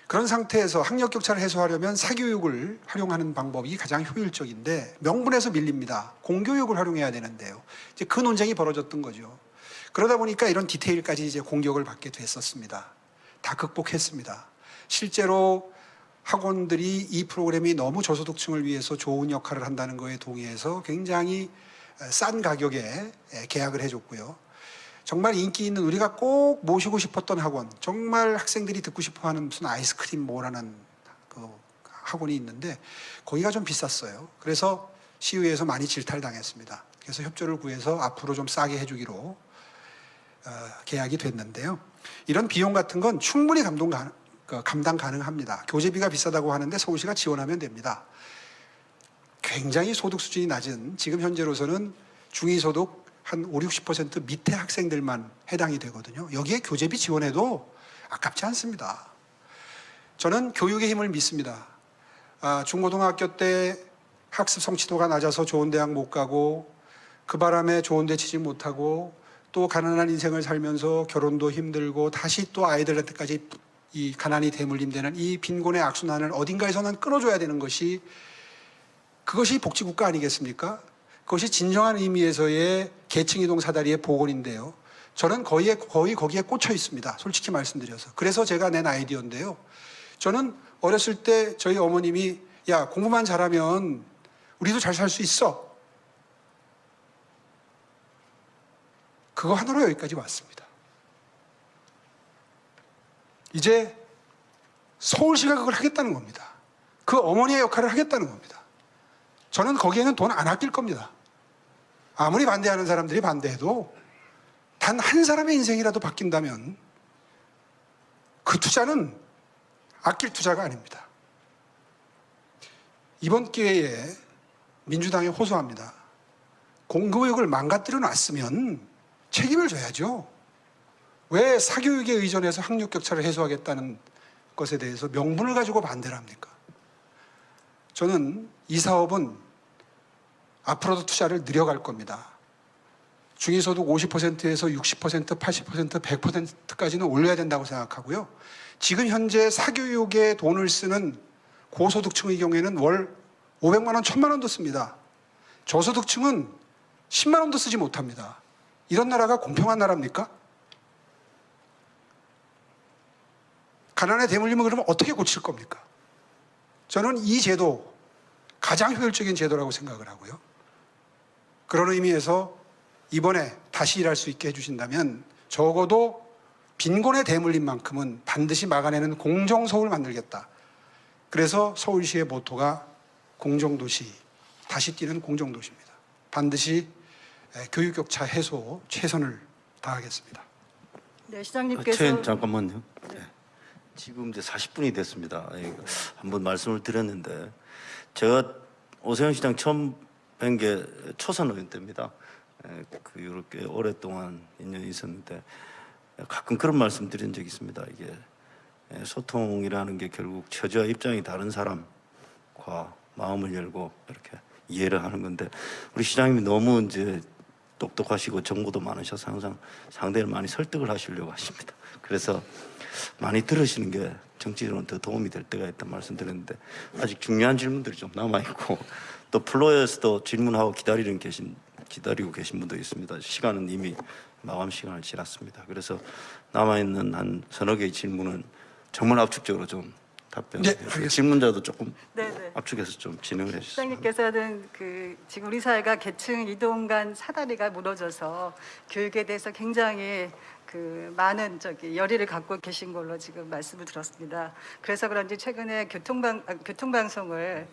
그런 상태에서 학력 격차를 해소하려면 사교육을 활용하는 방법이 가장 효율적인데 명분에서 밀립니다. 공교육을 활용해야 되는데요. 이제 그 논쟁이 벌어졌던 거죠. 그러다 보니까 이런 디테일까지 이제 공격을 받게 됐었습니다. 다 극복했습니다. 실제로 학원들이 이 프로그램이 너무 저소득층을 위해서 좋은 역할을 한다는 거에 동의해서 굉장히 싼 가격에 계약을 해줬고요. 정말 인기 있는, 우리가 꼭 모시고 싶었던 학원, 정말 학생들이 듣고 싶어하는 무슨 아이스크림 뭐라는 그 학원이 있는데 거기가 좀 비쌌어요. 그래서 시의회에서 많이 질타당했습니다. 그래서 협조를 구해서 앞으로 좀 싸게 해주기로 계약이 됐는데요. 이런 비용 같은 건 충분히 감당 가능합니다. 교재비가 비싸다고 하는데 서울시가 지원하면 됩니다. 굉장히 소득 수준이 낮은, 지금 현재로서는 중위소득 한 50-60% 밑에 학생들만 해당이 되거든요. 여기에 교재비 지원해도 아깝지 않습니다. 저는 교육의 힘을 믿습니다. 중고등학교 때 학습 성취도가 낮아서 좋은 대학 못 가고 그 바람에 좋은 데 취직 못하고 또 가난한 인생을 살면서 결혼도 힘들고 다시 또 아이들한테까지 이 가난이 대물림되는 이 빈곤의 악순환을 어딘가에서는 끊어줘야 되는 것이, 그것이 복지국가 아니겠습니까? 그것이 진정한 의미에서의 계층이동 사다리의 복원인데요. 저는 거의 거기에 꽂혀 있습니다. 솔직히 말씀드려서. 그래서 제가 낸 아이디어인데요. 저는 어렸을 때 저희 어머님이 야, 공부만 잘하면 우리도 잘 살 수 있어. 그거 하나로 여기까지 왔습니다. 이제 서울시가 그걸 하겠다는 겁니다. 그 어머니의 역할을 하겠다는 겁니다. 저는 거기에는 돈 안 아낄 겁니다. 아무리 반대하는 사람들이 반대해도 단 한 사람의 인생이라도 바뀐다면 그 투자는 아낄 투자가 아닙니다. 이번 기회에 민주당에 호소합니다. 공교육을 망가뜨려 놨으면 책임을 져야죠. 왜 사교육에 의존해서 학력 격차를 해소하겠다는 것에 대해서 명분을 가지고 반대를 합니까? 저는 이 사업은 앞으로도 투자를 늘려갈 겁니다. 중위소득 50%에서 60%, 80%, 100%까지는 올려야 된다고 생각하고요. 지금 현재 사교육에 돈을 쓰는 고소득층의 경우에는 월 500만 원, 1000만 원도 씁니다. 저소득층은 10만 원도 쓰지 못합니다. 이런 나라가 공평한 나라입니까? 가난의 대물림을 그러면 어떻게 고칠 겁니까? 저는 이 제도 가장 효율적인 제도라고 생각을 하고요. 그런 의미에서 이번에 다시 일할 수 있게 해주신다면 적어도 빈곤의 대물림만큼은 반드시 막아내는 공정서울 만들겠다. 그래서 서울시의 모토가 공정도시, 다시 뛰는 공정도시입니다. 반드시 교육격차 해소 최선을 다하겠습니다. 네, 시장님께서 잠깐만요. 네. 지금 이제 40분이 됐습니다. 한번 말씀을 드렸는데 제가 오세훈 시장 처음 뵌 게 초선 의원 때입니다. 그 이렇게 오랫동안 인연이 있었는데 가끔 그런 말씀 드린 적이 있습니다. 이게 소통이라는 게 결국 처지와 입장이 다른 사람과 마음을 열고 이렇게 이해를 하는 건데 우리 시장님이 너무 이제 똑똑하시고 정보도 많으셔서 항상 상대를 많이 설득을 하시려고 하십니다. 그래서 많이 들으시는 게 정치적으로는 더 도움이 될 때가 있다는 말씀 드렸는데 아직 중요한 질문들이 좀 남아있고 또 플로어에서도 질문하고 기다리고 계신 분도 있습니다. 시간은 이미 마감 시간을 지났습니다. 그래서 남아있는 한 서너 개의 질문은 정말 압축적으로 좀 답변해 네, 주시고 알겠습니다. 질문자도 조금 네네. 압축해서 좀 진행을 해주세요. 시장님께서는 지금 우리 사회가 계층 이동 간 사다리가 무너져서 교육에 대해서 굉장히 많은 열의를 갖고 계신 걸로 지금 말씀을 들었습니다. 그래서 그런지 최근에 교통방송을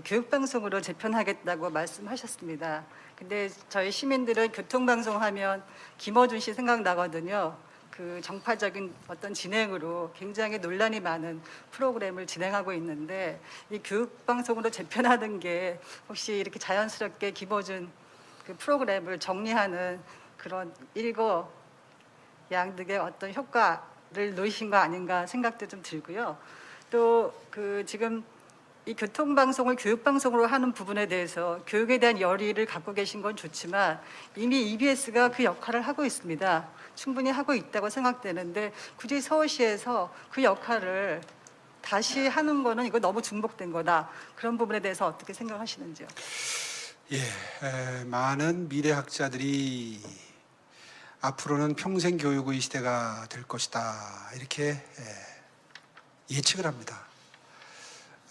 교육방송으로 재편하겠다고 말씀하셨습니다. 근데 저희 시민들은 교통방송하면 김어준 씨 생각나거든요. 정파적인 어떤 진행으로 굉장히 논란이 많은 프로그램을 진행하고 있는데 이 교육방송으로 재편하는 게 혹시 이렇게 자연스럽게 김어준 프로그램을 정리하는 그런 일거양득의 어떤 효과를 놓으신 거 아닌가 생각도 좀 들고요. 또 지금 이 교통방송을 교육방송으로 하는 부분에 대해서 교육에 대한 열의를 갖고 계신 건 좋지만 이미 EBS가 그 역할을 하고 있습니다. 충분히 하고 있다고 생각되는데 굳이 서울시에서 그 역할을 다시 하는 거는 이거 너무 중복된 거다. 그런 부분에 대해서 어떻게 생각하시는지요? 많은 미래학자들이 앞으로는 평생 교육의 시대가 될 것이다. 이렇게 예측을 합니다.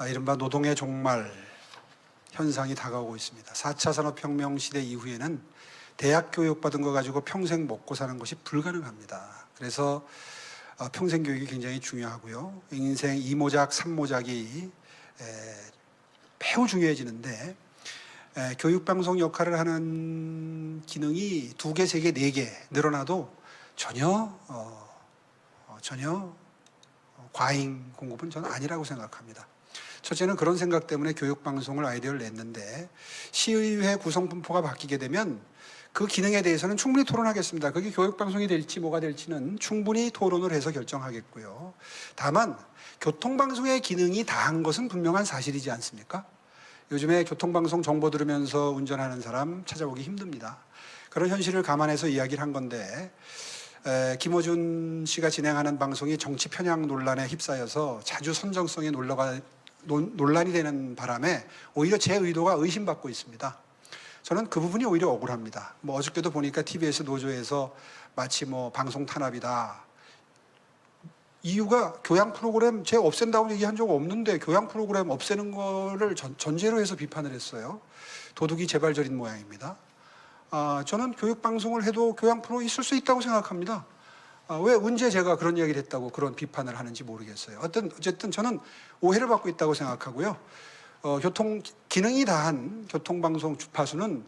이른바 노동의 종말 현상이 다가오고 있습니다. 4차 산업혁명 시대 이후에는 대학 교육 받은 거 가지고 평생 먹고 사는 것이 불가능합니다. 그래서 평생 교육이 굉장히 중요하고요. 인생 2모작, 3모작이 매우 중요해지는데 교육방송 역할을 하는 기능이 2개, 3개, 4개 늘어나도 전혀 과잉 공급은 저는 아니라고 생각합니다. 첫째는 그런 생각 때문에 교육방송을 아이디어를 냈는데 시의회 구성 분포가 바뀌게 되면 그 기능에 대해서는 충분히 토론하겠습니다. 그게 교육방송이 될지 뭐가 될지는 충분히 토론을 해서 결정하겠고요. 다만 교통방송의 기능이 다한 것은 분명한 사실이지 않습니까? 요즘에 교통방송 정보 들으면서 운전하는 사람 찾아보기 힘듭니다. 그런 현실을 감안해서 이야기를 한 건데 김어준 씨가 진행하는 방송이 정치 편향 논란에 휩싸여서 자주 선정성이 논란이 되는 바람에 오히려 제 의도가 의심받고 있습니다. 저는 그 부분이 오히려 억울합니다. 어저께도 보니까 TBS 노조에서 마치 방송 탄압이다. 이유가 교양 프로그램 제가 없앤다고 얘기한 적 없는데 교양 프로그램 없애는 거를 전제로 해서 비판을 했어요. 도둑이 재발절인 모양입니다. 저는 교육방송을 해도 교양 프로 있을 수 있다고 생각합니다. 왜 언제 제가 그런 이야기를 했다고 그런 비판을 하는지 모르겠어요. 어쨌든 저는 오해를 받고 있다고 생각하고요. 기능이 다한 교통방송 주파수는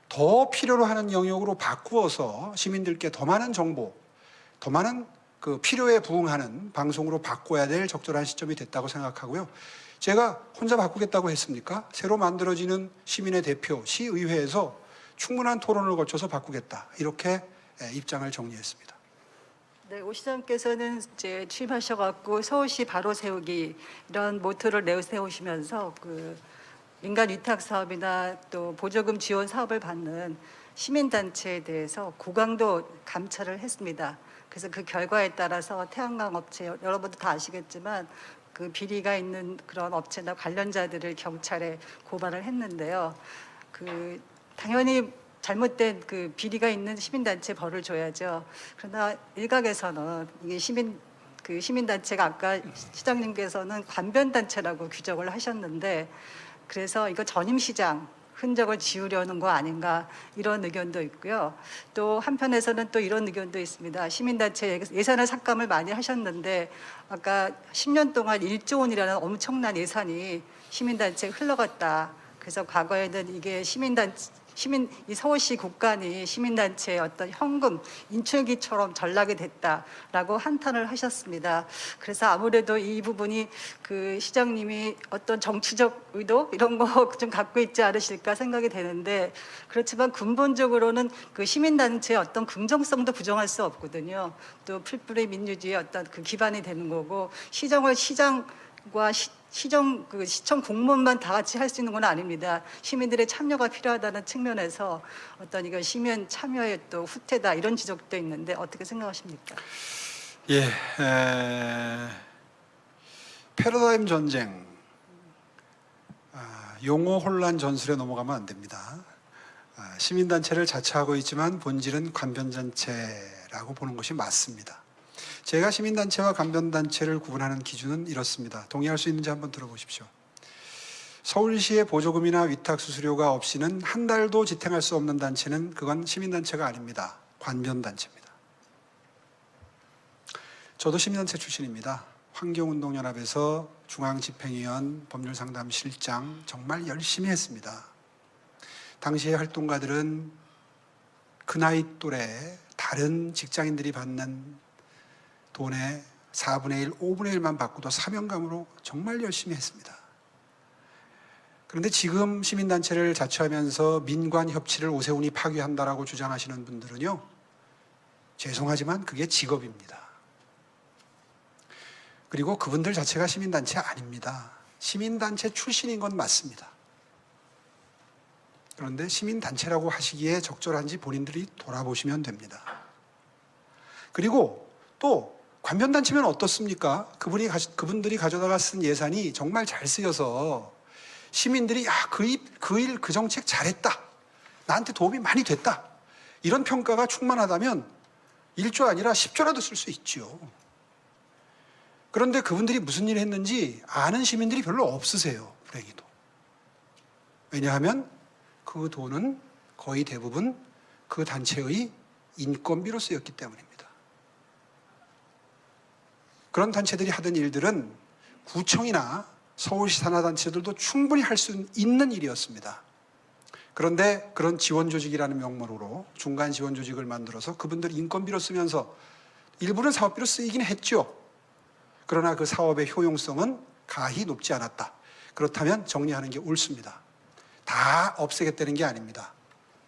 더 필요로 하는 영역으로 바꾸어서 시민들께 더 많은 정보, 더 많은 필요에 부응하는 방송으로 바꿔야 될 적절한 시점이 됐다고 생각하고요. 제가 혼자 바꾸겠다고 했습니까? 새로 만들어지는 시민의 대표, 시의회에서 충분한 토론을 거쳐서 바꾸겠다. 이렇게 입장을 정리했습니다. 네, 오 시장께서는 이제 취임하셔갖고 서울시 바로 세우기 이런 모토를 내세우시면서 민간 위탁 사업이나 또 보조금 지원 사업을 받는 시민단체에 대해서 고강도 감찰을 했습니다. 그래서 그 결과에 따라서 태양광 업체 여러분도 다 아시겠지만 비리가 있는 그런 업체나 관련자들을 경찰에 고발을 했는데요. 당연히 잘못된 비리가 있는 시민단체 벌을 줘야죠. 그러나 일각에서는 이게 시민단체가 아까 시장님께서는 관변단체라고 규정을 하셨는데 그래서 이거 전임시장 흔적을 지우려는 거 아닌가 이런 의견도 있고요. 또 한편에서는 또 이런 의견도 있습니다. 시민단체 예산을 삭감을 많이 하셨는데 아까 10년 동안 1조 원이라는 엄청난 예산이 시민단체에 흘러갔다. 그래서 과거에는 이게 이 서울시 국간이 시민단체의 어떤 현금 인출기처럼 전락이 됐다라고 한탄을 하셨습니다. 그래서 아무래도 이 부분이 그 시장님이 어떤 정치적 의도 이런 거 좀 갖고 있지 않으실까 생각이 되는데, 그렇지만 근본적으로는 그 시민단체의 어떤 긍정성도 부정할 수 없거든요. 또 풀뿌리 민주주의의 어떤 그 기반이 되는 거고, 시정을 시장과 시청 공무원만 다 같이 할 수 있는 건 아닙니다. 시민들의 참여가 필요하다는 측면에서 어떤 이건 시민 참여의 또 후퇴다 이런 지적도 있는데 어떻게 생각하십니까? 예, 패러다임 전쟁, 용어 혼란 전술에 넘어가면 안 됩니다. 시민단체를 자처하고 있지만 본질은 관변단체라고 보는 것이 맞습니다. 제가 시민단체와 관변단체를 구분하는 기준은 이렇습니다. 동의할 수 있는지 한번 들어보십시오. 서울시의 보조금이나 위탁수수료가 없이는 한 달도 지탱할 수 없는 단체는 그건 시민단체가 아닙니다. 관변단체입니다. 저도 시민단체 출신입니다. 환경운동연합에서 중앙집행위원, 법률상담실장 정말 열심히 했습니다. 당시의 활동가들은 그 나이 또래 다른 직장인들이 받는 돈의 4분의 1, 5분의 1만 받고도 사명감으로 정말 열심히 했습니다. 그런데 지금 시민단체를 자처하면서 민관협치를 오세훈이 파괴한다라고 주장하시는 분들은요, 죄송하지만 그게 직업입니다. 그리고 그분들 자체가 시민단체 아닙니다. 시민단체 출신인 건 맞습니다. 그런데 시민단체라고 하시기에 적절한지 본인들이 돌아보시면 됩니다. 그리고 또 관변단체면 어떻습니까? 그분들이 가져다가 쓴 예산이 정말 잘 쓰여서 시민들이 그 정책 잘했다, 나한테 도움이 많이 됐다, 이런 평가가 충만하다면 1조 아니라 10조라도 쓸 수 있죠. 그런데 그분들이 무슨 일을 했는지 아는 시민들이 별로 없으세요, 불행히도. 왜냐하면 그 돈은 거의 대부분 그 단체의 인건비로 쓰였기 때문입니다. 그런 단체들이 하던 일들은 구청이나 서울시 산하단체들도 충분히 할 수 있는 일이었습니다. 그런데 그런 지원조직이라는 명목으로 중간 지원조직을 만들어서 그분들 인건비로 쓰면서 일부는 사업비로 쓰이긴 했죠. 그러나 그 사업의 효용성은 가히 높지 않았다. 그렇다면 정리하는 게 옳습니다. 다 없애겠다는 게 아닙니다.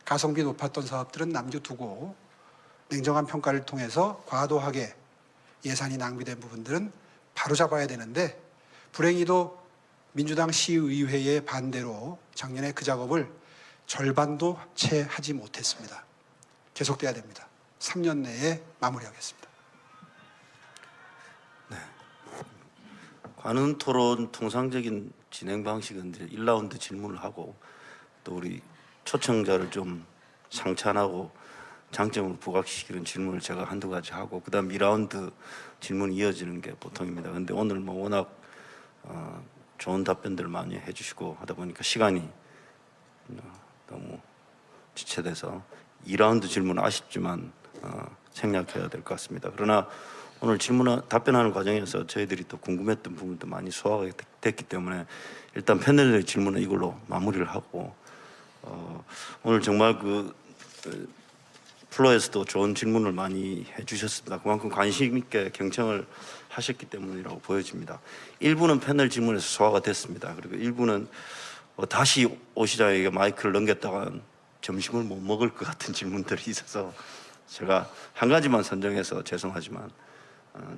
가성비 높았던 사업들은 남겨두고 냉정한 평가를 통해서 과도하게 예산이 낭비된 부분들은 바로잡아야 되는데, 불행히도 민주당 시의회의 반대로 작년에 그 작업을 절반도 채 하지 못했습니다. 계속돼야 됩니다. 3년 내에 마무리하겠습니다. 네. 관훈 토론 통상적인 진행 방식은 1라운드 질문을 하고 또 우리 초청자를 좀 상찬하고 장점을 부각시키는 질문을 제가 한두 가지 하고 그다음 2라운드 질문이 이어지는 게 보통입니다. 그런데 오늘 뭐 워낙 좋은 답변들 많이 해주시고 하다 보니까 시간이 너무 지체돼서 2라운드 질문 아쉽지만 생략해야 될 것 같습니다. 그러나 오늘 답변하는 과정에서 저희들이 또 궁금했던 부분도 많이 소화가 됐기 때문에 일단 패널의 질문은 이걸로 마무리를 하고 오늘 정말 플로에서도 좋은 질문을 많이 해주셨습니다. 그만큼 관심 있게 경청을 하셨기 때문이라고 보여집니다. 일부는 패널 질문에서 소화가 됐습니다. 그리고 일부는 다시 오 시장에게 마이크를 넘겼다가 점심을 못 먹을 것 같은 질문들이 있어서 제가 한 가지만 선정해서 죄송하지만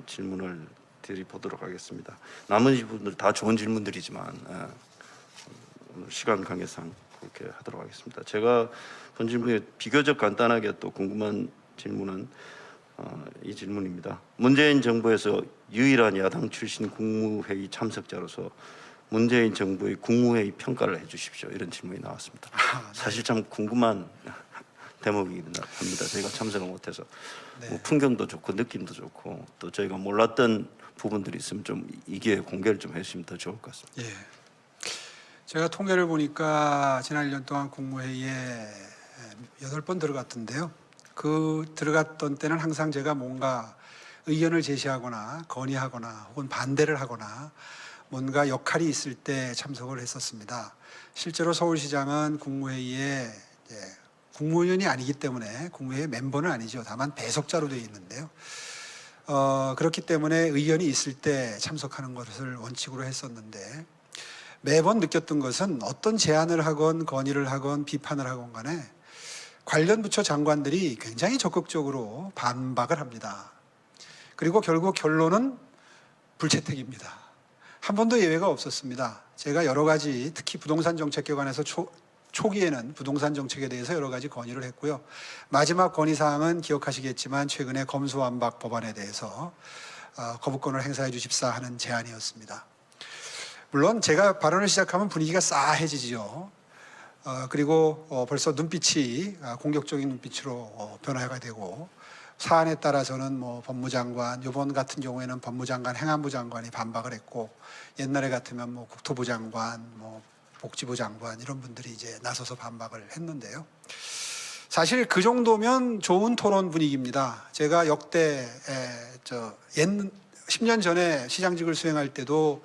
질문을 드려보도록 하겠습니다. 나머지 분들 다 좋은 질문들이지만 오늘 시간 관계상 그렇게 하도록 하겠습니다. 제가 본 질문에 비교적 간단하게 또 궁금한 질문은 이 질문입니다. 문재인 정부에서 유일한 야당 출신 국무회의 참석자로서 문재인 정부의 국무회의 평가를 해주십시오. 이런 질문이 나왔습니다. 사실 참 궁금한 대목이긴 합니다. 저희가 참석을 못해서 뭐 풍경도 좋고 느낌도 좋고 또 저희가 몰랐던 부분들이 있으면 좀 이 기회에 공개를 좀 해주시면 더 좋을 것 같습니다. 예. 제가 통계를 보니까 지난 1년 동안 국무회의에 8번 들어갔던데요. 그 들어갔던 때는 항상 제가 뭔가 의견을 제시하거나 건의하거나 혹은 반대를 하거나 뭔가 역할이 있을 때 참석을 했었습니다. 실제로 서울시장은 국무회의에 국무위원이 아니기 때문에 국무회의 멤버는 아니죠. 다만 배석자로 되어 있는데요. 그렇기 때문에 의견이 있을 때 참석하는 것을 원칙으로 했었는데 매번 느꼈던 것은 어떤 제안을 하건 건의를 하건 비판을 하건 간에 관련 부처 장관들이 굉장히 적극적으로 반박을 합니다. 그리고 결국 결론은 불채택입니다. 한 번도 예외가 없었습니다. 제가 여러 가지 특히 부동산 정책에 관해서 초기에는 부동산 정책에 대해서 여러 가지 건의를 했고요. 마지막 건의사항은 기억하시겠지만 최근에 검수완박 법안에 대해서 거부권을 행사해 주십사 하는 제안이었습니다. 물론 제가 발언을 시작하면 분위기가 싸해지지요. 그리고 벌써 눈빛이 공격적인 눈빛으로 변화가 되고 사안에 따라서는 뭐 법무장관, 이번 같은 경우에는 법무장관, 행안부 장관이 반박을 했고 옛날에 같으면 뭐 국토부 장관, 뭐 복지부 장관 이런 분들이 이제 나서서 반박을 했는데요. 사실 그 정도면 좋은 토론 분위기입니다. 제가 역대 10년 전에 시장직을 수행할 때도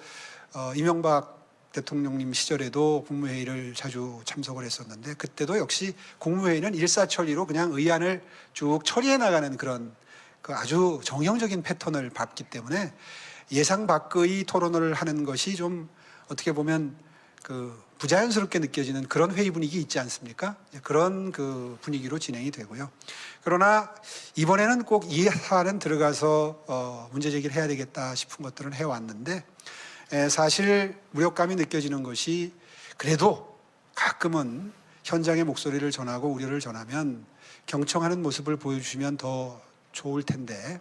이명박 대통령님 시절에도 국무회의를 자주 참석을 했었는데 그때도 역시 국무회의는 일사천리로 그냥 의안을 쭉 처리해 나가는 그런 그 아주 정형적인 패턴을 밟기 때문에 예상 밖의 토론을 하는 것이 좀 어떻게 보면 그 부자연스럽게 느껴지는 그런 회의 분위기 있지 않습니까? 그런 그 분위기로 진행이 되고요. 그러나 이번에는 꼭 이 사안은 들어가서 문제 제기를 해야 되겠다 싶은 것들은 해왔는데 사실 무력감이 느껴지는 것이 그래도 가끔은 현장의 목소리를 전하고 우려를 전하면 경청하는 모습을 보여주시면 더 좋을 텐데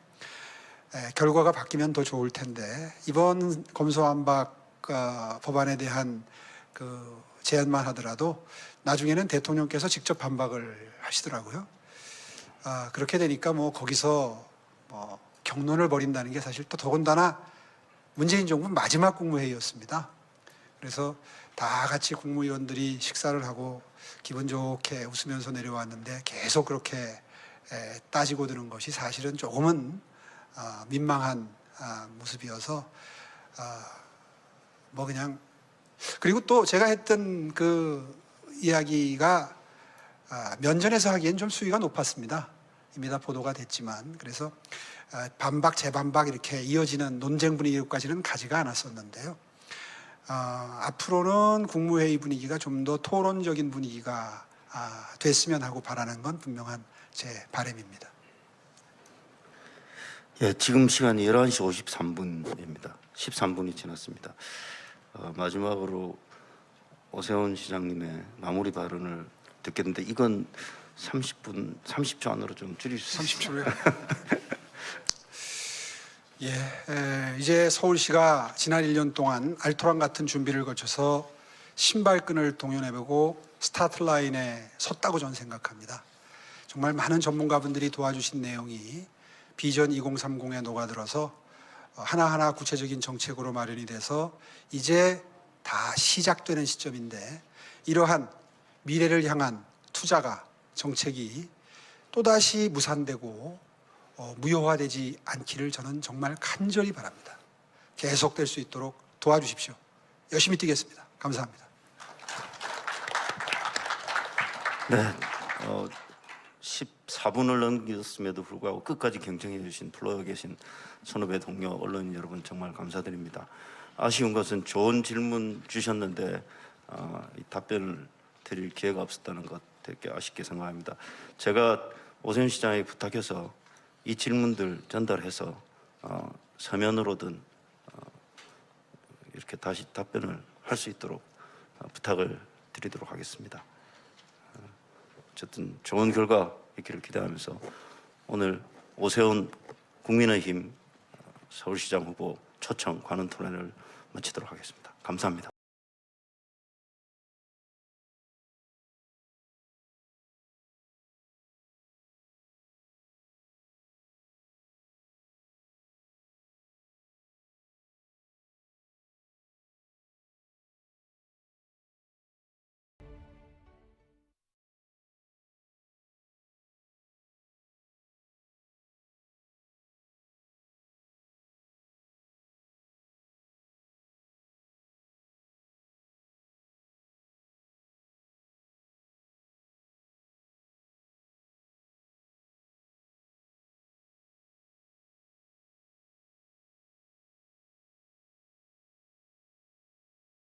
결과가 바뀌면 더 좋을 텐데 이번 검수완박 법안에 대한 그 제안만 하더라도 나중에는 대통령께서 직접 반박을 하시더라고요. 그렇게 되니까 뭐 거기서 뭐 격론을 벌인다는 게 사실 또 더군다나 문재인 정부 마지막 국무회의였습니다. 그래서 다 같이 국무위원들이 식사를 하고 기분 좋게 웃으면서 내려왔는데 계속 그렇게 따지고 드는 것이 사실은 조금은 민망한 모습이어서 뭐 그냥 그리고 또 제가 했던 그 이야기가 면전에서 하기엔 좀 수위가 높았습니다. 이미 다 보도가 됐지만 그래서 반박 재반박 이렇게 이어지는 논쟁 분위기까지는 가지가 않았었는데요. 앞으로는 국무회의 분위기가 좀 더 토론적인 분위기가 됐으면 하고 바라는 건 분명한 제 바람입니다. 예, 지금 시간이 11시 53분입니다. 13분이 지났습니다. 마지막으로 오세훈 시장님의 마무리 발언을 듣겠는데 이건 30초 안으로 좀 줄일 수 있습니다. 30초로요? 이제 서울시가 지난 1년 동안 알토란 같은 준비를 거쳐서 신발끈을 동여내보고 스타트 라인에 섰다고 저는 생각합니다. 정말 많은 전문가분들이 도와주신 내용이 비전 2030에 녹아들어서 하나하나 구체적인 정책으로 마련이 돼서 이제 다 시작되는 시점인데 이러한 미래를 향한 투자가 정책이 또다시 무산되고 무효화되지 않기를 저는 정말 간절히 바랍니다. 계속될 수 있도록 도와주십시오. 열심히 뛰겠습니다. 감사합니다. 네, 14분을 넘겼음에도 불구하고 끝까지 경청해 주신 플로어에 계신 선후배 동료 언론인 여러분 정말 감사드립니다. 아쉬운 것은 좋은 질문 주셨는데 이 답변을 드릴 기회가 없었다는 것 되게 아쉽게 생각합니다. 제가 오세훈 시장에게 부탁해서 이 질문들 전달해서 서면으로든 이렇게 다시 답변을 할 수 있도록 부탁을 드리도록 하겠습니다. 어쨌든 좋은 결과 있기를 기대하면서 오늘 오세훈 국민의힘 서울시장 후보 초청 관훈 토론을 마치도록 하겠습니다. 감사합니다.